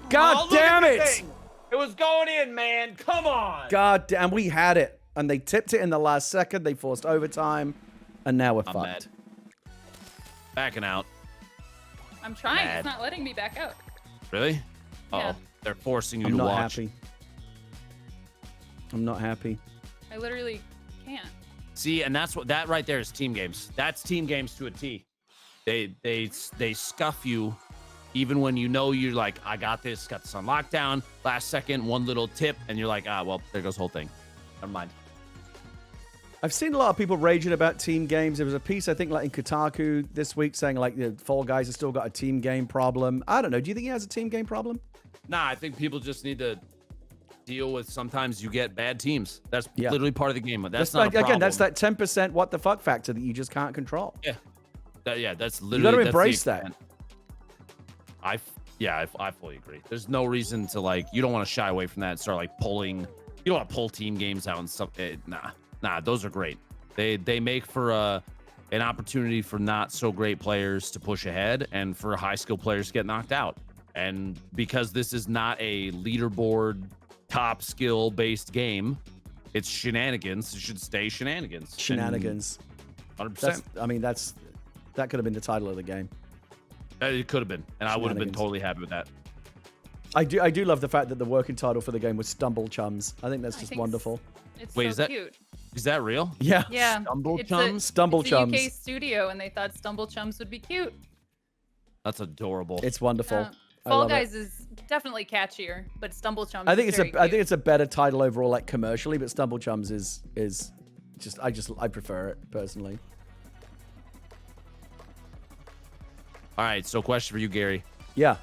God Oh, look damn at the it! thing. It was going in, man. Come on. God damn, we had it, and they tipped it in the last second. They forced overtime, and now we're I'm fucked. mad. Backing out. I'm trying. Mad. It's not letting me back out. Really? Yeah. They're forcing you I'm to not watch. happy. I'm not happy. I literally can't. See, and that right there is team games. That's team games to a T. They scuff you, even when you know you're like, I got this on lockdown. Last second, one little tip, and you're like, well, there goes the whole thing. Never mind. I've seen a lot of people raging about team games. There was a piece, I think, like in Kotaku this week saying like the Fall Guys have still got a team game problem. I don't know. Do you think he has a team game problem? Nah, I think people just need to deal with sometimes you get bad teams. That's Yeah. literally part of the game. That's not like, a problem. again, that's that 10% what the fuck factor that you just can't control. Yeah. That's literally. You got to that's the embrace that. extent. I fully agree. There's no reason to like. You don't want to shy away from that and start like pulling. You don't want to pull team games out and stuff. Nah. Those are great. They make for an opportunity for not so great players to push ahead and for high skill players to get knocked out. And because this is not a leaderboard top skill based game, it's shenanigans. It should stay shenanigans. Shenanigans. 100%. That could have been the title of the game. It could have been, and I would have been Shenanigans. totally happy with that. I do love the fact that the working title for the game was Stumble Chums. I think that's I just think wonderful. It's Wait, so is that- cute. Is that real? Yeah. Yeah. Stumble It's Chums? Stumble it's Chums. a UK studio, and they thought Stumble Chums would be cute. That's adorable. It's wonderful. I Fall love Guys it. is definitely catchier, but Stumble Chums. I think is it's very cute. it's a better title overall, like commercially, but Stumble Chums is just I prefer it personally. All right, so question for you, Gary. Yeah.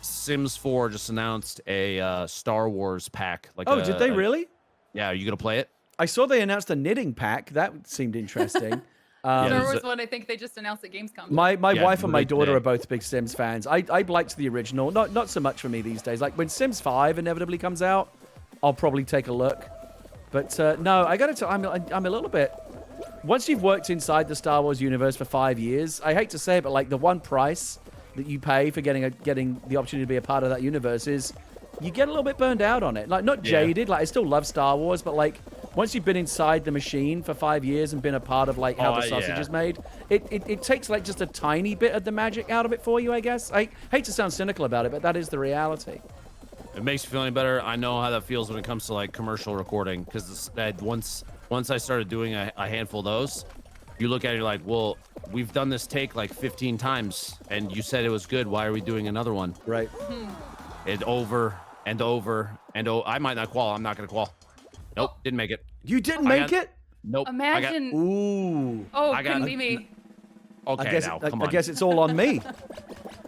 Sims 4 just announced a Star Wars pack. Did they really? Yeah, are you gonna play it? I saw they announced a knitting pack. That seemed interesting. Star there's Wars one, I think they just announced at Gamescom. My Yeah, wife and my literally daughter today. are both big Sims fans. I liked the original. Not so much for me these days. Like when Sims 5 inevitably comes out, I'll probably take a look. But no, I got to tell I'm a little bit. Once you've worked inside the Star Wars universe for 5 years, I hate to say it, but like the one price that you pay for getting the opportunity to be a part of that universe is you get a little bit burned out on it. Like not jaded, like I still love Star Wars, but like once you've been inside the machine for 5 years and been a part of like how the sausage is made, it takes like just a tiny bit of the magic out of it for you, I guess. I hate to sound cynical about it, but that is the reality. It makes me feel any better. I know how that feels when it comes to like commercial recording, because once I started doing a handful of those, you look at it, you're like, well, we've done this take like 15 times, and you said it was good. Why are we doing another one? Right. It over and over and I might not qual. I'm not gonna qual. Nope, didn't make it. You didn't make it? Nope. Imagine. Ooh. Oh, I got- couldn't be me. Okay, now come on. I guess it's all on me.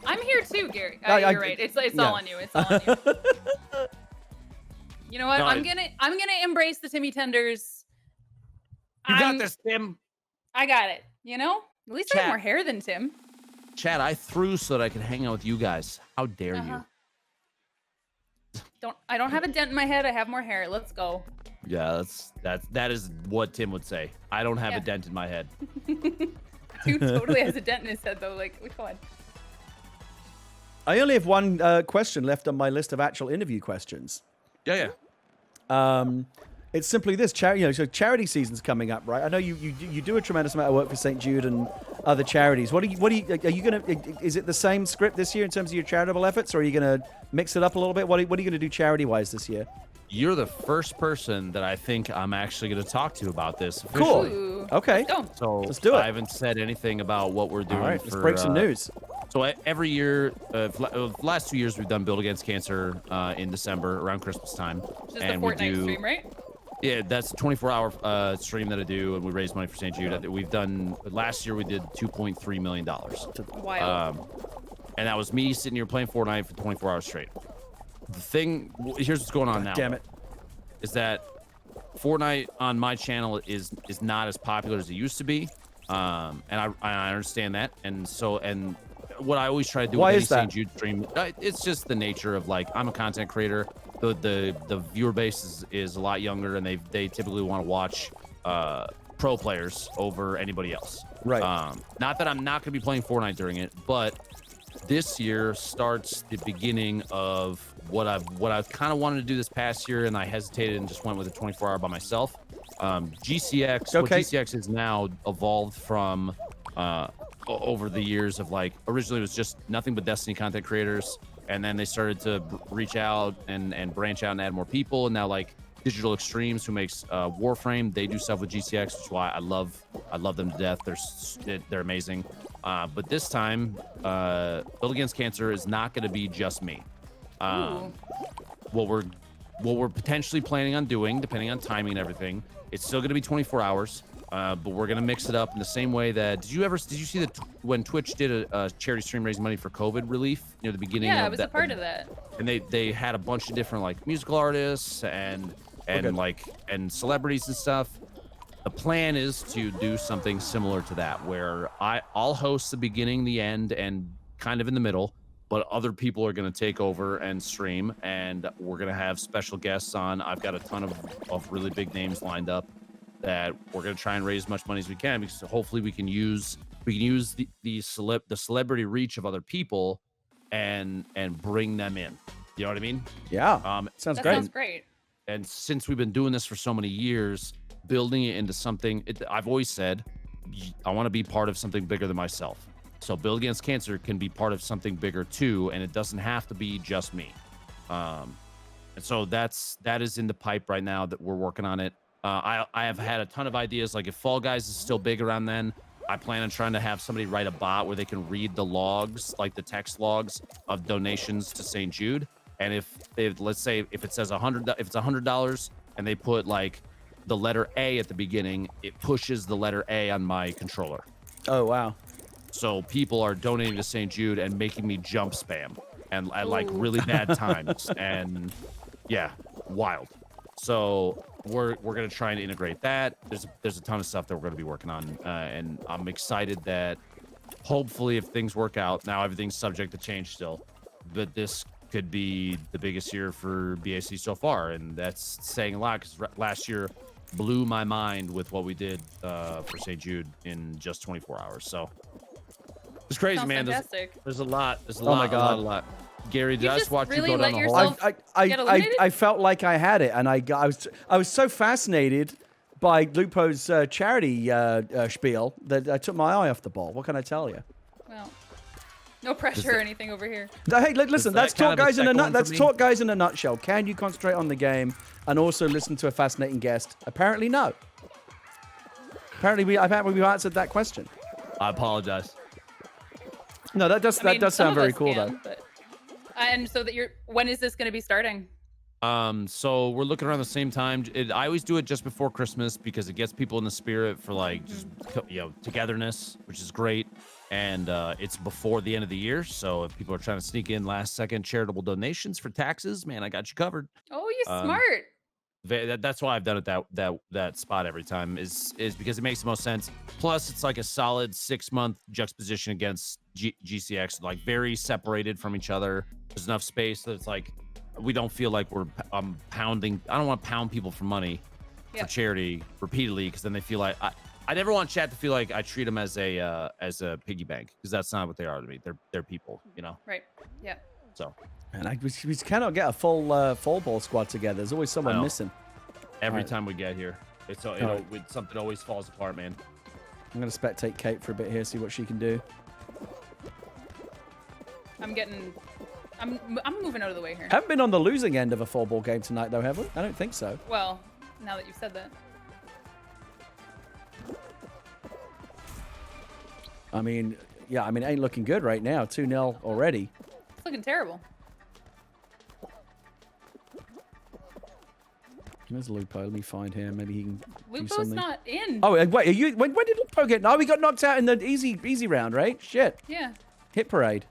I'm here too, Gary. I- You're right. It's all on you. It's all on you. You know what? No, I'm gonna embrace the Timmy Tenders. You got this, Tim. I got it. You know? At least I have Chat. more hair than Tim. Chad, I threw so that I could hang out with you guys. How dare you? I don't have a dent in my head. I have more hair. Let's go. Yeah, that is what Tim would say. I don't have Yeah. a dent in my head. Dude totally has a dent in his head though. Like, come on. I only have one question left on my list of actual interview questions. Yeah. It's simply this: so charity season's coming up, right? I know you do a tremendous amount of work for St. Jude and other charities. Are you gonna? Is it the same script this year in terms of your charitable efforts, or are you gonna mix it up a little bit? What are you gonna do charity-wise this year? You're the first person that I think I'm actually going to talk to about this officially. Ooh. Okay. Let's go. So Let's do it. I haven't said anything about what we're doing. All right, let's for, break some news. So every year, last 2 years, we've done Build Against Cancer in December around Christmas time. Just and the we Fortnite do, stream, right? Yeah, that's a 24-hour stream that I do, and we raise money for St. Jude. We've done, last year we did $2.3 million. Wild. And that was me sitting here playing Fortnite for 24 hours straight. The thing, here's what's going on now. Damn it. Is that Fortnite on my channel is not as popular as it used to be, and I understand that, and what I always try to do Why with is any that? St. Jude stream, it's just the nature of like I'm a content creator. The viewer base is a lot younger, and they typically want to watch pro players over anybody else. Right. Not that I'm not going to be playing Fortnite during it, but this year starts the beginning of what I've kind of wanted to do this past year, and I hesitated and just went with a 24-hour by myself. GCX, what Okay. GCX has now evolved from over the years of like originally it was just nothing but Destiny content creators, and then they started to reach out and branch out and add more people, and now like Digital Extremes, who makes Warframe, they do stuff with GCX, which is why I love them to death. They're amazing. But this time, Build Against Cancer is not going to be just me. Ooh. What we're potentially planning on doing, depending on timing and everything, it's still going to be 24 hours. But we're going to mix it up in the same way that did you see that when Twitch did a charity stream raising money for COVID relief near the beginning? Yeah, of I was that, a part of that. and they had a bunch of different like musical artists and celebrities and stuff. The plan is to do something similar to that, where I'll host the beginning, the end, and kind of in the middle, but other people are going to take over and stream, and we're going to have special guests on. I've got a ton of really big names lined up that we're going to try and raise as much money as we can, because hopefully we can use the celebrity reach of other people and bring them in. You know what I mean? Yeah. Sounds That great. sounds great. And since we've been doing this for so many years, building it into something, I've always said, I want to be part of something bigger than myself. So Build Against Cancer can be part of something bigger too, and it doesn't have to be just me. And so that is in the pipe right now that we're working on it. I have had a ton of ideas. Like if Fall Guys is still big around then, I plan on trying to have somebody write a bot where they can read the logs, like the text logs of donations to St. Jude. And if let's say if it says if it's $100 and they put like the letter A at the beginning, it pushes the letter A on my controller. Oh wow. So people are donating to St. Jude and making me jump spam and at like really bad times, and yeah, wild. So we're gonna try and integrate that. There's a ton of stuff that we're gonna be working on, and I'm excited that hopefully if things work out, now everything's subject to change still, but this could be the biggest year for BAC so far, and that's saying a lot because last year blew my mind with what we did for St. Jude in just 24 hours. So it's crazy, Sounds man. fantastic. There's a lot. There's a Oh lot. my God. A lot. Gary, did You I just just watch really you go let down the yourself- hole? get eliminated? I felt like I had it, and I was so fascinated by Lupo's charity spiel that I took my eye off the ball. What can I tell you? Well, no pressure or anything over here. Hey, listen. that Let's kind talk, of a guys, in a second nut. one for Let's me? talk, guys, in a nutshell. Can you concentrate on the game and also listen to a fascinating guest? Apparently, no. Apparently, we've answered that question. I apologize. No, that does I mean, that does some sound of very us cool, can, though. but- and so that when is this going to be starting? So we're looking around the same time. I always do it just before Christmas because it gets people in the spirit for like just togetherness, which is great. And it's before the end of the year, so if people are trying to sneak in last-second charitable donations for taxes, man, I got you covered. Oh, you smart. That's why I've done it that spot every time is because it makes the most sense. Plus, it's like a solid 6-month juxtaposition against GCX, like very separated from each other. There's enough space that it's like we don't feel like we're pounding. I don't want to pound people for money for charity repeatedly because then they feel like I never want chat to feel like I treat them as a piggy bank because that's not what they are to me. They're people, you know. Right. Yeah. So. And we cannot get a full ball squad together. There's always someone missing. Every time we get here, something always falls apart, man. I'm gonna spectate Kate for a bit here, see what she can do. I'm moving out of the way here. Haven't been on the losing end of a 4-ball game tonight, though, have we? I don't think so. Well, now that you've said that. I mean, yeah, it ain't looking good right now. 2-0 already. It's looking terrible. There's Lupo. Let me find him. Maybe he can do Lupo's something. not in. Oh, wait, are you? When did Lupo get? No, we got knocked out in the easy round, right? Shit. Yeah. Hit parade.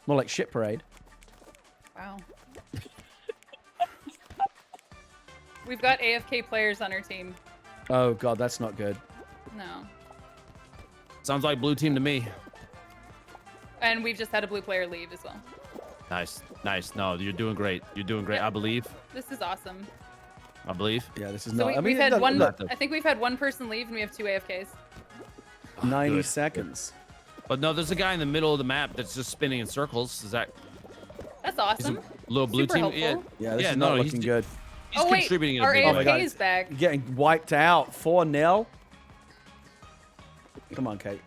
More like shit parade. Wow. We've got AFK players on our team. Oh god, that's not good. No. Sounds like blue team to me. And we've just had a blue player leave as well. Nice. No, you're doing great. You're doing great. Yeah. I believe. This is awesome. I believe. Yeah, this is So not. we've I mean, had look, one. look, I think we've had one person leave, and we have 2 AFKs. 90 Good. seconds. But no, there's a guy in the middle of the map that's just spinning in circles. Is that That's awesome. little blue Super team? helpful. Yeah, this is not looking good. He's Oh wait, contributing in a our big Oh my way. God. AFK is back. Getting wiped out. 4-0. Come on, Kate.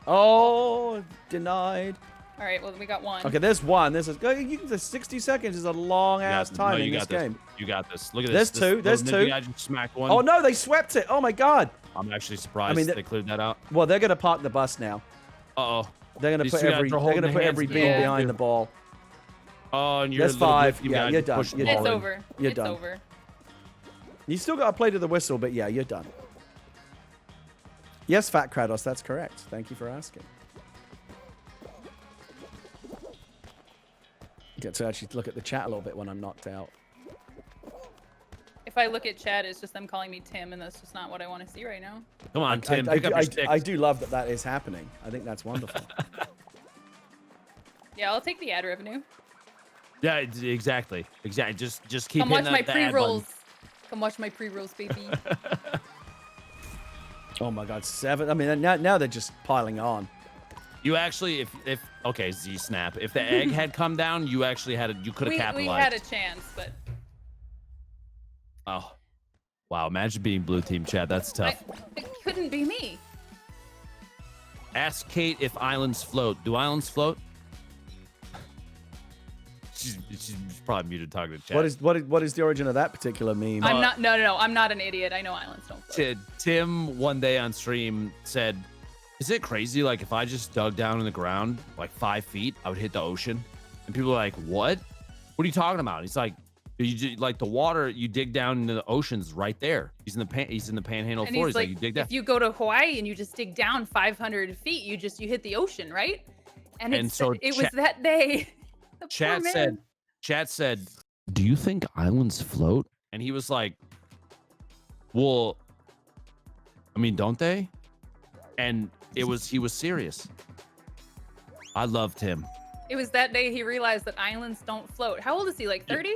Oh, denied. All right, well we got one. Okay, there's one. There's 60 seconds is a long ass time in this game. You got this. Look at There's this. two, there's two. I just smacked one. Oh no, they swept it. Oh my god. I'm actually surprised mean, they cleared that out. Well, they're gonna park the bus now. Uh-oh. They're gonna These put two guys every. are They're holding gonna put their every hands beam together. behind the ball. Oh, and you're That's 5. Blue team Yeah, guy you're just done. pushed the You're ball It's in. over. You're It's done. over. You still got to play to the whistle, but yeah, you're done. Yes, Fat Kratos, that's correct. Thank you for asking. Get to actually look at the chat a little bit when I'm knocked out. If I look at chat, it's just them calling me Tim, and that's just not what I want to see right now. Come on, Tim. I Pick up your do, sticks. I do love that that is happening. I think that's wonderful. Yeah, I'll take the ad revenue. Yeah, exactly. Just keep Come watch hitting my that ad button. pre-rolls. Come watch my pre-rolls, baby. Oh my god, 7. I mean, now they're just piling on. You actually, if okay, Z Snap. If the egg had come down, you actually you could have we capitalized. had a chance, but Oh, wow! Imagine being blue team, Chad. That's tough. it couldn't be me. Ask Kate if islands float. Do islands float? She's probably muted talking to Chad. What is the origin of that particular meme? I'm not. No. I'm not an idiot. I know islands don't float. Tim one day on stream said, "Is it crazy? Like if I just dug down in the ground like 5 feet, I would hit the ocean?" And people are like, "What? What are you talking about?" He's like, like the water you dig down into the ocean's right there. He's in the panhandle And floor. he's He's like, you dig down. if you go to Hawaii and you just dig down 500 feet, you hit the ocean, right? And so it was that day. The poor man. Chat said, "Do you think islands float?" And he was like, Well, I mean, don't they? And he was serious. I loved him. It was that day he realized that islands don't float. How old is he? Like 30?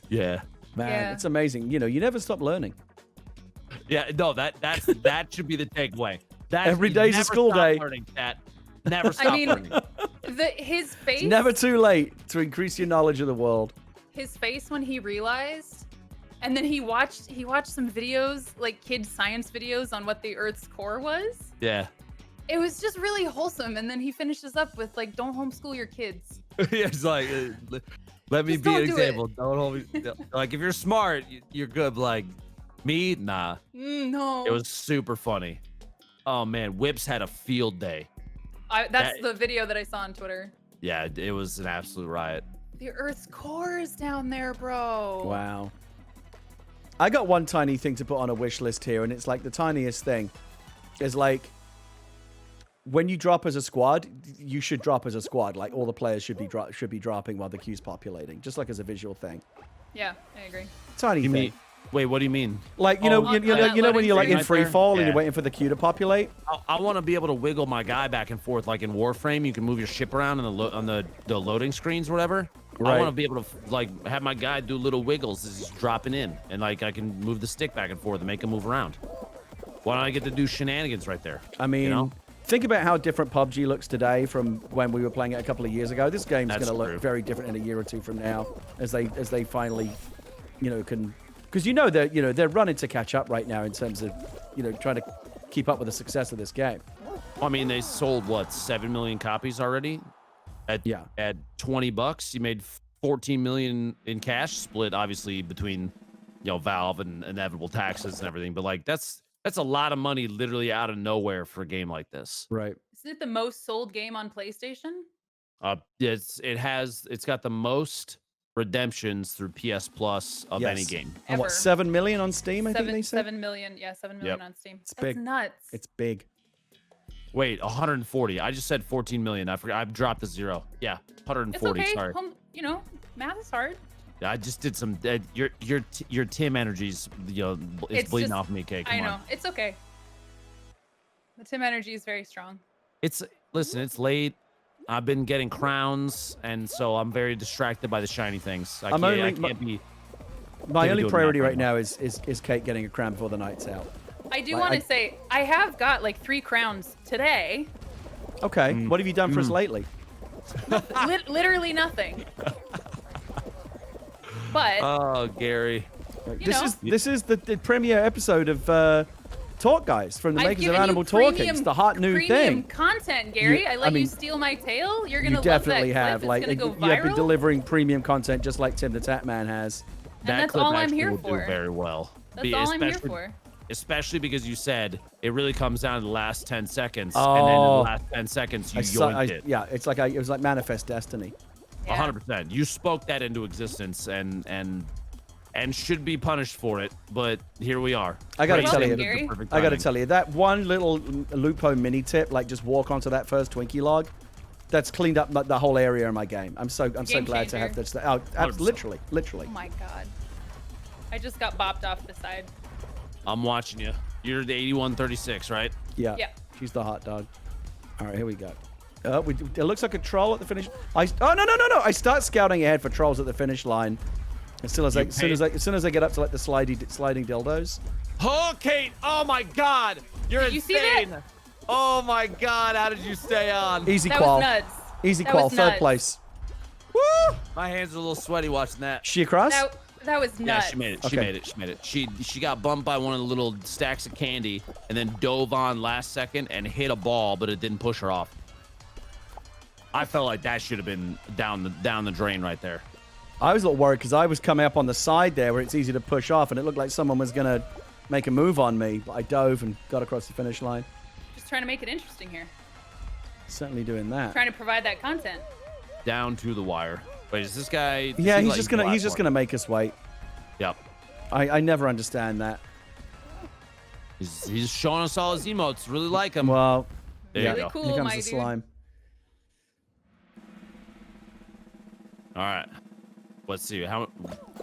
Yeah. Man, Yeah. it's amazing. You know, you never stop learning. Yeah, no, that should be the takeaway. Every day's a never school stop day. Learning that. Never stop mean, learning. His face. It's never too late to increase your knowledge of the world. His face when he realized, and then he watched some videos, like kids science videos on what the Earth's core was. Yeah. It was just really wholesome. And then he finishes up with like, "Don't homeschool your kids." It's like, let me Just be an don't do it. example. Don't hold me. Like, if you're smart, you're good. But like me, nah. No. It was super funny. Oh man, Whips had a field day. That's the video that I saw on Twitter. Yeah, it was an absolute riot. The Earth's core is down there, bro. Wow. I got one tiny thing to put on a wish list here, and it's like the tiniest thing. Is like when you drop as a squad, you should drop as a squad. Like all the players should be dropping while the queue's populating, just like as a visual thing. Yeah, I agree. Tiny You thing. mean? Wait, what do you mean? Like you know when you're like in right free there? fall and Yeah. you're waiting for the queue to populate. I want to be able to wiggle my guy back and forth, like in Warframe. You can move your ship around on the loading screens or whatever. I Right. want to be able to like have my guy do little wiggles as he's dropping in, and like I can move the stick back and forth and make him move around. Why don't I get to do shenanigans right there? I mean, you know? think about how different PUBG looks today from when we were playing it a couple of years ago. This game's That's going to look true. very different in a year or two from now, as they finally, can, because they're running to catch up right now in terms of, trying to keep up with the success of this game. I mean, they sold what 7 million copies already. At $20, you made 14 million in cash, split obviously between Valve and inevitable taxes and everything. But like that's a lot of money literally out of nowhere for a game like this. Right. Isn't it the most sold game on PlayStation? It's got the most redemptions through PS Plus of any Yes. game. And what, Ever. 7 million on Steam? I think they said. 7 million. Yeah, 7 million on Steam. It's That's big. nuts. It's big. Wait, 140. I just said 14 million. I forgot. I dropped the zero. Yeah, It's 140. okay. Sorry. Math is hard. I just did some. Your Tim energies. It's It's bleeding just- off me. Come I know. on. It's okay. The Tim energy is very strong. Listen. It's late. I've been getting crowns, and so I'm very distracted by the shiny things. I can't be. My only doing priority that right now is Kate getting a crown before the night's out. I do Like, want I- to say I have got like 3 crowns today. Okay. What have you done for us lately? Literally nothing. But Oh, Gary. This is the premiere episode of Talk Guys from the I've makers of given you Animal Talking. premium- It's the hot new premium thing. content, Gary. I let I mean, you steal my tail. You're gonna You love definitely that have. clip. Like It's gonna go you have been viral. delivering premium content just like Tim the Tap Man has. That that's clip all I'm actually here will for. do very well. That's all I'm here for. Especially because you said it really comes down to the last 10 seconds, Oh. and then in the last 10 seconds you yoinked it. Yeah, it's like it was like Manifest Destiny. Yeah. 100%. You spoke that into existence, and should be punished for it. But here we are. I gotta Praise tell him you, with the Gary. perfect I gotta timing. tell you, that one little Lupo mini tip, like just walk onto that first Twinkie log, that's cleaned up the whole area in my game. I'm so glad to have changer. this. Oh, 100%. literally. Oh my god. I just got bopped off the side. I'm watching you. You're the 8136, right? Yeah. Yeah. She's the hot dog. All right, here we go. It looks like a troll at the finish. No! I start scouting ahead for trolls at the finish line. As soon as I get up to like the sliding dildos. Oh, Kate! Oh my God! You're Did you see insane! that? Oh my God! How did you stay on? Easy That qual. was nuts. Easy That qual. was Third nuts. place. Woo! My hands are a little sweaty watching that. She across? That was Yeah, nuts. she made it. Okay. She made it. She got bumped by one of the little stacks of candy and then dove on last second and hit a ball, but it didn't push her off. I felt like that should have been down the drain right there. I was a little worried because I was coming up on the side there where it's easy to push off, and it looked like someone was going to make a move on me. But I dove and got across the finish line. Just trying to make it interesting here. Certainly doing that. Trying to provide that content. Down to the wire. Wait, is this guy? Yeah, he's just gonna make us wait. Yep. I never understand that. He's showing us all his emotes. Really like him. Well, There yeah, you Really go. cool, here comes my the dude. slime. All right. Let's see. How?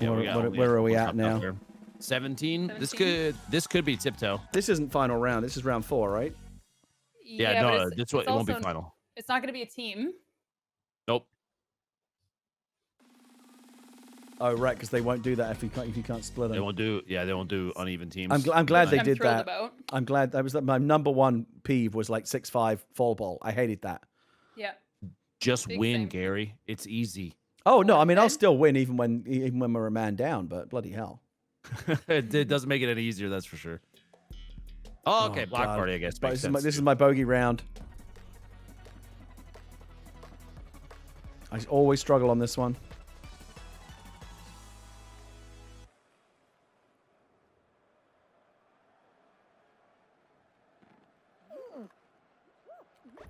Yeah, we got Where are we at up now? here. 17. This could be tiptoe. This isn't final round. This is round 4, right? Yeah, but no, it won't be also- final. It's not going to be a team. Nope. Oh, right, because they won't do that if you can't split them. They won't do. Yeah, they won't do uneven teams. I'm glad they I'm did thrilled that. about. I'm glad that was my number one peeve was like 6-5 fall ball. I hated that. Yeah. Just Big win, thing. Gary. It's easy. Oh no, I mean I'll Okay. still win even when we're a man down, but bloody hell. It doesn't make it any easier, that's for sure. Oh, okay, block God. party, I guess. But Makes this sense. is my bogey round. I always struggle on this one.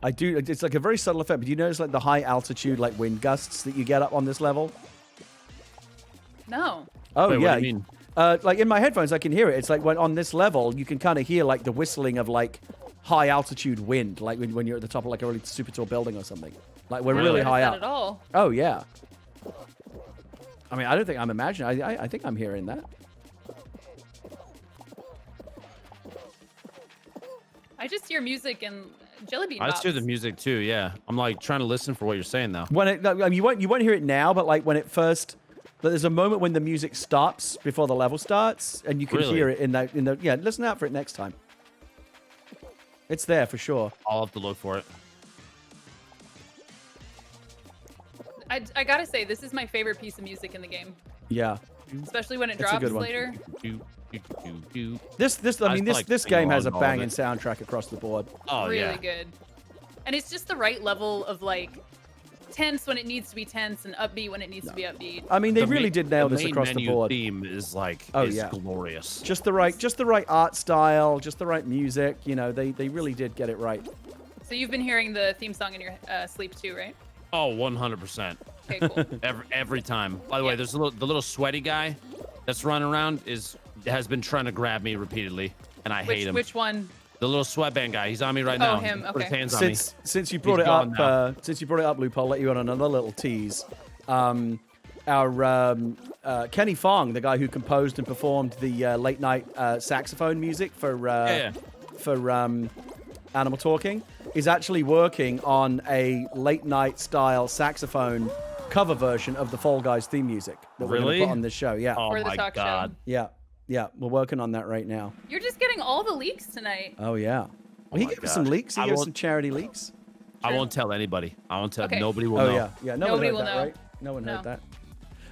I do. It's like a very subtle effect, but you notice like the high altitude, like wind gusts that you get up on this level. No. Oh Wait, yeah. what do you mean? Like in my headphones, I can hear it. It's like when on this level, you can kind of hear like the whistling of like high altitude wind, like when you're at the top of like a really super tall building or something. Like we're I don't really notice high that up. at all. Oh yeah. I mean, I don't think I'm imagining. I think I'm hearing that. I just hear music and jelly bean. I just hear the bops. music too. Yeah, I'm like trying to listen for what you're saying now. When it, I mean, you won't hear it now, but like when it first, there's a moment when the music stops before the level starts, and you can Really? hear it in the yeah. Listen out for it next time. It's there for sure. I'll have to look for it. I gotta say, this is my favorite piece of music in the game, Yeah. especially when it It's a good drops one. later. This I I mean feel like this singing game has a along to all of banging it. soundtrack across the board. Oh Really yeah. good. And it's just the right level of like tense when it needs to be tense and upbeat when it needs to be upbeat. I mean, they The really main- did nail the this main across the menu board. Theme is like Oh, is yeah. glorious. Just the right art style, just the right music. You know, they really did get it right. So you've been hearing the theme song in your sleep too, right? Oh, 100%. Okay, cool. Every time. By the way, Yeah. there's the little sweaty guy that's running around has been trying to grab me repeatedly, and I hate him. Which one? The little sweatband guy. He's on me right Oh, now. him, Put his okay. hands on me. Since you brought it gone up, Lupo, I'll let you on another little tease. Our Kenny Fong, the guy who composed and performed the late night saxophone music for Animal Talking, is actually working on a late night style saxophone cover version of the Fall Guys theme music that we're going Really? to put on this show. Yeah, Oh For the my talk show. god. yeah, we're working on that right now. You're just getting all the leaks tonight. Oh yeah. Well, he my gave us some God. leaks. He I gave us won't- some charity leaks. I won't tell anybody. I won't tell. Okay. Nobody will Oh know. yeah. No Nobody one heard will that, know. right? No one No. heard that.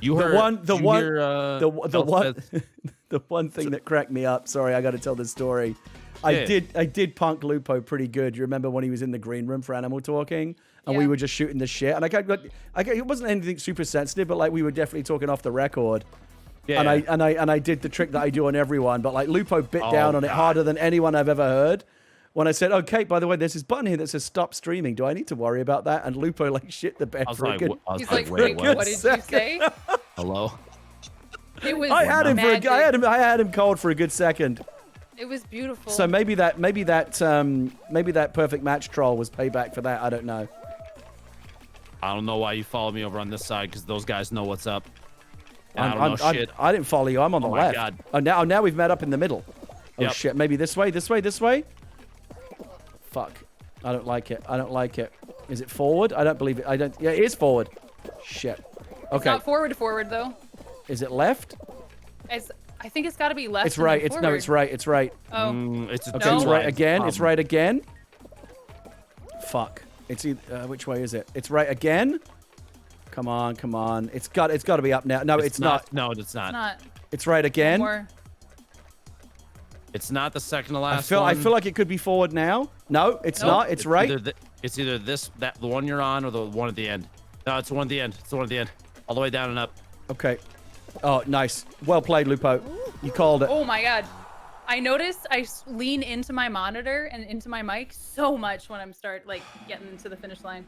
You The heard one- did the you one- hear, The one Elspeth? the one thing that cracked me up. Sorry, I got to tell this story. I Yeah. did punk Lupo pretty good. You remember when he was in the green room for Animal Talking, and we Yeah. were just shooting the shit. And it wasn't anything super sensitive, but like we were definitely talking off the record. Yeah. And I did the trick that I do on everyone, but like Lupo bit Oh, down on it God. harder than anyone I've ever heard. When I said, "Oh, Kate, by the way, there's this button here that says stop streaming. Do I need to worry about that?" And Lupo like shit the bed I was for a like, good. I was He's like, like, wait, what did you second. say? Hello? It was I had him magic. I had him cold for a good second. It was beautiful. So maybe that perfect match troll was payback for that. I don't know. I don't know why you follow me over on this side because those guys know what's up. And I don't know shit. I didn't follow you. I'm on the Oh my left. God. Oh, now we've met up in the middle. Oh Yep. shit! Maybe this way. Fuck! I don't like it. Is it forward? I don't believe it. Yeah, it is forward. Shit. It's Okay. not forward though. Is it left? I think it's got to be left. It's and then right. It's forward. It's right. Oh, It's a Okay, No. it's two right lines again. It's problem. right again. Fuck. It's either, which way is it? It's right again. Come on. It's got to be up now. No, it's not. No, it's it's not. not. It's right again. More. It's not the second to I last feel one. like it could be forward now. No, it's Nope. not. It's right. It's either the one you're on or the one at the end. No, it's the one at the end. It's the one at the end. All the way down and up. Okay. Oh, nice. Well played, Lupo. You called it. Oh my god. I noticed I lean into my monitor and into my mic so much when I'm getting to the finish line.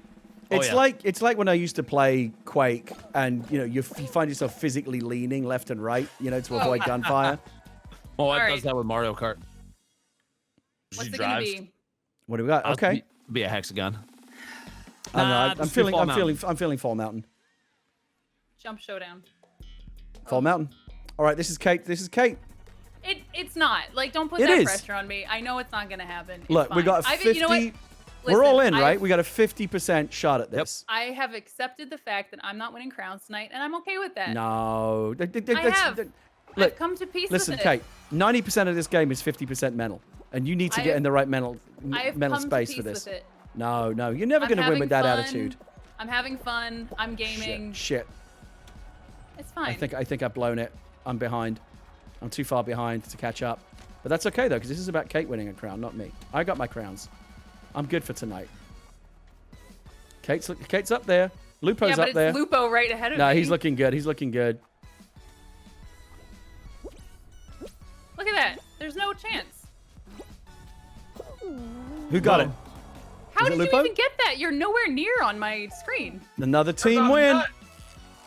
It's yeah. like when I used to play Quake, and you find yourself physically leaning left and right, to avoid gunfire. Oh, it Alright. does that with Mario Kart. What's She it gonna drives. be? What do we got? I'll Okay. Be a hexagon. I don't know. Nah, I'm just do feeling. Fall I'm Mountain. feeling Fall Mountain. Jump showdown. Fall Mountain. All right. This is Kate. It's not. Like, don't put It that is. pressure on me. I know it's not gonna happen. It's Look, we fine. got a 50. You know what? We're all Listen, in, right? We got a 50% shot at this. I have accepted the fact that I'm not winning crowns tonight, and I'm okay with that. No. I've come to peace Listen, with it. Kate, 90% of this game is 50% mental. And you need to get in the right mental space for this. No, you're never going to win with that attitude. I'm having fun. I'm gaming. Shit. It's fine. I think I've blown it. I'm behind. I'm too far behind to catch up. But that's okay, though, because this is about Kate winning a crown, not me. I got my crowns. I'm good for tonight. Kate's up there. Lupo's but up there. it's Lupo right ahead of me. No, he's looking good. He's looking good. Look at that. There's no chance. Who got it? How Is it did you Lupo? even get that? You're nowhere near on my screen. Another team win.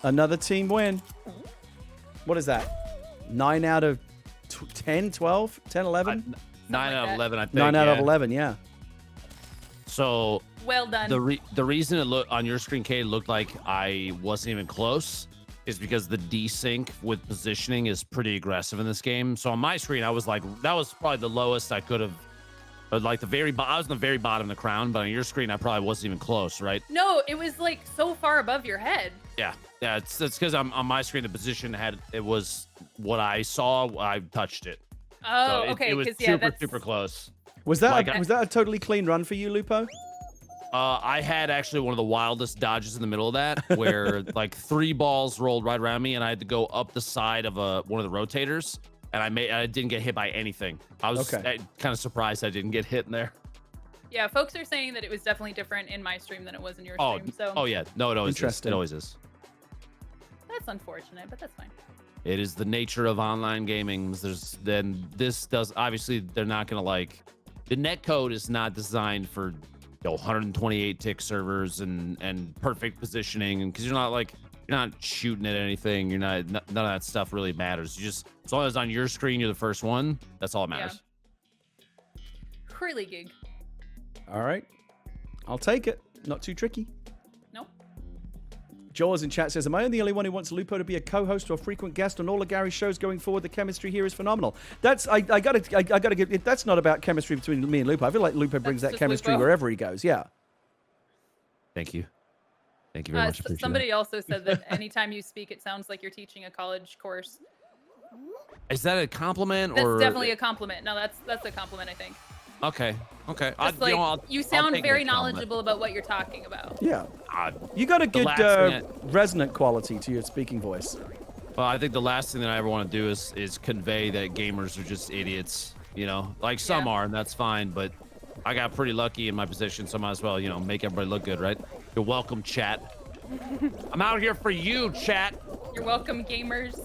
Another team win. What is that? 9 out of 10, 12, 10, 11? 9 out of 11, I think. 9 out of 11, yeah. So well done. The reason it looked on your screen, Kate, looked like I wasn't even close is because the desync with positioning is pretty aggressive in this game. So on my screen, I was like, that was probably the lowest I could have. Like I was in the very bottom of the crown, but on your screen, I probably wasn't even close, right? No, it was like so far above your head. Yeah. It's because on my screen, the position it was what I saw. I touched it. Oh, so okay. It was super close. Was that a totally clean run for you, Lupo? I had actually one of the wildest dodges in the middle of that, where like 3 balls rolled right around me, and I had to go up the side of one of the rotators, and I didn't get hit by anything. I was kind of surprised I didn't get hit in there. Yeah, folks are saying that it was definitely different in my stream than it was in your stream. So yeah, no, it always is. It always is. That's unfortunate, but that's fine. It is the nature of online gaming. Obviously they're not gonna the netcode is not designed for 128 tick servers and perfect positioning, and because you're not shooting at anything, none of that stuff really matters. You just, as long as on your screen you're the first one, that's all that matters. WHIRLYGIG. All right, I'll take it. Not too tricky. Nope. Jaws in chat says, am I the only one who wants Lupo to be a co-host or frequent guest on all of Gary's shows going forward? The chemistry here is phenomenal. I gotta give it. That's not about chemistry between me and Lupo. I feel like Lupo brings that chemistry wherever he goes. Yeah. Thank you very much. Somebody also said that anytime you speak, it sounds like you're teaching a college course. Is that a compliment? That's definitely a compliment. No, that's a compliment, I think. Okay. You sound very knowledgeable about what you're talking about. Yeah. You got a good resonant quality to your speaking voice. Well, I think the last thing that I ever want to do is convey that gamers are just idiots. Some are, and that's fine. But I got pretty lucky in my position, so I might as well, make everybody look good, right? You're welcome, chat. I'm out here for you, chat. You're welcome, gamers.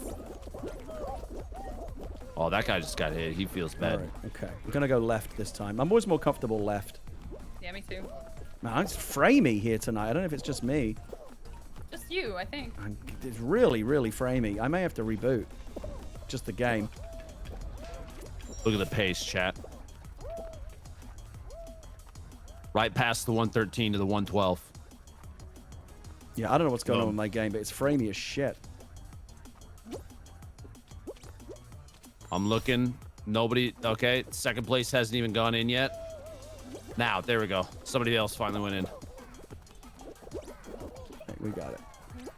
Oh, that guy just got hit. He feels bad. All right, okay. We're going to go left this time. I'm always more comfortable left. Yeah, me too. Man, it's framey here tonight. I don't know if it's just me. Just you, I think. It's really, really framey. I may have to reboot. Just the game. Look at the pace, chat. Right past the 113 to the 112. Yeah, I don't know what's going on with my game, but it's framey as shit. I'm looking. Nobody. Okay. Second place hasn't even gone in yet. Now, there we go. Somebody else finally went in. Okay, we got it.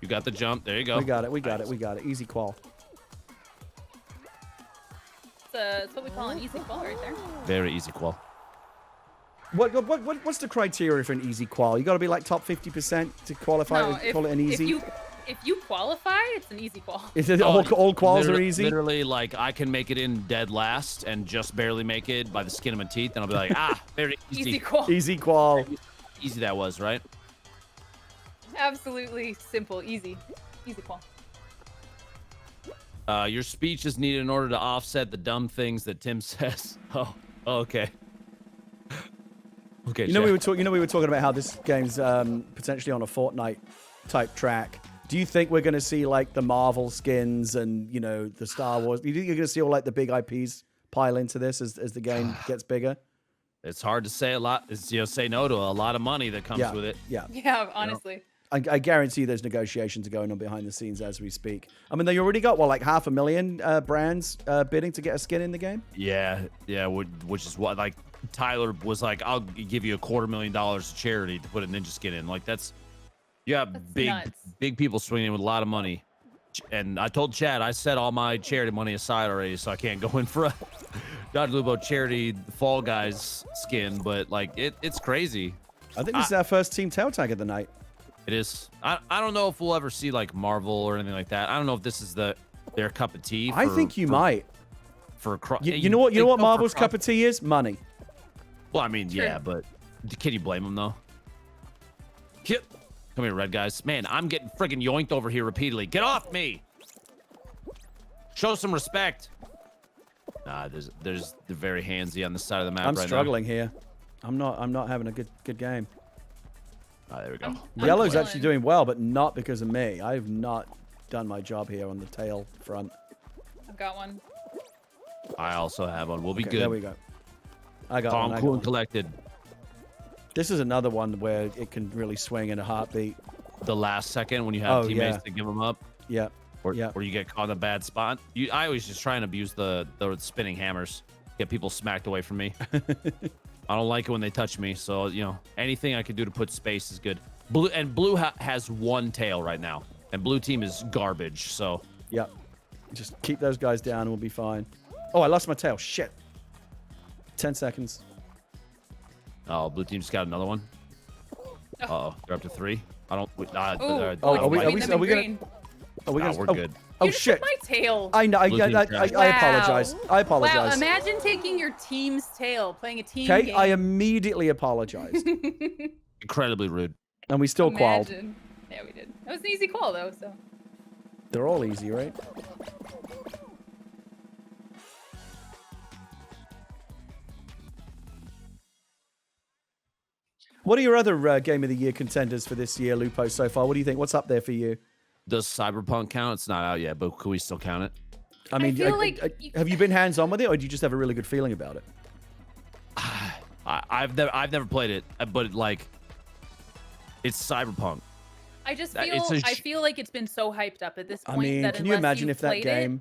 You got the jump. There you go. We got it. Easy qual. It's what we call an easy qual right there. Very easy qual. What's the criteria for an easy qual? You got to be like top 50% to qualify. No, call it an easy. If you qualify, it's an easy qual. Is it all quals are easy? Literally, I can make it in dead last and just barely make it by the skin of my teeth, and I'll be like, very easy. Easy qual. Easy qual. Easy that was, right? Absolutely simple, easy qual. Your speech is needed in order to offset the dumb things that Tim says. Oh, okay. Okay. We were talking about how this game's potentially on a Fortnite type track. Do you think we're going to see the Marvel skins and the Star Wars? Do you think you're going to see all the big IPs pile into this as the game gets bigger? It's hard to say a lot. Say no to a lot of money that comes with it. Yeah. Yeah, honestly. I guarantee there's negotiations going on behind the scenes as we speak. I mean, they already got, what, like 500,000 brands bidding to get a skin in the game? Yeah, which is what, like, Tyler was like, I'll give you $250,000 to charity to put a ninja skin in. Like, that's big people swinging in with a lot of money. And I told Chad, I set all my charity money aside already, so I can't go in for a DrLupo charity Fall Guys skin, but, like, it's crazy. I think this is our first team tail tag of the night. It is. I don't know if we'll ever see like Marvel or anything like that. I don't know if this is their cup of tea. I think you might. You know what Marvel's cup of tea is? Money. Well, I mean, yeah, but can you blame them though? Come here, red guys. Man, I'm getting friggin' yoinked over here repeatedly. Get off me! Show some respect. Nah, they're very handsy on the side of the map right now. I'm struggling here. I'm not having a good game. Oh, there we go. Yellow's actually doing well, but not because of me. I've not done my job here on the tail front. I've got one. I also have one. We'll be good. There we go. I got one. Calm, cool, and collected. This is another one where it can really swing in a heartbeat. The last second when you have teammates to give them up. Yeah. Or you get caught in a bad spot. I always just try and abuse the spinning hammers. Get people smacked away from me. I don't like it when they touch me, so anything I can do to put space is good. Blue has one tail right now, and blue team is garbage. So just keep those guys down, and we'll be fine. Oh, I lost my tail. Shit. 10 seconds. Oh, blue team just got another one. Uh-oh, they're up to 3. I don't. Are we gonna? We're good. Oh you shit! My tail. I know. I apologize. I apologize. Wow! Imagine taking your team's tail, playing a team game. game. I immediately apologized. Incredibly rude. And we still qualled. Yeah, we did. That was an easy qual though. So. They're all easy, right? What are your other Game of the Year contenders for this year, Lupo, so far? What do you think? What's up there for you? Does Cyberpunk count? It's not out yet, but can we still count it? I mean, have you been hands-on with it, or do you just have a really good feeling about it? I've never played it, but like, it's Cyberpunk. I just feel like it's been so hyped up at this point. I mean, that can you imagine if that game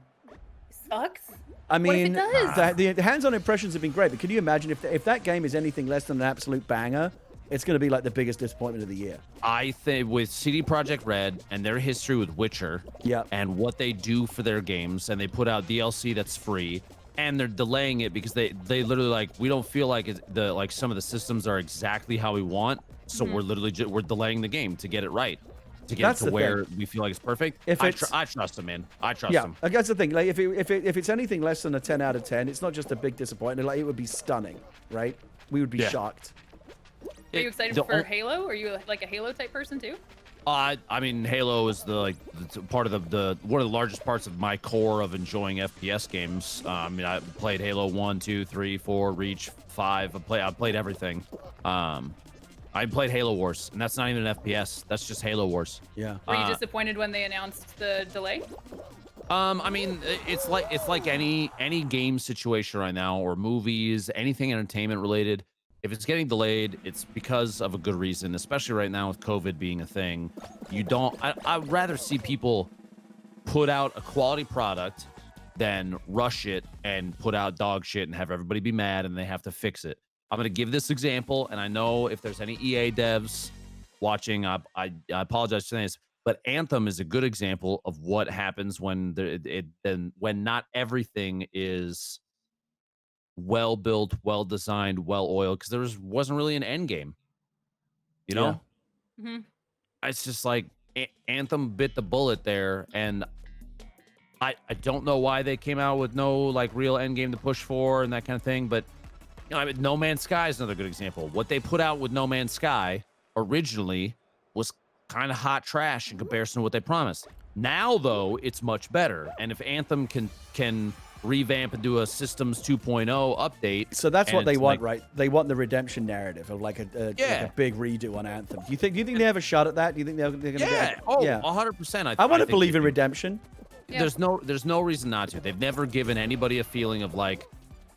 sucks? I mean, what if it does? The hands-on impressions have been great, but can you imagine if that game is anything less than an absolute banger? It's going to be like the biggest disappointment of the year. I think with CD Projekt Red and their history with Witcher, and what they do for their games, and they put out DLC that's free, and they're delaying it because they literally we don't feel like some of the systems are exactly how we want, so we're literally we're delaying the game to get it right, to get it to where we feel like it's perfect. I trust them, man. I trust them. Yeah, that's the thing. Like if it's anything less than a 10 out of 10, it's not just a big disappointment. Like it would be stunning, right? We would be shocked. Are you excited for Halo? Are you like a Halo type person too? I mean, Halo is the part of the one of the largest parts of my core of enjoying FPS games. I mean, I played Halo 1, 2, 3, 4, Reach, 5. I played everything. I played Halo Wars, and that's not even an FPS. That's just Halo Wars. Yeah. Were you disappointed when they announced the delay? I mean, it's like any game situation right now, or movies, anything entertainment related. If it's getting delayed, it's because of a good reason, especially right now with COVID being a thing. I'd rather see people put out a quality product than rush it and put out dog shit and have everybody be mad and they have to fix it. I'm going to give this example, and I know if there's any EA devs watching, I apologize for saying this, but Anthem is a good example of what happens when when not everything is well built, well designed, well oiled, because there wasn't really an end game. You know? Yeah. It's just like Anthem bit the bullet there, and I don't know why they came out with no like real end game to push for and that kind of thing, but I mean, No Man's Sky is another good example. What they put out with No Man's Sky originally was kind of hot trash in comparison to what they promised. Now though, it's much better, and if Anthem can revamp and do a Systems 2.0 update. So that's what they want, right? They want the redemption narrative of like a big redo on Anthem. Do you think they have a shot at that? Do you think they're going to get it? 100%. I want to believe in redemption. Yeah. There's no reason not to. They've never given anybody a feeling of like,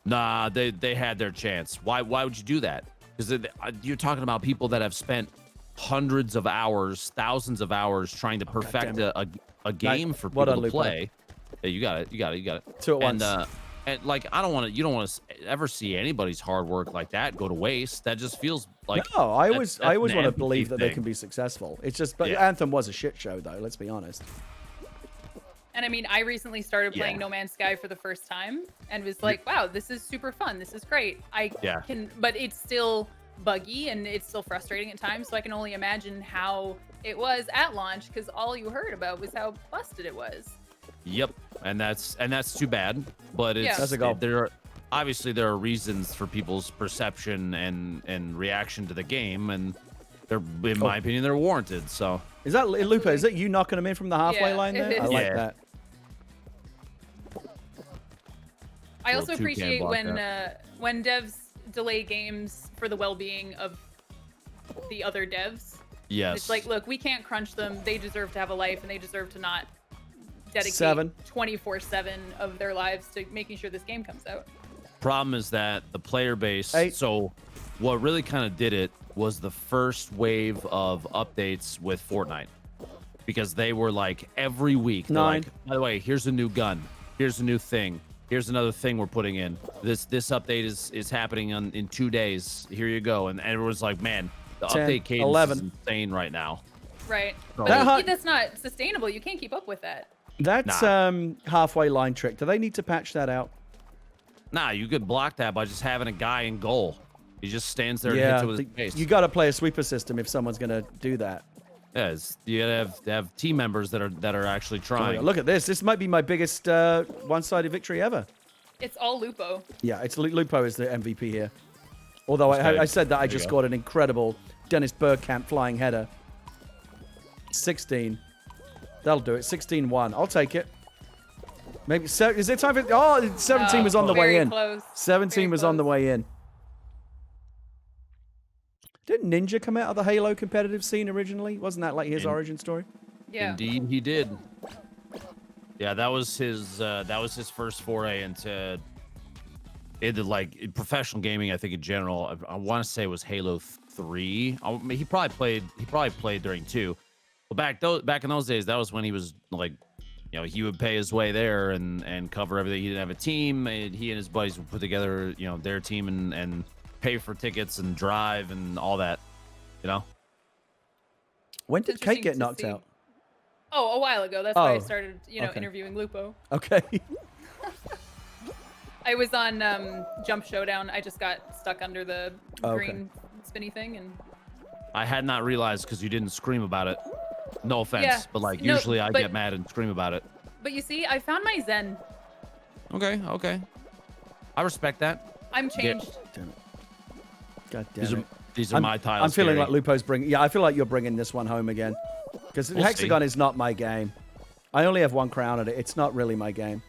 nah, they had their chance. Why would you do that? Because you're talking about people that have spent hundreds of hours, thousands of hours trying to perfect a game for Well people done, to Lupo. play. Yeah, you got it. Two at once. And like, you don't want to ever see anybody's hard work like that go to waste. That just feels like No, I always that's want an to empathy believe that they thing. can be successful. It's just, but Yeah. Anthem was a shit show, though. Let's be honest. And I mean, I recently started playing Yeah. No Man's Sky for the first time and was like, wow, this is super fun. This is great. Yeah. But it's still buggy and it's still frustrating at times. So I can only imagine how it was at launch because all you heard about was how busted it was. Yep, and that's too bad. But it's That's a goal. there are reasons for people's perception and reaction to the game, and they're, in my opinion, they're warranted. So Is that Lupo? Is that you knocking him in from the halfway Yeah, line there? it I is. like Yeah. that. I Little also toucan appreciate block when devs delay games for the well-being of the other devs. yes, It's like, look, we can't crunch them. They deserve to have a life, and they deserve to not dedicate 24/7 of their lives to making sure this game comes out. problem is that the player base. 8. So what really kind of did it was the first wave of updates with Fortnite, because they were like every week. they're 9. Like, by the way, here's a new gun. Here's a new thing. Here's another thing we're putting in. This update is happening in 2 days. Here you go. And it was like, man, the 10, update cadence 11. is insane right now. Right. So- But That that's not sustainable. You can't keep up with that. That's halfway line trick. Do they need to patch that out? Nah, you could block that by just having a guy in goal. He just stands there and Yeah, hits it with his face. you got to play a sweeper system if someone's going to do that. You gotta have team members that are actually trying. Look at this. This might be my biggest one-sided victory ever. It's all Lupo. Yeah, it's Lupo is the MVP here. Although Okay, I said that, I there you just go. scored an incredible Dennis Bergkamp flying header. 16. That'll do it. 16-1. I'll take it. Maybe is it time for? Oh, 17 No, was on the way very in. close. 17 Very was on the close. way in. Didn't Ninja come out of the Halo competitive scene originally? Wasn't that like his origin story? Yeah. Indeed, he did. Yeah, that was his first foray into professional gaming. I think in general, I want to say it was Halo 3. He probably played during 2. But back in those days, that was when he was like, he would pay his way there and cover everything. He didn't have a team. He and his buddies would put together, their team and pay for tickets and drive and all that, When did Kate Interesting get to knocked see. out? Oh, a while ago. That's why I Oh, started, okay. interviewing Lupo. Okay. I was on Jump Showdown. I just got stuck under the Oh, okay. green spinny thing, and I had not realized because you didn't scream about it. No offense, Yeah, but like no, usually I but- get mad and scream about it. but you see, I found my zen. Okay. I respect that. I'm changed. Damn it. God damn it. These are my tiles. I'm feeling Gary. like Lupo's bringing. Yeah, I feel like you're bringing this one home again. Because We'll Hexagon see. is not my game. I only have one crown at it. It's not really my game.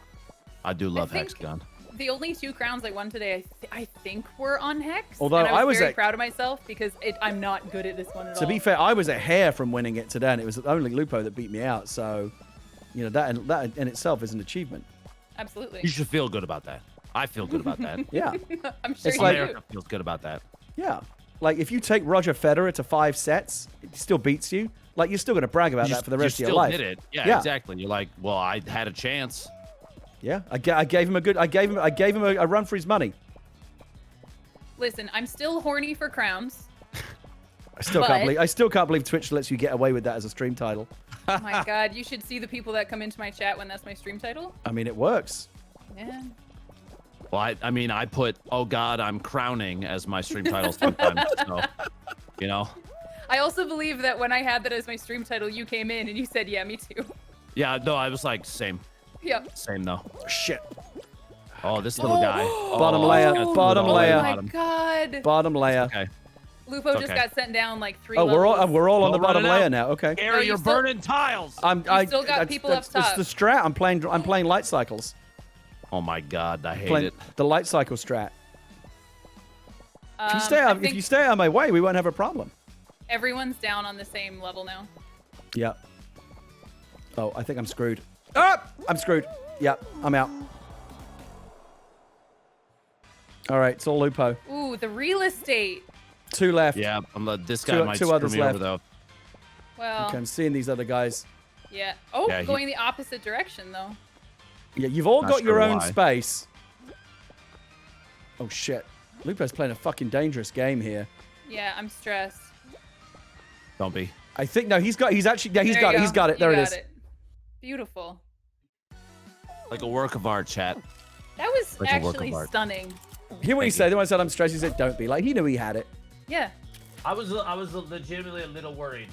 I do love think- Hexagon. The only 2 crowns I won today, I think were on Hex. Although and I I was was very at- proud of myself because I'm not good at this one at all. To be fair, I was a hair from winning it today, and it was only Lupo that beat me out. So, that in itself is an achievement. Absolutely. You should feel good about that. I feel good about that. Yeah, I'm sure It's you like- do. America feels good about that. yeah. Like if you take Roger Federer to 5 sets, it still beats you. Like you're still going to brag about that for the rest of your still life. did it. Yeah, Yeah. exactly. You're like, well, I had a chance. Yeah, I gave him a run for his money. Listen, I'm still horny for crowns. I still can't believe Twitch lets you get away with that as a stream title. Oh my god, you should see the people that come into my chat when that's my stream title. I mean, it works. Yeah. Well, I put, oh God, I'm crowning as my stream title sometimes. So, I also believe that when I had that as my stream title, you came in and you said, yeah, me too. Yeah, no, I was like, same Yep. though. Shit. Oh, this little guy. Bottom Oh, layer, he's got bottom the layer. Oh my bottom. god. Bottom layer. Okay. Lupo just okay. got sent down like 3 Oh, levels. we're all on the Don't run bottom it layer out. now. Okay. Gary, No, you you're still- burning tiles. I still got people up It's top. the strat. I'm playing light cycles. Oh my God, I hate Playing it. the light cycle strat. If you stay I out, if think you stay out of my way, we won't have a problem. everyone's down on the same level now. Yeah. Oh, I think I'm screwed. Ah! I'm screwed. Yeah, I'm out. All right, it's all Lupo. Ooh, the real estate. 2 left. Yeah, this guy might two screw others me over left. though. Well, Okay, I'm seeing these other guys. yeah. Oh, Yeah, going the opposite direction though. Yeah, you've all Not got your sure own why. space. Oh shit. Lupo's playing a fucking dangerous game here. Yeah, I'm stressed. Don't be. I think no, he's actually There you go. He's got it. You There it got is. Beautiful. Like a work of art, chat. That was Like a work of actually art. stunning. Hear what he Thank said. When I said I'm stressed, he said don't be. Like he knew he had it. Yeah. I was legitimately a little worried.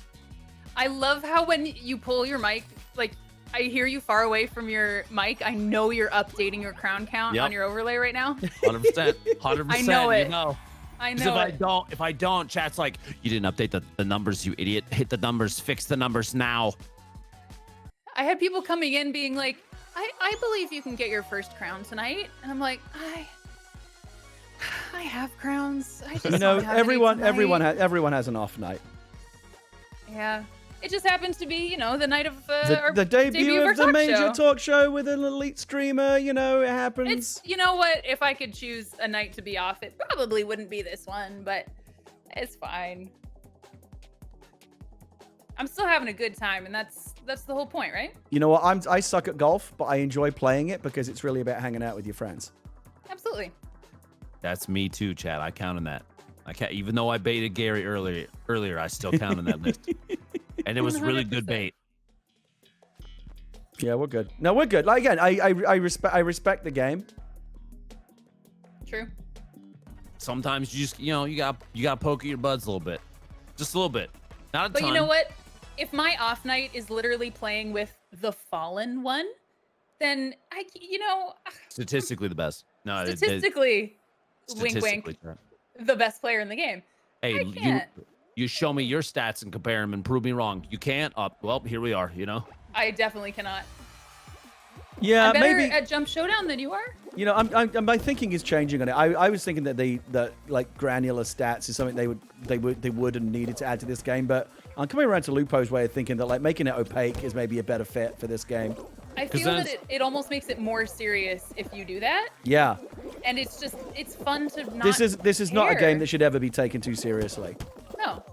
I love how when you pull your mic, like I hear you far away from your mic. I know you're updating your crown count Yep. on your overlay right now. 100%. 100%. I know it. You know. I Because know if I don't, chat's like, you didn't update the numbers, you idiot. Hit the numbers, fix the numbers now. I had people coming in being like, I believe you can get your first crown tonight. And I'm like, I have crowns. I just You know, don't have any everyone has an off night. Yeah. It just happens to be, the night of our The debut our of the talk major show. talk show with an elite streamer. You know, it happens. It's, you know what? If I could choose a night to be off, it probably wouldn't be this one, but it's fine. I'm still having a good time, and that's the whole point, right? You know what? I suck at golf, but I enjoy playing it because it's really about hanging out with your friends. Absolutely. That's me too, chat. I count on that. I can't, even though I baited Gary earlier, I still count on that list. And it was really good 100%. bait. Yeah, we're good. No, we're good. Like again, I respect the game. True. Sometimes you just you got poke at your buds a little bit, just a little bit, not a But ton. you know what? If my off night is literally playing with the fallen then Statistically, the best. No, statistically, wink, statistically, wink, the best player in the game. hey, I can't. you show me your stats and compare them and prove me wrong. You can't. Well, here we are. I definitely cannot. Yeah, I'm better maybe. at Jump Showdown than you are. You know, my thinking is changing on it. I was thinking that like granular stats is something they would and needed to add to this game, but I'm coming around to Lupo's way of thinking that like making it opaque is maybe a better fit for this game. I feel that it almost makes it more serious if you do that. Yeah. And it's fun to not. This is not a care. game that should ever be taken too seriously. No.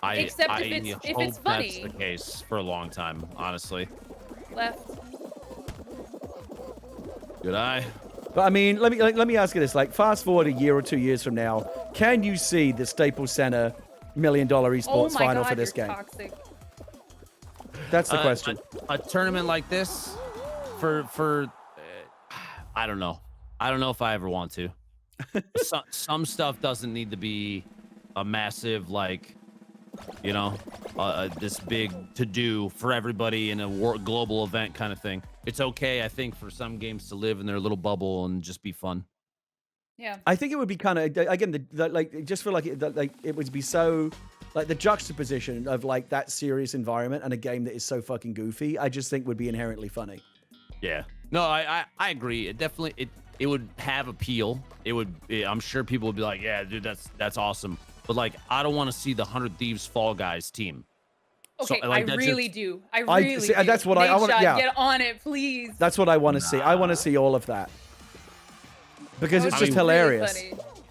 I Except I if it's hope funny. That's the case for a long time, honestly. Left. Good eye. But I mean, let me ask you this: like, fast forward a year or 2 years from now, can you see the Staples Center $1 million esports Oh my final God, for this you're game? toxic. That's the question. A tournament like this, for I don't know. I don't know if I ever want to. Some stuff doesn't need to be a massive this big to do for everybody in a global event kind of thing. It's okay, I think, for some games to live in their little bubble and just be fun. Yeah. I think it would be kind of again, just feel like it would be so like the juxtaposition of like that serious environment and a game that is so fucking goofy. I just think would be inherently funny. Yeah. No, I agree. It definitely it would have appeal. I'm sure people would be like, yeah, dude, that's awesome. But like, I don't want to see the 100 Thieves Fall Guys team. Okay, So, like, I that's really just- do. I really see, do. that's what I Nate wanna- Shot, yeah. Get on it, please. That's what I want to see. I want to see all of that because That it's would just be really hilarious.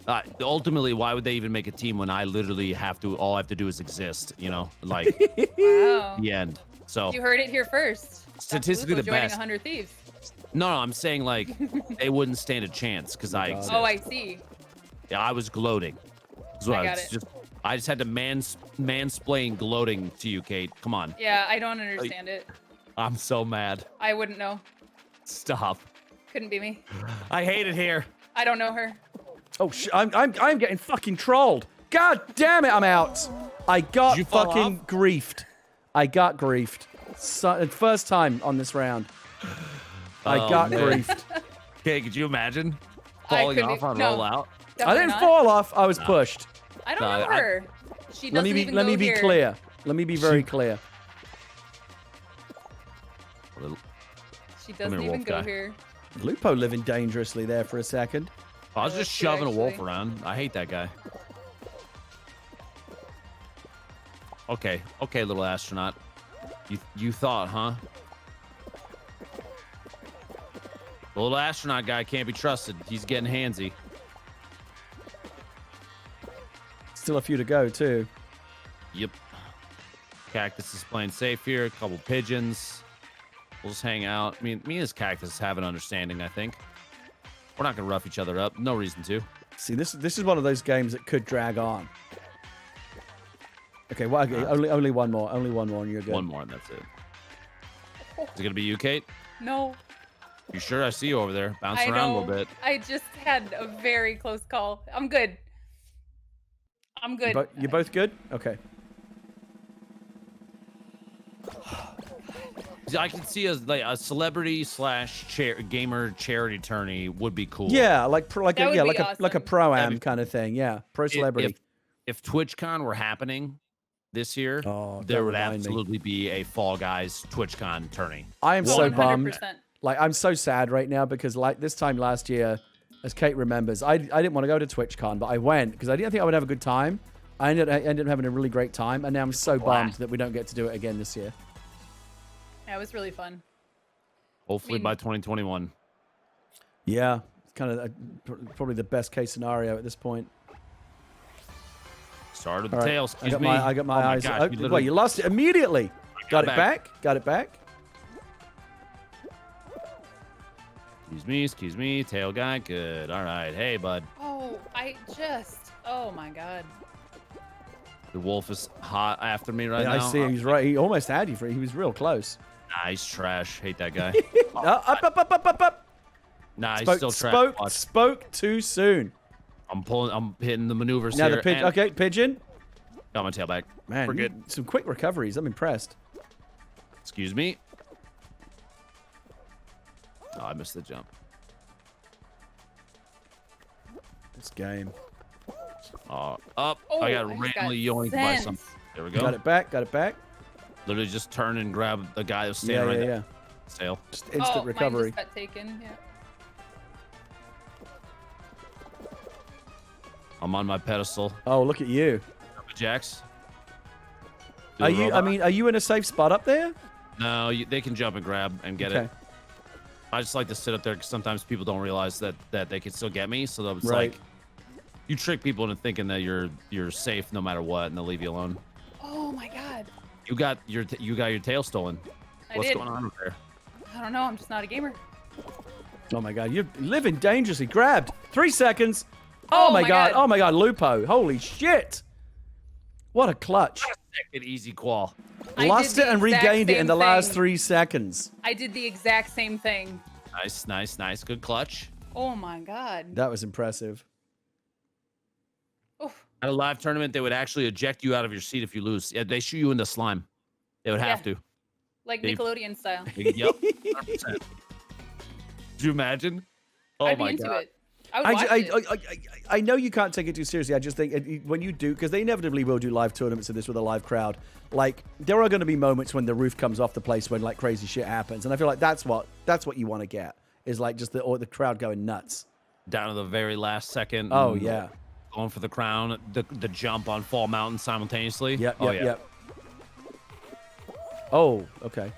funny. Ultimately, why would they even make a team when I literally all I have to do is exist? Like Wow. the end. So You heard it here first. Statistically, Lupo the joining best. 100 Thieves. no, I'm saying like they wouldn't stand a chance because I exist. Oh, I see. Yeah, I was gloating. That's what I got was it. I just had to mansplain gloating to you, Kate. Come on. Yeah, I don't understand it. I'm so mad. I wouldn't know. Stop. Couldn't be me. I hate it here. I don't know her. Oh I'm getting fucking trolled. God damn it, I'm out. I got Did you fall fucking griefed. I got griefed. First time on this round. I Oh, got man. griefed. Okay, could you imagine I falling couldn't off on no. rollout? I Definitely didn't not. fall off. I was pushed. I don't No, know her. She Let doesn't me even let go me be here. clear. Let me be very clear. She doesn't here, even wolf go guy. here. Lupo living dangerously there for a second. I was Oh, just shit, shoving a wolf actually. around. I hate that guy. Okay, little astronaut. You thought, huh? The little astronaut guy can't be trusted. He's getting handsy. Still a few to go too. Yep. Cactus is playing safe here. A couple pigeons. We'll just hang out. Me and this Cactus have an understanding, I think. We're not going to rough each other up. No reason to. See, this is one of those games that could drag on. Okay, well, okay, only one more. Only one more and you're good. One more and that's it. Is it going to be you, Kate? No. You sure? I see you over there. Bouncing around a little bit. I just had a very close call. I'm good. I'm good. You're both good? Okay. I can see a celebrity / gamer charity tourney would be cool. Yeah, like a awesome. pro-am kind of thing. Yeah, pro celebrity. If TwitchCon were happening this year, that there would remind me. absolutely be a Fall Guys TwitchCon tourney. I am so 100%. bummed. Like, I'm so sad right now because, like, this time last year, as Kate remembers, I didn't want to go to TwitchCon, but I went because I didn't think I would have a good time. I ended up having a really great time, and now I'm so bummed that we don't get to do it again this year. Yeah, it was really fun. Hopefully by 2021. Yeah, it's kind of probably the best case scenario at this point. Start with the All right, tail. Excuse me. I got my eyes. Gosh, Well, you lost it immediately. Got it back. Got it back. Excuse me. Tail guy. Good. All right. Hey, bud. Oh, oh my God. The wolf is hot after me right now. I see. He's right. He almost had you. He was real close. Nice trash. Hate that guy. Up. Nah, he's still trash. Spoke too soon. I'm hitting the maneuvers Now here. the pigeon. Okay, pigeon. Got my tail back. Man, we're good. Some quick recoveries. I'm impressed. Excuse me. Oh, I missed the jump. This game. Up. Oh, I got I randomly got yoinked by sent. something. There we go. Got it back. Got it back. Literally just turn and grab the guy that's standing right there. Yeah. Tail. Just instant recovery. Mine just got taken. Yeah. I'm on my pedestal. Oh, look at you. Jacks. Are you in a safe spot up there? No, they can jump and grab and get it. I just like to sit up there because sometimes people don't realize that they can still get me. So it's like you trick people into thinking that you're safe no matter what, and they'll leave you alone. Oh my God. You got your tail stolen. What's going on over there? I don't know. I'm just not a gamer. Oh my God, you're living dangerously. Grabbed. 3 seconds. Oh my God. Oh my God, Lupo. Holy shit. What a clutch. Second easy qual. Lost it and regained it in the last 3 seconds. I did the exact same thing. Nice. Good clutch. Oh my God. That was impressive. Oof. At a live tournament, they would actually eject you out of your seat if you lose. Yeah, they shoot you into slime. They would have to. Like Nickelodeon style. Yep. 100%. Could you imagine? Oh I'd my be into God. it. I know you can't take it too seriously. I just think when you do, because they inevitably will do live tournaments of this with a live crowd. Like, there are going to be moments when the roof comes off the place when like crazy shit happens, and I feel like that's what you want to get is like just the crowd going nuts down to the very last second. Oh yeah, going for the crown, the jump on Fall Mountain simultaneously. Yep. Oh, okay.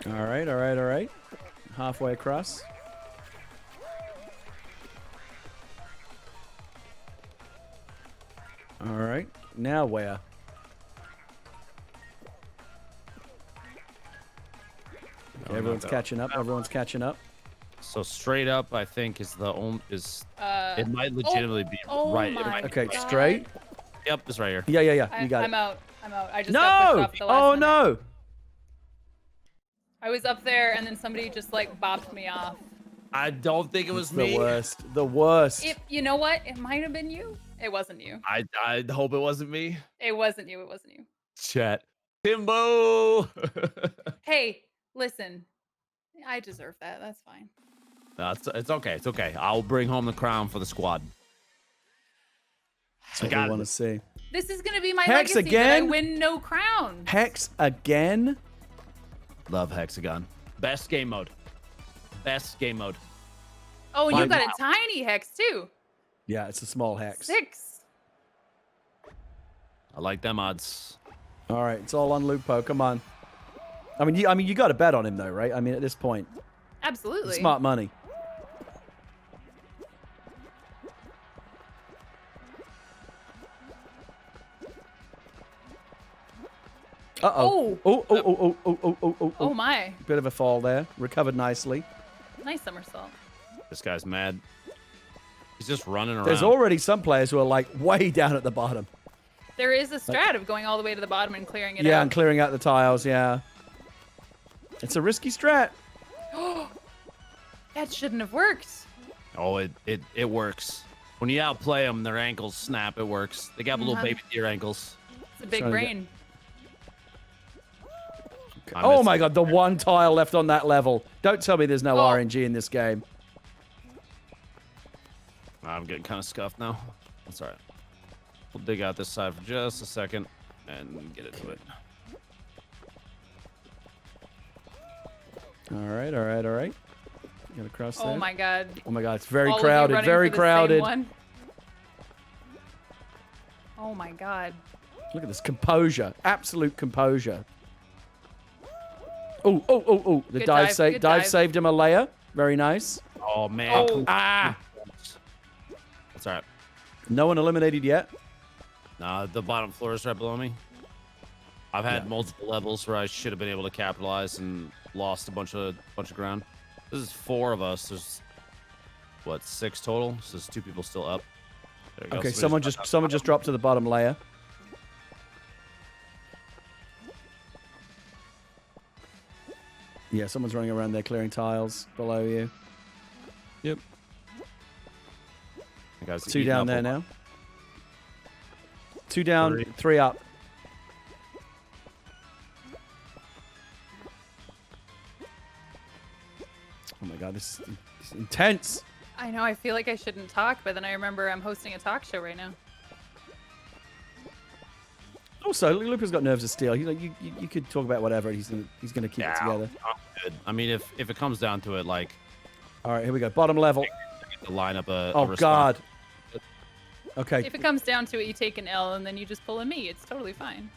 All right. Halfway across. All right. Now where? Okay, everyone's catching up. So straight up, I think is the only it might legitimately be right. Okay, straight. Yep, it's right here. Yeah. You got it. I'm out. I just got pushed off the last minute. No. I was up there and then somebody just like bopped me off. I don't think it was me. The worst. You know what? It might have been you. It wasn't you. I hope it wasn't me. It wasn't you. Chat. Timbo. Hey, listen. I deserve that. That's fine. No, it's okay. It's okay. I'll bring home the crown for the squad. That's what I want to see. This is gonna be my Hex legacy. again? That I win no crowns. Hex again? Love Hexagon. Best game mode. Oh, and you got a tiny hex too. Yeah, it's a small hex. 6. I like them odds. All right, it's all on Lupo. Come on. I mean, you got to bet on him though, right? I mean, at this point, Absolutely. smart money. Uh-oh. Oh. Oh my. Bit of a fall there. Recovered nicely. Nice somersault. This guy's mad. He's just running around. There's already some players who are like way down at the bottom. There is a strat of going all the way to the bottom and clearing it out. Yeah, and clearing out the tiles, yeah. It's a risky strat. That shouldn't have worked. Oh, it works. When you outplay them, their ankles snap. It works. They got little baby deer ankles. It's a big Trying to brain. Oh my god, the one tile left on that level. Don't tell me there's no Oh. RNG in this game. I'm getting kind of scuffed now. That's all right. We'll dig out this side for just a second and get into it. All right. Get across there. Oh my god. Oh my god, it's very All of you crowded, running very for the same crowded. one. Oh my god. Look at this composure, absolute composure. Oh! The Good dive dive, good dive dive. saved him a layer. Very nice. Oh man. Oh. Ah! That's all right. No one eliminated yet. Nah, the bottom floor is right below me. I've had multiple levels where I should have been able to capitalize and lost a bunch of ground. This is 4 of us. There's what, 6 total? So there's 2 people still up. There you go. Okay, someone just dropped to the bottom layer. Yeah, someone's running around there clearing tiles below you. Yep. You guys 2 eating down up there a lot. now. 2 down, 3 up. Oh my god, this is intense. I know, I feel like I shouldn't talk, but then I remember I'm hosting a talk show right now. Also, Lupo's got nerves of steel. He's like, you could talk about whatever. He's gonna keep it together. I'm good. I mean, if it comes down to it, like, All right, here we go. Bottom level. to line up a Oh response. god. Okay, If it comes down to it, you take an L and then you just pull a me. It's totally fine.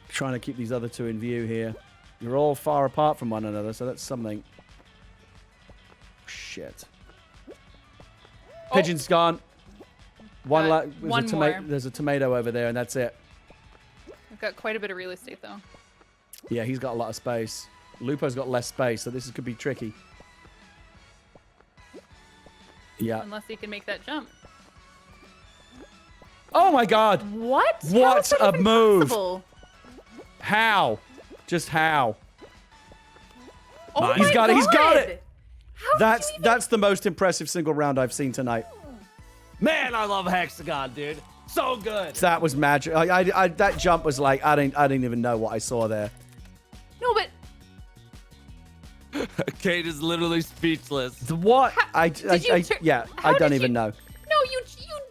trying to keep these other 2 in view here. You're all far apart from one another, so that's something. Shit. Pigeon's gone. One more. There's a tomato over there, and that's it. I've got quite a bit of real estate though. Yeah, he's got a lot of space. Lupo's got less space, so this could be tricky. Yeah. Unless he can make that jump. Oh my god! What? What How is that a even move. possible? How? Just how? Oh He's my got it, he's got God! it. How did you even... That's the most impressive single round I've seen tonight. Man, I love HEX-A-GONE, dude. So good. That was magic. That jump was like I didn't even know what I saw there. No, but Kate is literally speechless. What? I How don't did even you- know. No,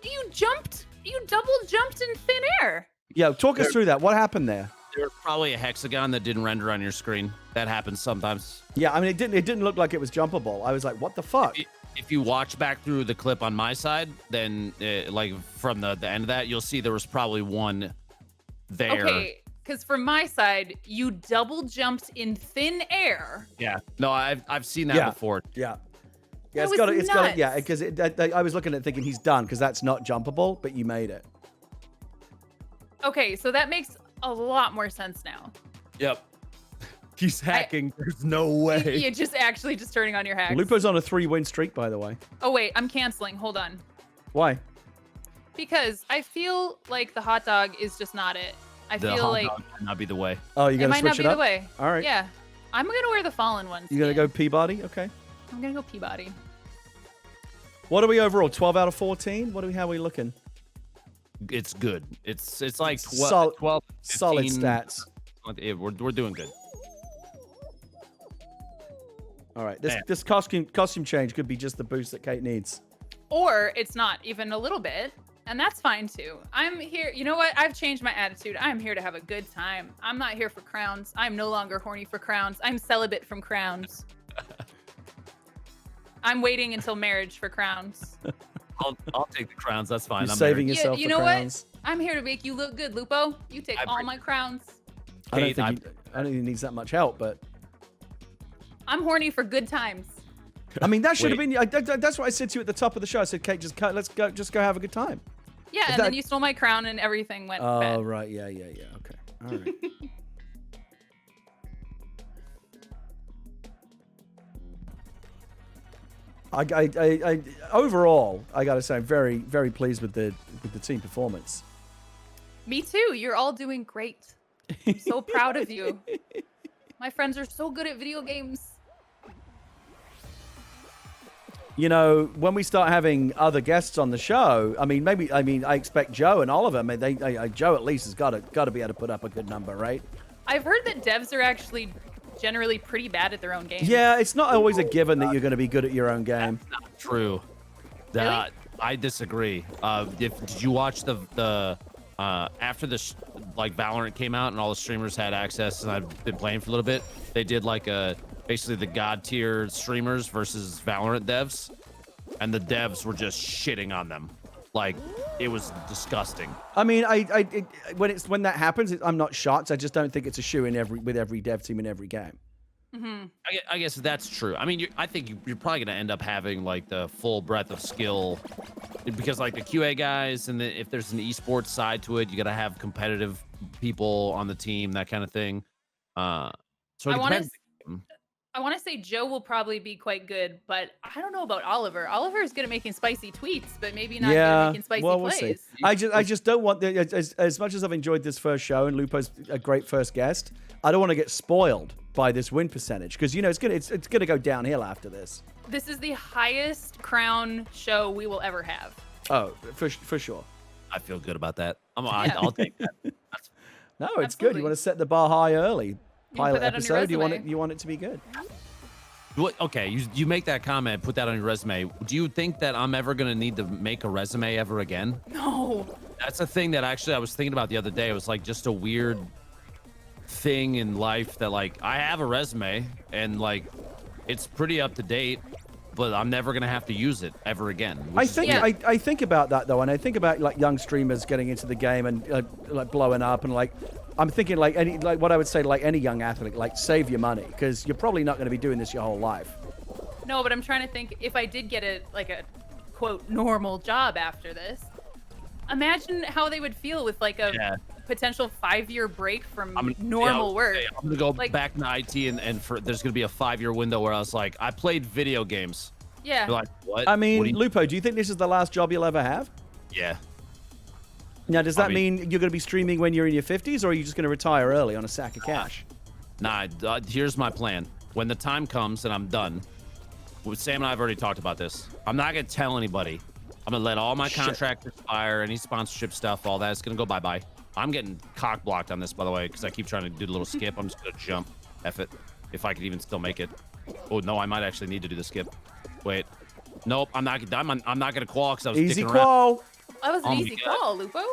you jumped. You double jumped in thin air. Yeah, talk us through that. What happened there? There was probably a hexagon that didn't render on your screen. That happens sometimes. Yeah, I mean, it didn't look like it was jumpable. I was like, what the fuck? If you watch back through the clip on my side, then like from the end of that, you'll see there was probably one there. Okay, because from my side, you double jumped in thin air. Yeah. No, I've seen that Yeah. before. Yeah. That It's was got it. nuts. Yeah, because I was looking at it thinking he's done because that's not jumpable, but you made it. Okay, so that makes a lot more sense now. Yep. He's hacking. There's no way. You're just actually just turning on your hacks. Lupo's on a 3-win streak, by the way. Oh wait, I'm canceling. Hold on. Why? Because I feel like the hot dog is just not it. I The feel hot like dog might not be the way. Oh, you're it gonna might not switch be it the up. way. All right. Yeah. I'm gonna wear the fallen one. You're gonna skin. go Peabody. Okay. I'm gonna go Peabody. What are we overall? 12 out of 14. How are we looking? It's good. It's like 12, Solid- 12 Solid 15. stats. We're doing good. All right. This costume change could be just the boost that Kate needs. Or it's not even a little bit, and that's fine too. I'm here. You know what? I've changed my attitude. I'm here to have a good time. I'm not here for crowns. I'm no longer horny for crowns. I'm celibate from crowns. I'm waiting until marriage for crowns. I'll take the crowns. That's fine. You're I'm saving married. yourself you for know crowns. what? I'm here to make you look good, Lupo. You take all my crowns. I don't think he needs that much help, but I'm horny for good times. I mean, that should have been. That's what I said to you at the top of the show. I said, Kate, let's go have a good time. Yeah, and then you stole my crown and everything went bad. Oh, right. Yeah. Okay. All right. I overall, I gotta say, I'm very, very pleased with the team performance. Me too. You're all doing great. I'm so proud of you. My friends are so good at video games. You know, when we start having other guests on the show, I expect Joe and Oliver. I mean, Joe at least has got to be able to put up a good number, right? I've heard that devs are actually generally pretty bad at their own games. Yeah, it's not always a given that you're going to be good at your own game. That's not true. Really? I disagree. Did you watch the after the Valorant came out and all the streamers had access, and I've been playing for a little bit, they did basically the god tier streamers versus Valorant devs, and the devs were just shitting on them. Like, it was disgusting. I mean, when that happens, I'm not shocked. I just don't think it's a shoe in with every dev team in every game. Mm-hmm. I guess that's true. I mean, I think you're probably going to end up having the full breadth of skill, because the QA guys, and if there's an esports side to it, you got to have competitive people on the team, that kind of thing. So I want to say Joe will probably be quite good, but I don't know about Oliver. Oliver is good at making spicy tweets, but maybe not good at making spicy we'll plays. See. I just don't want as much as I've enjoyed this first show, and Lupo's a great first guest, I don't want to get spoiled by this win percentage, because it's gonna go downhill after this. This is the highest crown show we will ever have. Oh, for sure. I feel good about that. I'll take that. No, it's good. You want to set the bar high early. Pilot that on your episode, resume. you want it to be good. Okay, you make that comment, put that on your resume. Do you think that I'm ever going to need to make a resume ever again? No. That's a thing that actually I was thinking about the other day. It was just a weird thing in life that I have a resume and it's pretty up to date, but I'm never going to have to use it ever again. I think about that though, and I think about young streamers getting into the game and blowing up, and I'm thinking what I would say any young athlete, save your money, because you're probably not going to be doing this your whole life. No, but I'm trying to think, if I did get a quote normal job after this, imagine how they would feel with a potential 5-year break from normal work. I'm gonna go back into IT, and there's gonna be a 5-year window where I was I played video games. Yeah. You're what? I mean, Lupo, do you think this is the last job you'll ever have? Yeah. Now, does that mean you're going to be streaming when you're in your 50s, or are you just going to retire early on a sack of cash? Nah, here's my plan. When the time comes and I'm done, Sam and I have already talked about this. I'm not going to tell anybody. I'm going to let all my contracts expire, any sponsorship stuff, all that. It's going to go bye-bye. I'm getting cock-blocked on this, by the way, because I keep trying to do the little skip. I'm just going to jump. F it. If I could even still make it. Oh, no, I might actually need to do the skip. Wait. Nope, I'm not going to qual because I was Easy sticking qual. around. That was an easy call, Lupo.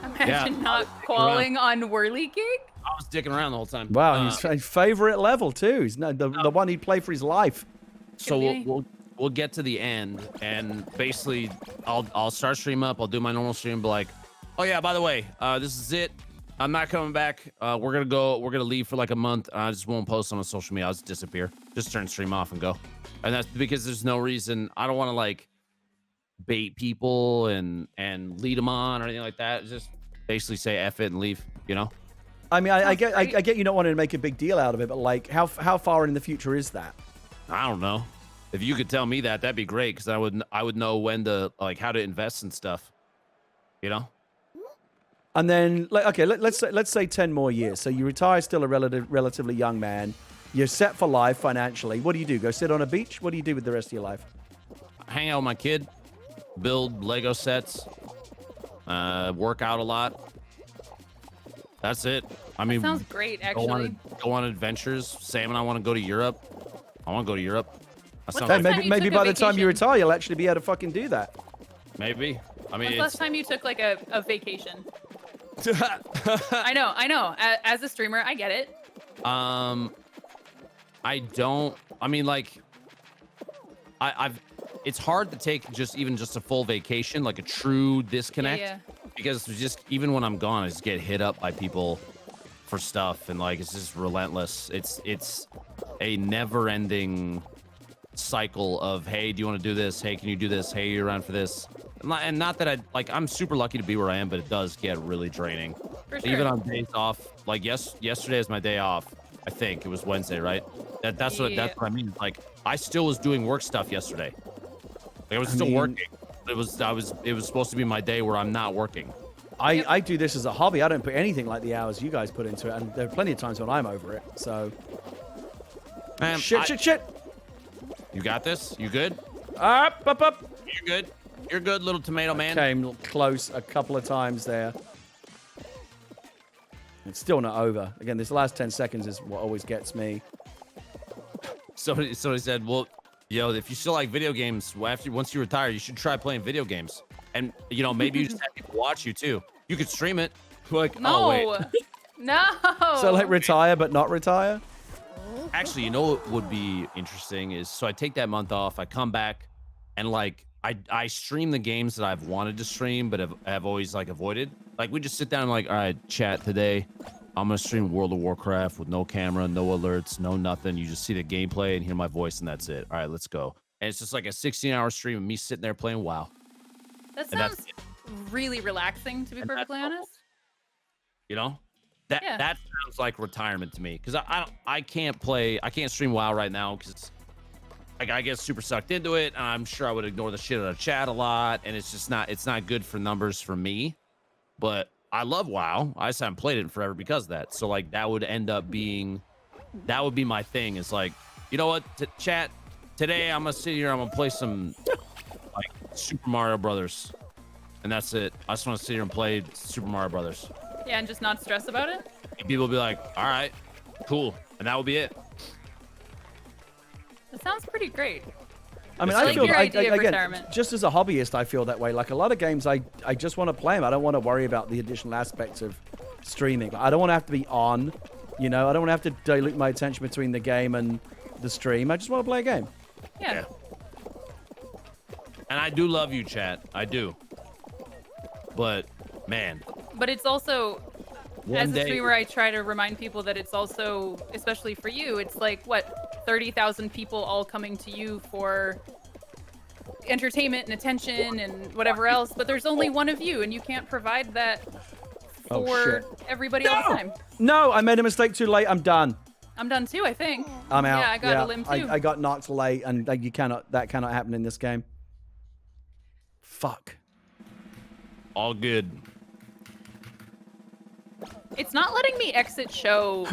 Imagine not qualling on Whirlygig. I was dicking around the whole time. Wow, his favorite level too. He's the one he'd play for his life. So we'll get to the end, and basically I'll start stream up. I'll do my normal stream, be oh yeah, by the way, this is it. I'm not coming back. We're gonna leave for a month. I just won't post on the social media. I'll just disappear. Just turn stream off and go. And that's because there's no reason. I don't want to bait people and lead them on or anything like that. Just basically say F it and leave, I mean, I get you not wanting to make a big deal out of it, but how far in the future is that? I don't know. If you could tell me that, that'd be great, because I would know when to how to invest in stuff, And then let's say 10 more years. So you retire still a relatively young man. You're set for life financially. What do you do? Go sit on a beach? What do you do with the rest of your life? Hang out with my kid. Build Lego sets, work out a lot. That's it. I mean, sounds great, actually. Go on adventures. Sam and I want to go to Europe. I want to go to Europe. Maybe by the time you retire, you'll actually be able to fucking do that. Maybe. I mean, when's the last time you took a vacation? I know. As a streamer, I get it. I don't. I mean, I've. It's hard to take just a full vacation, a true disconnect, because even when I'm gone, I just get hit up by people for stuff, and like it's just relentless. It's a never-ending cycle of, hey, do you want to do this? Hey, can you do this? Hey, you're around for this. And not that I'm super lucky to be where I am, but it does get really draining. For sure. Even on days off, like yesterday is my day off. I think it was Wednesday, right? That's what I mean. Like I still was doing work stuff yesterday. Like I was still working. It was supposed to be my day where I'm not working. I do this as a hobby. I don't put anything like the hours you guys put into it, and there are plenty of times when I'm over it. So shit. You got this? You good? Up. You're good. You're good, little tomato man. Came close a couple of times there. It's still not over. Again, this last 10 seconds is what always gets me. So he said, well, yo, if you still like video games, once you retire, you should try playing video games. And, you know, maybe you just have people watch you, too. You could stream it. Like, no. Oh, wait. No. So, like, retire but not retire? Actually, you know what would be interesting is, so I take that month off, I come back, and, like, I stream the games that I've wanted to stream, but have always, like, avoided. Like, we just sit down and, like, all right, chat today. I'm going to stream World of Warcraft with no camera, no alerts, no nothing. You just see the gameplay and hear my voice, and that's it. All right, let's go. And it's just like a 16-hour stream of me sitting there playing WoW. That sounds really relaxing, to be perfectly honest. You know? That sounds like retirement to me. Because I can't stream WoW right now because like I get super sucked into it, and I'm sure I would ignore the shit out of chat a lot, and it's not good for numbers for me. But I love WoW. I just haven't played it in forever because of that. So like that would be my thing. Is like, you know what, chat, today I'm gonna sit here, I'm gonna play some like Super Mario Brothers, and that's it. I just want to sit here and play Super Mario Brothers. Yeah, and just not stress about it. And people will be like, all right, cool, and that would be it. That sounds pretty great. I mean, I feel your idea of again, retirement. just as a hobbyist, I feel that way. Like a lot of games, I just want to play them. I don't want to worry about the additional aspects of streaming. I don't want to have to be on, you know. I don't want to have to dilute my attention between the game and the stream. I just want to play a game. Yeah. And I do love you, chat. I do. But man. But it's also, as a day, streamer, I try to remind people that it's also, especially for you, it's like, what, 30,000 people all coming to you for entertainment and attention and whatever else, but there's only one of you, and you can't provide that for everybody all the time. No, I made a mistake too late. I'm done. I'm done too, I think. I'm out. Yeah, I got a limb too. I got knocked late, and that cannot happen in this game. Fuck. All good. It's not letting me exit show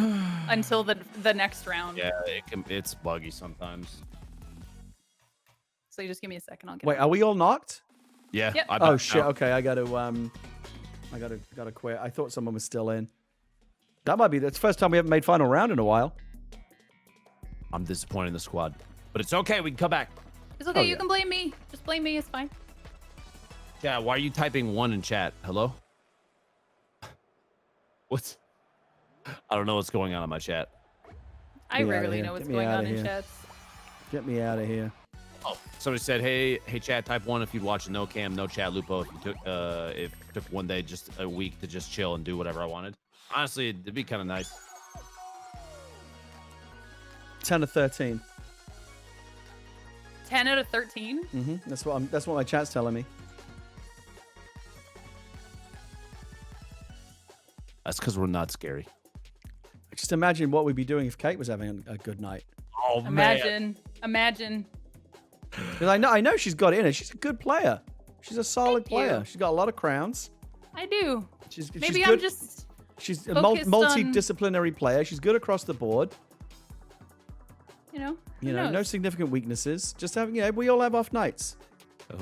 until the next round. Yeah, it's buggy sometimes. So you just give me a second. I'll get. Wait, are we all knocked? Yeah. Yep. Oh shit. Okay, I gotta quit. I thought someone was still in. That's the first time we haven't made final round in a while. I'm disappointed in the squad, but it's okay. We can come back. It's okay. You can blame me. Just blame me. It's fine. Yeah. Why are you typing 1 in chat? Hello? I don't know what's going on in my chat. I rarely know what's going on in chats. Get me out of here. Oh, somebody said, hey, chat, type 1 if you'd watch a no cam, no chat Lupo. If it took one day, just a week to just chill and do whatever I wanted. Honestly, it'd be kind of nice. 10 to 13. 10 out of 13. That's what my chat's telling me. That's because we're not scary. Just imagine what we'd be doing if Kate was having a good night. Oh man! Imagine. Because I know she's got it in her. She's a good player. She's a solid player. She's got a lot of crowns. I do. Maybe I'm just. She's a multidisciplinary player. She's good across the board. You know, no significant weaknesses. Just having, we all have off nights. A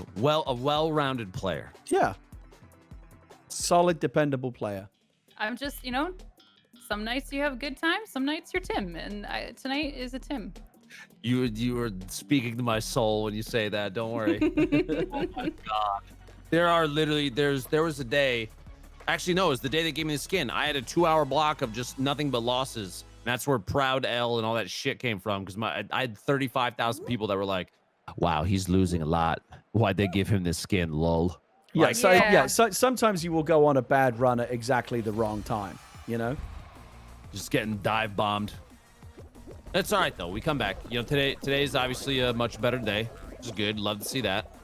well-rounded player. Yeah. Solid, dependable player. I'm just, some nights you have a good time, some nights you're Tim, and tonight is a Tim. You were speaking to my soul when you say that. Don't worry. Oh my god. There was a day. Actually, no, it was the day they gave me the skin. I had a 2-hour block of just nothing but losses. And that's where Proud L and all that shit came from. Because I had 35,000 people that were like, "Wow, he's losing a lot. Why'd they give him this skin? Lol." Yeah. Like, So sometimes you will go on a bad run at exactly the wrong time. just getting dive bombed. That's all right though. We come back. You know, today's obviously a much better day, which is good. Love to see that.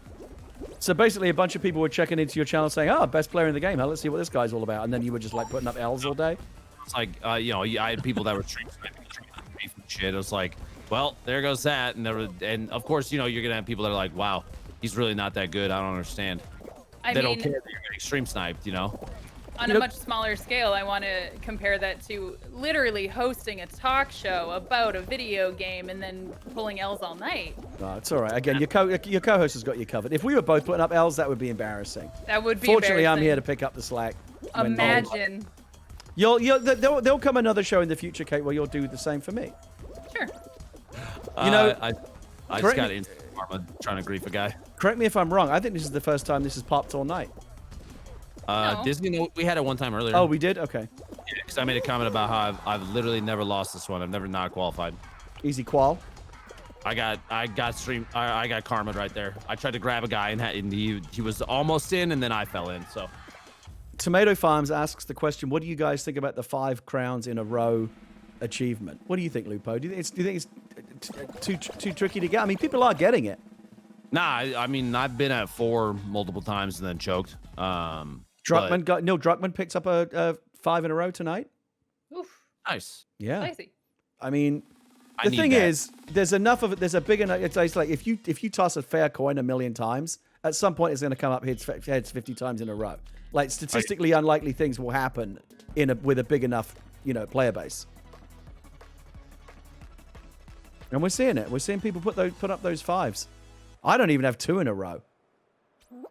So basically, a bunch of people were checking into your channel saying, "Oh, best player in the game. Huh? Let's see what this guy's all about." And then you were just like putting up L's all day. It's like, you know, I had people that were streaming shit. It was like, well, there goes that. And of course, you know, you're gonna have people that are like, wow, he's really not that good. I don't understand. They don't care that you're getting stream sniped, you know. On a much smaller scale, I want to compare that to literally hosting a talk show about a video game and then pulling L's all night. Oh, it's all right. Again, your co-host has got you covered. If we were both putting up L's, that would be embarrassing. That would be Fortunately, I'm embarrassing. here to pick up the slack. Imagine. There'll come another show in the future, Kate, where you'll do the same for me. Sure. You know, I just got instant karma trying to grief a guy. Correct me if I'm wrong. I think this is the first time this has popped all night. No. Disney, we had it one time earlier. Oh, we did? Okay. Yeah, because I made a comment about how I've literally never lost this one. I've never not qualified. Easy qual. I got karma right there. I tried to grab a guy and he was almost in, and then I fell in. So Tomato Farms asks the question, what do you guys think about the 5 crowns in a row achievement? What do you think, Lupo? Do you think it's too tricky to get? I mean, people are getting it. Nah, I mean, I've been at 4 multiple times and then choked. Neil Druckmann picked up a 5 in a row tonight. Oof. Nice. Yeah. Spicy. I mean, the thing is, there's enough of it. There's a big enough. It's like if you toss a fair coin 1,000,000 times, at some point it's going to come up heads 50 times in a row. Like statistically unlikely things will happen with a big enough, you know, player base. And we're seeing it. We're seeing people put up those 5s. I don't even have 2 in a row.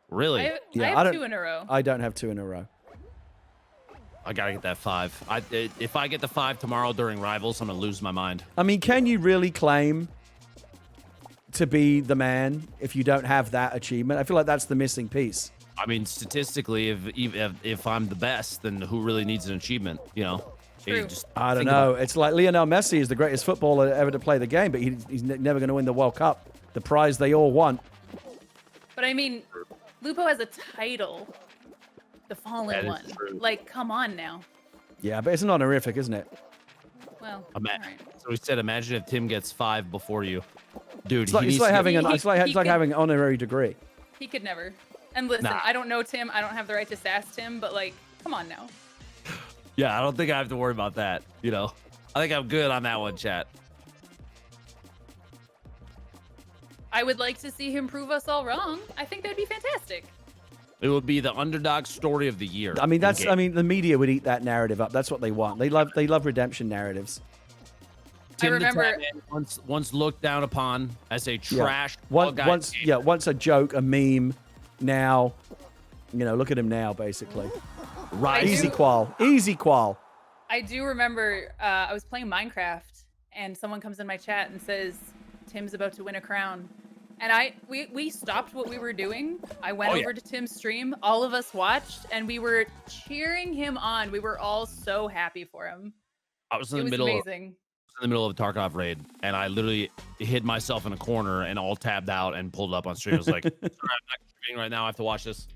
Really? I Yeah, have 2 in a row. I don't have 2 in a row. I gotta get that 5. If I get the 5 tomorrow during Rivals, I'm gonna lose my mind. I mean, can you really claim to be the man if you don't have that achievement? I feel like that's the missing piece. I mean, statistically, if I'm the best, then who really needs an achievement? You know? True. I don't know. It's like Lionel Messi is the greatest footballer ever to play the game, but he's never going to win the World Cup, the prize they all want. But I mean, Lupo has a title. The Fallen one. True. Like, come on now. Yeah, but it's an honorific, isn't it? Well, Right. alright. So we said, imagine if Tim gets 5 before you, dude. It's like having an He having an honorary degree. He could never. And listen, Nah. I don't know Tim. I don't have the right to sass Tim, but like, come on now. Yeah, I don't think I have to worry about that. You know, I think I'm good on that one, chat. I would like to see him prove us all wrong. I think that'd be fantastic. It would be the underdog story of the year. I mean, the media would eat that narrative up. That's what they want. They love redemption narratives. Tim I remember- the Tatman once looked down upon as a trash. Once a joke, a meme. Now, you know, look at him now, basically. Right. Easy qual. I do remember I was playing Minecraft and someone comes in my chat and says, Tim's about to win a crown. And we stopped what we were doing. I went over to Tim's stream. All of us watched and we were cheering him on. We were all so happy for him. I was in It the was middle. amazing. In the middle of a Tarkov raid, and I literally hid myself in a corner and all tabbed out and pulled up on stream. I was like, sorry, I'm not streaming right now. I have to watch this.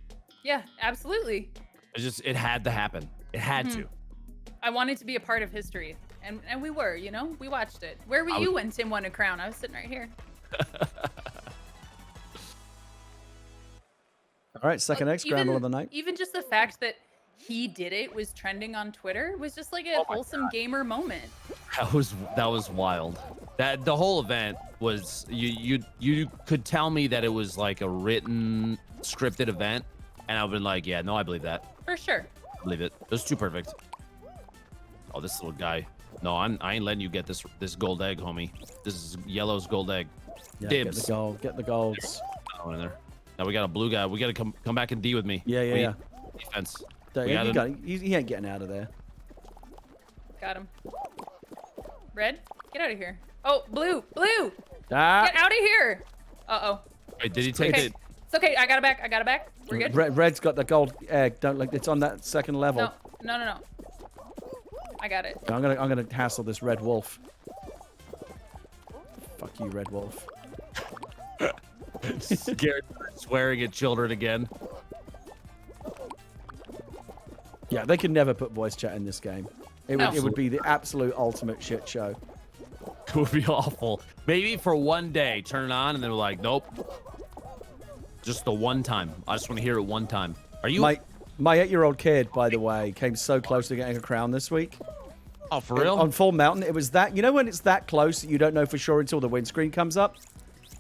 Yeah, absolutely. It had to happen. It had to. I wanted to be a part of history. And we were, you know, we watched it. Where were you when Tim won a crown? I was sitting right here. All right, second X scramble of the night. Even just the fact that he did it was trending on Twitter was just like a wholesome gamer moment. That was wild. That the whole event was you could tell me that it was like a written scripted event, and I've been like, yeah, no, I believe that. For sure. I believe it. It was too perfect. Oh, this little guy. No, I ain't letting you get this gold egg, homie. This is Yellow's gold egg. Yeah, Dibs. Get the gold. Get the golds. Oh, in there. Now we got a blue guy. We got to come back and D with me. Yeah. Defense. He ain't getting out of there. Got him. Red, get out of here. Oh, blue. Ah. Get out of here. Uh-oh. Wait, did he take Okay. it? It's okay. I got it back. We're good. Red's got the gold egg. Don't look. It's on that second level. No. I got it. I'm gonna hassle this red wolf. Fuck you, red wolf. Scared, swearing at children again. Yeah, they can never put voice chat in this game. It would be the absolute ultimate shit show. It would be awful. Maybe for one day, turn it on, and then we're like, nope. Just the one time. I just want to hear it one time. Are you? My 8-year-old kid, by the way, came so close to getting a crown this week. Oh, for real? On Full Mountain, it was that. You know when it's that close that you don't know for sure until the windscreen comes up?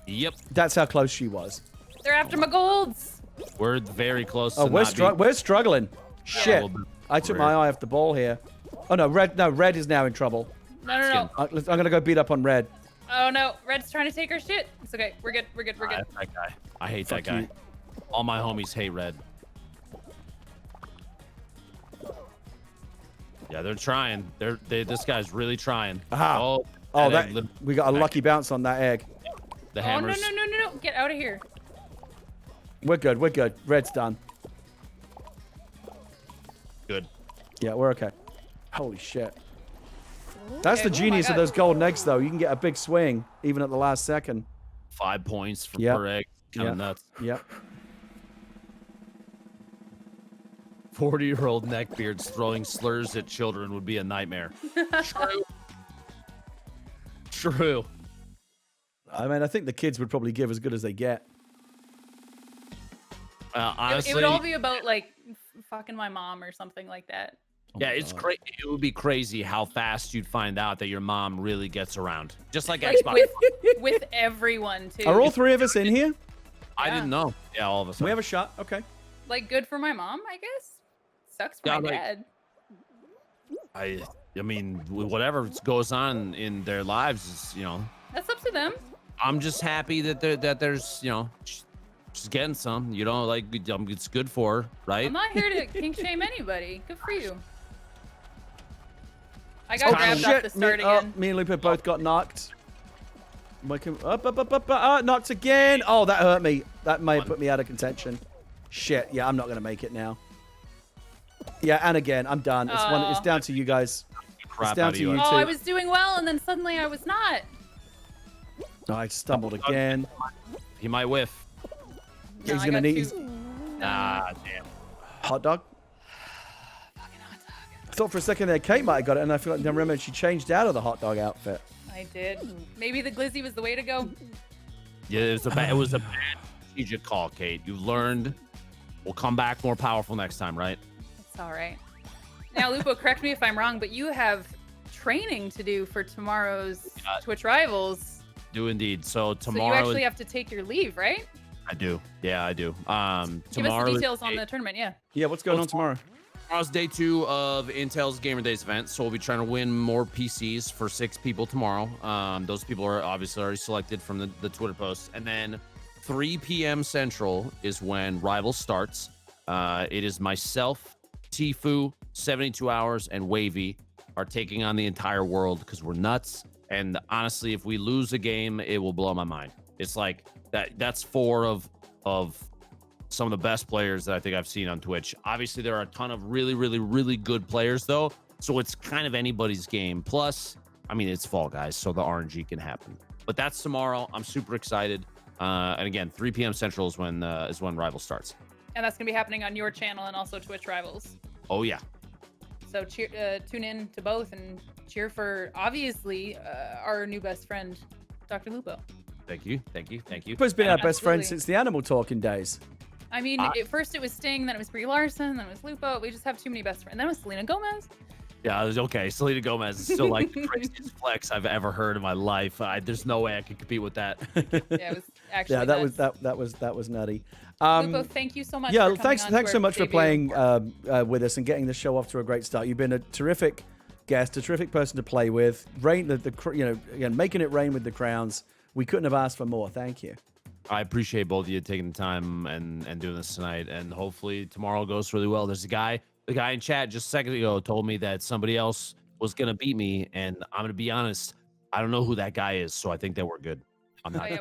Yep. That's how close she was. They're after my golds. We're very close. Oh, to we're struggling. Shit. Yeah. I took my eye off the ball here. Oh no, red is now in trouble. No. I'm gonna go beat up on red. Oh no, Red's trying to take her shit. It's okay. We're good. We're good. That guy. I hate Fuck that guy. you. All my homies hate Red. Yeah, they're trying. This guy's really trying. Aha. We got a lucky bounce on that egg. The Oh hammers. no! Get out of here. We're good. Red's done. Good. Yeah, we're okay. Holy shit. That's the Okay, genius of God. those golden eggs, though. You can get a big swing even at the last second. 5 points for Yep. per egg. Kind of nuts. Yep. 40-year-old neckbeards throwing slurs at children would be a nightmare. True. I mean, I think the kids would probably give as good as they get. Honestly, It would all be about like fucking my mom or something like that. yeah, it's crazy. It would be crazy how fast you'd find out that your mom really gets around. Just like Like Xbox. with everyone too. Are all three of us in here? I didn't know. Yeah, all of a sudden. We have a shot. Okay. Like good for my mom, I guess. Sucks for Yeah, my like- dad. I mean, whatever goes on in their lives is, That's up to them. I'm just happy that there's, she's getting some. Like it's good for her, right? I'm not here to kink shame anybody. Good for you. I got Oh, grabbed off the start again. Me and Lupo both got knocked. Knocked again. Oh, that hurt me. That may have put me out of contention. Shit. Yeah, I'm not going to make it now. Yeah, and again, I'm done. It's down to you guys. Crap It's down out of to you you. two. Oh, I was doing well, and then suddenly I was not. Oh, I stumbled again. He might whiff. No, He's I going to got need two. Ah, damn. hot dog. Fucking hot dog. I thought for a second there Kate might have got it, and I feel like I remember she changed out of the hot dog outfit. I did. Maybe the glizzy was the way to go. Yeah, it was a bad strategic call, Kate. You learned. We'll come back more powerful next time, right? It's all right. Now, Lupo, correct me if I'm wrong, but you have training to do for tomorrow's Twitch Rivals. Do indeed. So So tomorrow you actually have to take your leave, right? I do. Yeah, I do. Give us Tomorrow the details on the tournament, yeah. Yeah, what's going on tomorrow? Tomorrow's day 2 of Intel's Gamer Days event, so we'll be trying to win more PCs for 6 people tomorrow. Those people are obviously already selected from the Twitter posts. And then 3 p.m. Central is when Rivals starts. It is myself, Tifu, 72 Hours, and Wavy are taking on the entire world because we're nuts. And honestly, if we lose a game, it will blow my mind. It's like that's 4 of some of the best players that I think I've seen on Twitch. Obviously, there are a ton of really, really, really good players, though. So it's kind of anybody's game. Plus, I mean, it's Fall Guys, so the RNG can happen. But that's tomorrow. I'm super excited. And again, 3 p.m. Central is when Rival starts. And that's going to be happening on your channel and also Twitch Rivals. Oh, yeah. So tune in to both and cheer for, obviously, our new best friend, Dr. Lupo. Thank you. Thank you. Thank you. Lupo's been our best friend Absolutely. since the animal talking days. I mean, at first it was Sting, then it was Brie Larson, then it was Lupo. We just have too many best friends. Then it was Selena Gomez. Yeah, it was okay. Selena Gomez is still like the craziest flex I've ever heard in my life. There's no way I could compete with that. Yeah, it was actually Yeah, nuts. that was nutty. Lupo, thank you so much. Yeah, for coming on thanks to so our much for debut. playing with us and getting the show off to a great start. You've been a terrific guest, a terrific person to play with. Again, making it rain with the crowns. We couldn't have asked for more. Thank you. I appreciate both of you taking the time and doing this tonight. And hopefully tomorrow goes really well. There's the guy in chat just a second ago told me that somebody else was going to beat me. And I'm going to be honest, I don't know who that guy is. So I think that we're good. I'm not. Oh, yeah,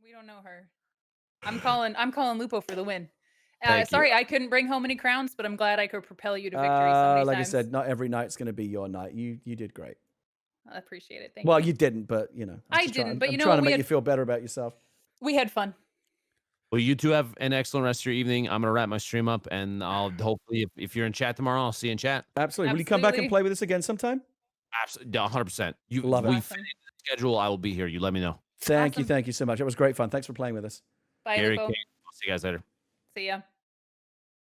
we don't know her. I'm calling Lupo for the win. Thank you. Sorry, I couldn't bring home any crowns, but I'm glad I could propel you to victory so many Like times. I said, not every night's going to be your night. You did great. I appreciate it. Thank Well, you. you didn't, but I didn't, but I'm you know trying to what, make you feel better about yourself. We had fun. Well, you two have an excellent rest of your evening. I'm gonna wrap my stream up, and I'll hopefully, if you're in chat tomorrow, I'll see you in chat. Absolutely. Will you come back and play with us again sometime? Absolutely, 100%. You Love it. We Awesome. fit into the schedule. I will be here. You let me know. Thank you. Awesome. Thank you so much. It was great fun. Thanks for playing with us. Bye, Gary, Lupo. Kate, I'll see you guys later. See ya.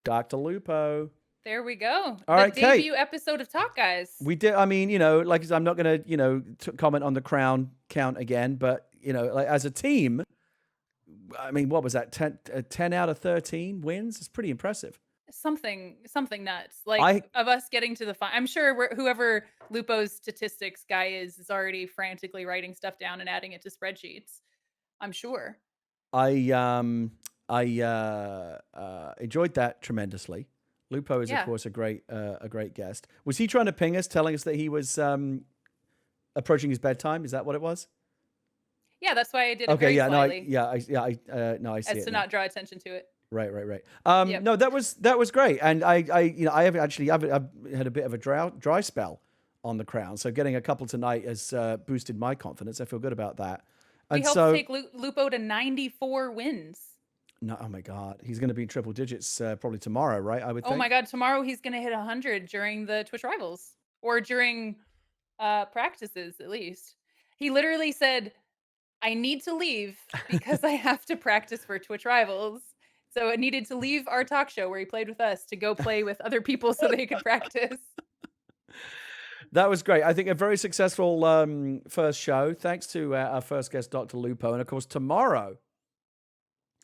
Dr. Lupo. There we go. All the right, Kate. debut episode of Talk Guys. We did. I mean, like I said, I'm not going to, comment on the crown count again, but, like as a team, I mean, what was that? 10 out of 13 wins? It's pretty impressive. Something nuts. Like of us getting to the final. I'm sure whoever Lupo's statistics guy is already frantically writing stuff down and adding it to spreadsheets. I'm sure. I enjoyed that tremendously. Lupo is, of course, a great guest. Was he trying to ping us, telling us that he was approaching his bedtime? Is that what it was? Yeah, that's why I did it very slyly. I see as it to now. not draw attention to it. Right. Yep. No, that was great, and I've had a bit of a dry spell on the crown, so getting a couple tonight has boosted my confidence. I feel good about that. We And helped so, take Lupo to 94 wins. no, oh my God, he's going to be in triple digits probably tomorrow, right? I would think. Oh my God, tomorrow he's going to hit 100 during the Twitch Rivals or during practices at least. He literally said, I need to leave because I have to practice for Twitch Rivals. So I needed to leave our talk show where he played with us to go play with other people so they could practice. That was great. I think a very successful first show. Thanks to our first guest, Dr. Lupo. And of course, tomorrow,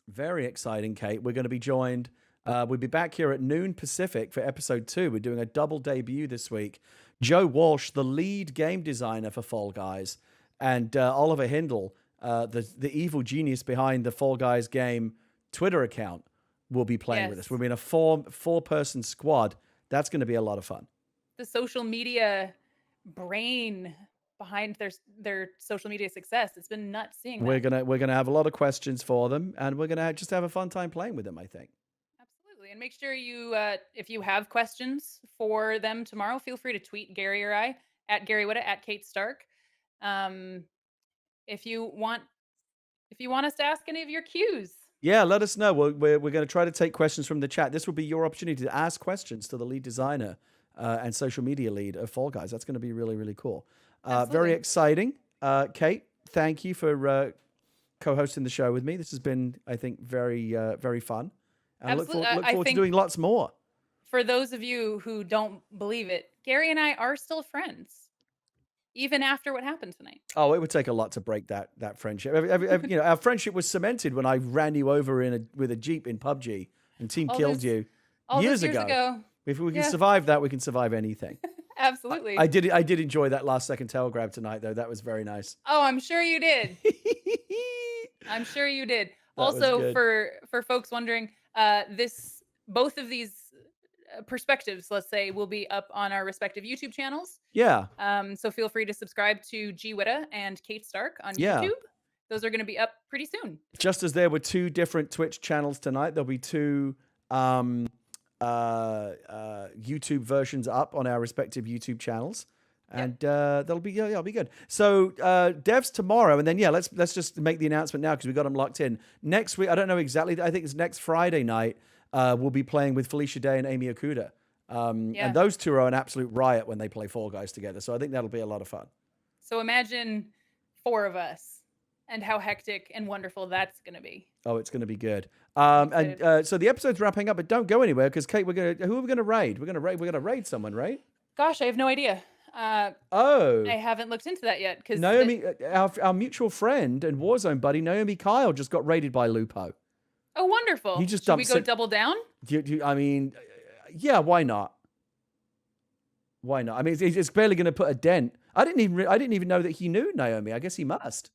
very exciting, Kate. We're going to be joined. We'll be back here at noon Pacific for episode 2. We're doing a double debut this week. Joe Walsh, the lead game designer for Fall Guys, and Oliver Hindle, the evil genius behind the Fall Guys game Twitter account, will be playing with us. We'll be in a four-person squad. That's going to be a lot of fun. The social media brain behind their social media success. It's been nuts seeing that. We're gonna have a lot of questions for them, and we're gonna just have a fun time playing with them, I think. Absolutely. And make sure you, if you have questions for them tomorrow, feel free to tweet Gary or I at Gary Whitta, at Kate Stark. If you want us to ask any of your cues. Yeah, let us know. We're going to try to take questions from the chat. This will be your opportunity to ask questions to the lead designer and social media lead of Fall Guys. That's going to be really, really cool. Very exciting. Kate, thank you for co-hosting the show with me. This has been, I think, very, very fun. I look forward to doing lots more. For those of you who don't believe it, Gary and I are still friends, even after what happened tonight. Oh, it would take a lot to break that friendship. Our friendship was cemented when I ran you over with a Jeep in PUBG and team killed you years ago. If we can survive that, we can survive anything. Absolutely. I did enjoy that last second tail grab tonight, though. That was very nice. Oh, I'm sure you did. I'm sure you did. Also, for folks wondering, both of these perspectives, let's say, will be up on our respective YouTube channels. Yeah. So feel free to subscribe to G Whitta and Kate Stark on YouTube. Those are going to be up pretty soon. Just as there were 2 different Twitch channels tonight, there'll be 2 YouTube versions up on our respective YouTube channels. And that'll be be good. So devs tomorrow, and then let's just make the announcement now because we got them locked in. Next week, I don't know exactly. I think it's next Friday night. We'll be playing with Felicia Day and Amy Okuda. And those 2 are an absolute riot when they play Fall Guys together. So I think that'll be a lot of fun. So imagine 4 of us and how hectic and wonderful that's going to be. Oh, it's going to be good. So the episode's wrapping up, but don't go anywhere because Kate, who are we going to raid? We're going to raid someone, right? Gosh, I have no idea. I haven't looked into that yet because Naomi, our mutual friend and Warzone buddy Naomi Kyle just got raided by Lupo. Oh, wonderful! He just Should we go double down? I mean, yeah, why not? Why not? I mean, it's barely going to put a dent. I didn't even know that he knew Naomi. I guess he must.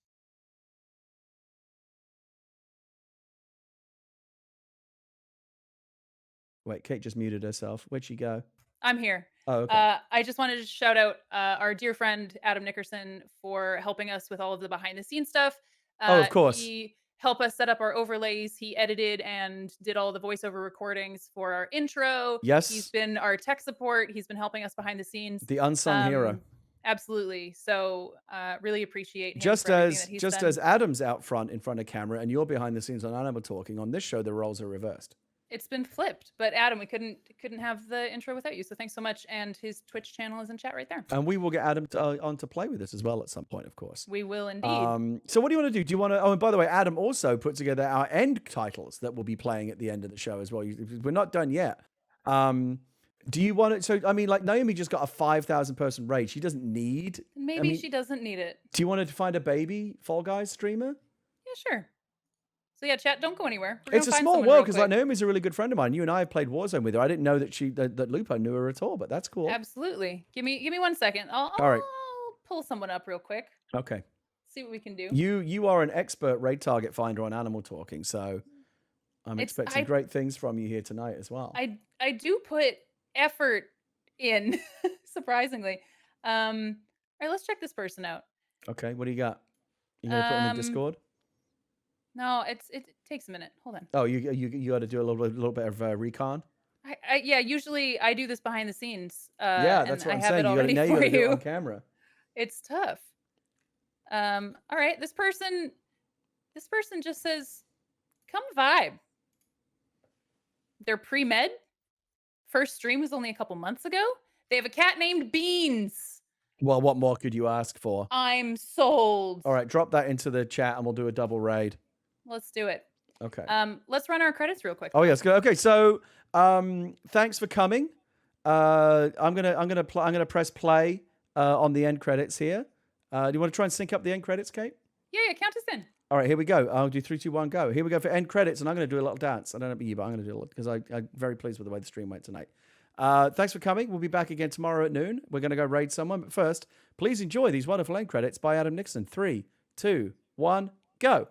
Wait, Kate just muted herself. Where'd she go? I'm here. Oh, okay. I just wanted to shout out our dear friend Adam Nickerson for helping us with all of the behind the scenes stuff. Of course. He helped us set up our overlays. He edited and did all the voiceover recordings for our intro. Yes. He's been our tech support. He's been helping us behind the scenes. The unsung hero. Absolutely. So really appreciate him Just for everything as that he's just done. as Adam's out front in front of camera and you're behind the scenes on Animal Talking, on this show the roles are reversed. It's been flipped, but Adam, we couldn't have the intro without you. So thanks so much. And his Twitch channel is in chat right there. And we will get Adam on to play with us as well at some point, of course. We will indeed. So what do you want to do? Do you want to? Oh, and by the way, Adam also put together our end titles that we'll be playing at the end of the show as well. We're not done yet. Do you want it? So I mean, like Naomi just got a 5,000 person raid. She doesn't need. Maybe she doesn't need it. Do you want to find a baby Fall Guys streamer? Yeah, sure. So yeah, chat, don't go anywhere. It's a small world because like Naomi's a really good friend of mine. You and I have played Warzone with her. I didn't know that Lupo knew her at all, but that's cool. Absolutely. Give me 1 second. All right. I'll pull someone up real quick. Okay. See what we can do. You are an expert raid target finder on Animal Talking, so I'm expecting great things from you here tonight as well. I do put effort in, surprisingly. All right, let's check this person out. Okay, what do you got? You gonna put him in Discord? No, it takes a minute. Hold on. Oh, you got to do a little bit of recon. Yeah, usually I do this behind the scenes. Yeah, that's what I'm saying. You got to do it on camera. It's tough. All right, this person just says, "Come vibe." They're pre-med. First stream was only a couple months ago. They have a cat named Beans. Well, what more could you ask for? I'm sold. All right, drop that into the chat and we'll do a double raid. Let's do it. Okay. Let's run our credits real quick. Oh yes, good. Okay, so thanks for coming. I'm gonna press play on the end credits here. Do you want to try and sync up the end credits, Kate? Yeah, count us in. All right, here we go. I'll do 3, 2, 1, go. Here we go for end credits, and I'm going to do a little dance. I don't know about you, but I'm going to do it because I'm very pleased with the way the stream went tonight. Thanks for coming. We'll be back again tomorrow at noon. We're going to go raid someone, but first, please enjoy these wonderful end credits by Adam Nixon. 3, 2, 1, go.